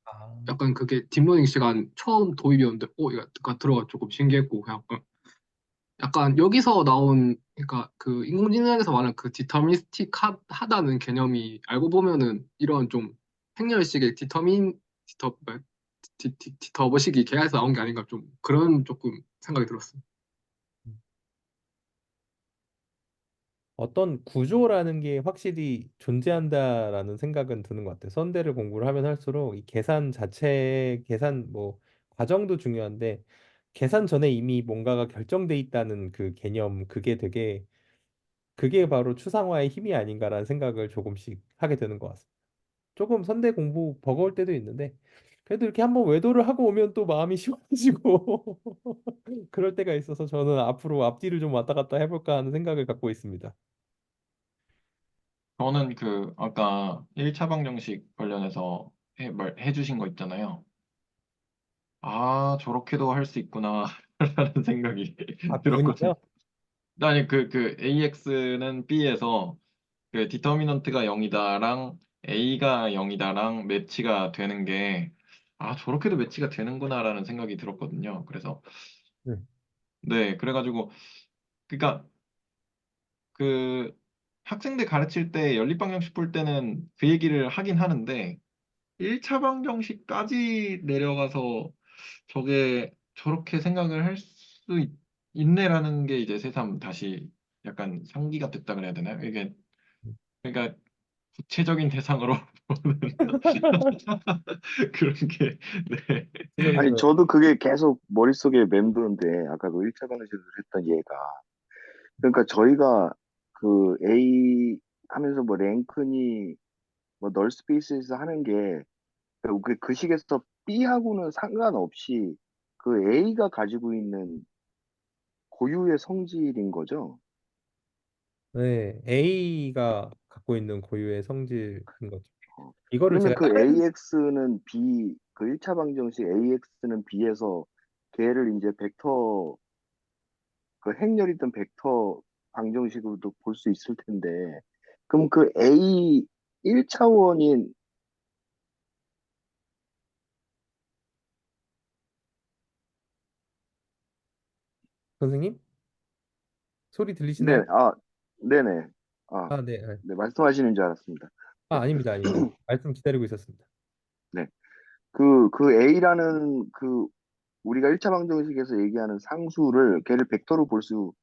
Speaker 1: 아,
Speaker 3: 약간 그게 딥러닝 시간 처음 도입이었는데, 이거 들어가 조금 신기했고, 그냥 약간 여기서 나온, 그러니까 그 인공지능에서 말하는 그 디터미니스틱 하다는 개념이 알고 보면은 이런 좀 행렬식의 뭐야? 디터버식이 계에서 나온 게 아닌가 좀 그런 조금 생각이 들었어요.
Speaker 1: 어떤 구조라는 게 확실히 존재한다라는 생각은 드는 것 같아요. 선대를 공부를 하면 할수록 이 계산 자체, 계산 뭐 과정도 중요한데 계산 전에 이미 뭔가가 결정돼 있다는 그 개념, 그게 바로 추상화의 힘이 아닌가라는 생각을 조금씩 하게 되는 것 같습니다. 조금 선대 공부 버거울 때도 있는데 그래도 이렇게 한번 외도를 하고 오면 또 마음이 시원해지고 그럴 때가 있어서 저는 앞으로 앞뒤를 좀 왔다 갔다 해볼까 하는 생각을 갖고 있습니다.
Speaker 4: 저는 그 아까 1차 방정식 관련해서 해주신 거 있잖아요. 아, 저렇게도 할 수 있구나 라는 생각이
Speaker 1: 아,
Speaker 4: 들었거든요.
Speaker 1: 균이요?
Speaker 4: 아니 그 AX는 B에서 그 디터미넌트가 0이다랑 A가 0이다랑 매치가 되는 게 아, 저렇게도 매치가 되는구나라는 생각이 들었거든요. 그래서
Speaker 1: 네.
Speaker 4: 네, 그래가지고 그러니까 그 학생들 가르칠 때 연립방정식 풀 때는 그 얘기를 하긴 하는데 1차 방정식까지 내려가서 저게 저렇게 생각을 할 수 있네라는 게 이제 새삼 다시 약간 상기가 됐다 그래야 되나요? 이게 그러니까 구체적인 대상으로 보는 그런 게 네.
Speaker 6: 아니,
Speaker 1: 구체적으로
Speaker 6: 저도 그게 계속 머릿속에 맴도는데, 아까 그 1차 방정식으로 했던 얘가. 그러니까 저희가 그 A 하면서 뭐 랭크니 뭐 널 스페이스에서 하는 게 그 식에서 B하고는 상관없이 그 A가 가지고 있는 고유의 성질인 거죠.
Speaker 1: 네, A가 갖고 있는 고유의 성질인 거죠.
Speaker 6: 어.
Speaker 1: 이거를
Speaker 6: 그러면
Speaker 1: 제가
Speaker 6: 그
Speaker 1: 다른
Speaker 6: AX는 B, 그 1차 방정식 AX는 B에서 걔를 이제 벡터, 그 행렬이든 벡터 방정식으로도 볼 수 있을 텐데, 그럼 그 A 1차원인,
Speaker 1: 선생님 소리
Speaker 6: 네,
Speaker 1: 들리시나요?
Speaker 6: 네네. 아,
Speaker 1: 아, 네, 네.
Speaker 6: 네, 말씀하시는 줄 알았습니다.
Speaker 1: 아, 아닙니다, 아닙니다. 말씀 기다리고 있었습니다.
Speaker 6: 네. 그 A라는 우리가 1차 방정식에서 얘기하는 상수를 걔를 벡터로 볼 수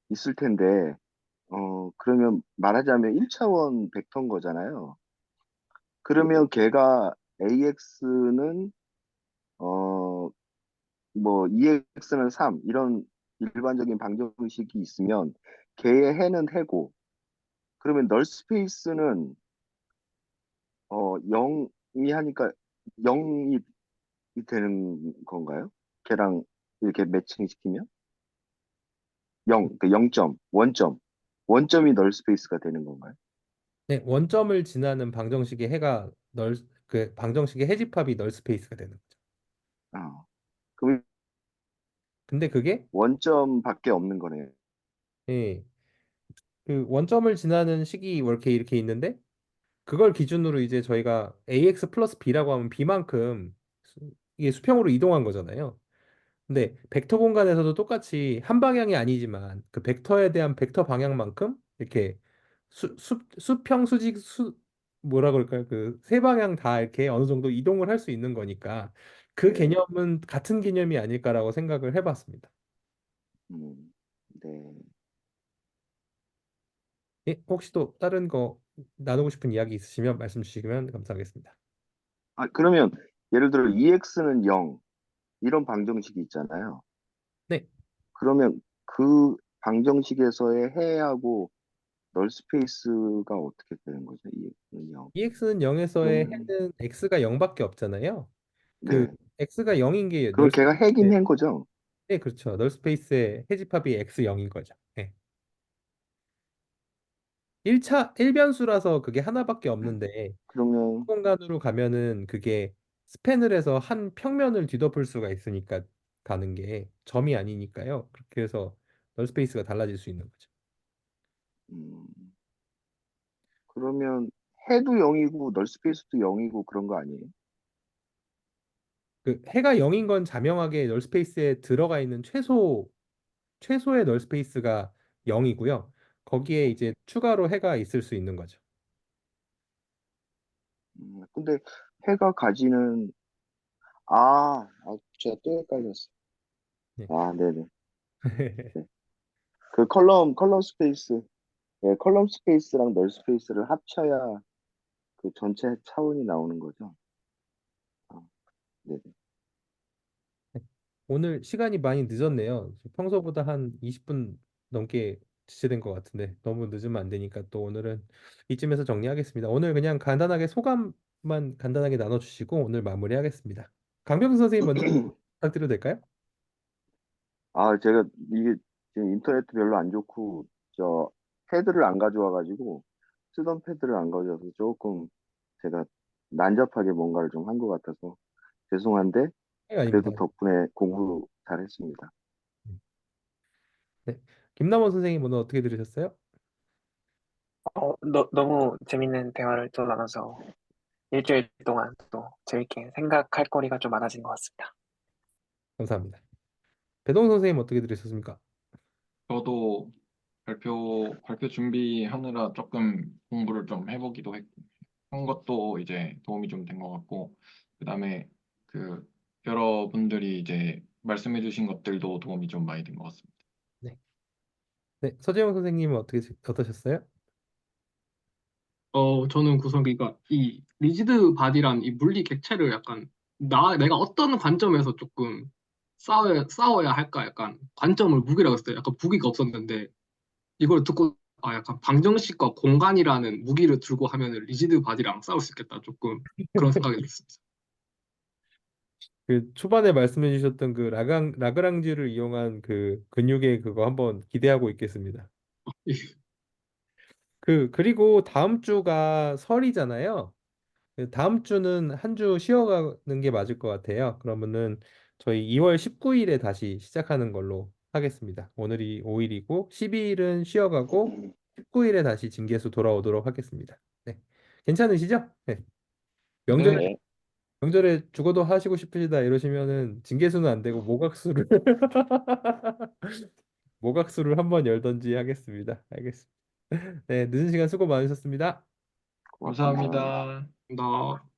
Speaker 6: 있을 텐데, 그러면 말하자면 1차원 벡터인 거잖아요. 그러면 걔가 AX는, 뭐, EX는 3, 이런 일반적인 방정식이 있으면 걔의 해는 해고, 그러면 널 스페이스는, 0이 하니까 0이 되는 건가요? 걔랑 이렇게 매칭시키면? 0, 그 0점, 원점. 원점이 널 스페이스가 되는 건가요?
Speaker 1: 네, 원점을 지나는 방정식의 해가 그 방정식의 해집합이 널 스페이스가 되는 거죠.
Speaker 6: 아, 그럼
Speaker 1: 근데 그게
Speaker 6: 원점밖에 없는 거네요.
Speaker 1: 예, 그 원점을 지나는 시기 뭐 이렇게 있는데 그걸 기준으로 이제 저희가 ax 플러스 b라고 하면 b만큼 이게 수평으로 이동한 거잖아요. 근데 벡터 공간에서도 똑같이 한 방향이 아니지만 그 벡터에 대한 벡터 방향만큼 이렇게 수평 수직 뭐라 그럴까요? 그 세 방향 다 이렇게 어느 정도 이동을 할 수 있는 거니까 그
Speaker 6: 네.
Speaker 1: 개념은 같은 개념이 아닐까라고 생각을 해봤습니다.
Speaker 6: 네.
Speaker 1: 예, 혹시 또 다른 거 나누고 싶은 이야기 있으시면 말씀 주시면 감사하겠습니다.
Speaker 6: 아, 그러면 예를 들어 EX는 0 이런 방정식이 있잖아요.
Speaker 1: 네,
Speaker 6: 그러면 그 방정식에서의 해하고 널 스페이스가 어떻게 되는 거죠? EX는 0.
Speaker 1: EX는 0에서의
Speaker 6: 그러면
Speaker 1: 해는 x가 0밖에 없잖아요. 그
Speaker 6: 네.
Speaker 1: x가 0인 게
Speaker 6: 그걸 걔가 해긴
Speaker 1: 널스페이스의
Speaker 6: 한 거죠?
Speaker 1: 네, 그렇죠. 널스페이스의 해집합이 x 0인 거죠. 네. 1차 1변수라서 그게 하나밖에 없는데
Speaker 6: 그러면
Speaker 1: 공간으로 가면은 그게 스팬을 해서 한 평면을 뒤덮을 수가 있으니까 가는 게 점이 아니니까요. 그렇게 해서 널스페이스가 달라질 수 있는 거죠.
Speaker 6: 음, 그러면 해도 0이고 널 스페이스도 0이고 그런 거 아니에요?
Speaker 1: 그 해가 0인 건 자명하게 널스페이스에 들어가 있는 최소의 널스페이스가 0이고요. 거기에 이제 추가로 해가 있을 수 있는 거죠.
Speaker 6: 근데 해가 가지는 제가 또 헷갈렸어.
Speaker 1: 네.
Speaker 6: 네네. 네. 그 컬럼 스페이스, 네, 컬럼 스페이스랑 널 스페이스를 합쳐야 그 전체 차원이 나오는 거죠. 아, 네네.
Speaker 1: 오늘 시간이 많이 늦었네요. 평소보다 한 20분 넘게 지체된 것 같은데 너무 늦으면 안 되니까 또 오늘은 이쯤에서 정리하겠습니다. 오늘 그냥 간단하게 소감만 간단하게 나눠주시고 오늘 마무리하겠습니다. 강병수 선생님 먼저 부탁드려도 될까요?
Speaker 6: 제가 이게 지금 인터넷도 별로 안 좋고, 패드를 안 가져와가지고, 쓰던 패드를 안 가져와서 조금 제가 난잡하게 뭔가를 좀 한 것 같아서 죄송한데,
Speaker 1: 네,
Speaker 6: 그래도
Speaker 1: 아닙니다.
Speaker 6: 덕분에 공부 잘했습니다.
Speaker 1: 네. 김남원 선생님 오늘 어떻게 들으셨어요?
Speaker 2: 너무 재밌는 대화를 또 나눠서 일주일 동안 또 재밌게 생각할 거리가 좀 많아진 것 같습니다.
Speaker 1: 감사합니다. 배동 선생님 어떻게 들으셨습니까?
Speaker 4: 저도 발표 준비하느라 조금 공부를 좀 해보기도 했고, 한 것도 이제 도움이 좀 된 것 같고, 그다음에 그 여러분들이 이제 말씀해주신 것들도 도움이 좀 많이 된 것 같습니다.
Speaker 1: 네. 네, 서재영 선생님은 어떠셨어요?
Speaker 3: 저는 그러니까 이 리지드 바디란 이 물리 객체를 약간 내가 어떤 관점에서 조금 싸워야 할까 약간 관점을 무기라고 했어요. 약간 무기가 없었는데 이걸 듣고 약간 방정식과 공간이라는 무기를 들고 하면은 리지드 바디랑 싸울 수 있겠다 조금 그런 생각이 들었습니다.
Speaker 1: 그 초반에 말씀해 주셨던 그 라그랑지를 이용한 그 근육의 그거 한번 기대하고 있겠습니다. 그리고 다음 주가 설이잖아요. 다음 주는 한 주 쉬어가는 게 맞을 것 같아요. 그러면은 저희 2월 19일에 다시 시작하는 걸로 하겠습니다. 오늘이 5일이고 12일은 쉬어가고 19일에 다시 징계수 돌아오도록 하겠습니다. 네. 괜찮으시죠? 네. 명절에
Speaker 4: 네,
Speaker 6: 네.
Speaker 1: 명절에 죽어도 하시고 싶으시다 이러시면은 징계수는 안 되고 모각수를 모각수를 한번 열던지 하겠습니다. 알겠습니다. 네, 늦은 시간 수고 많으셨습니다.
Speaker 6: 고맙습니다.
Speaker 4: 감사합니다.
Speaker 3: 나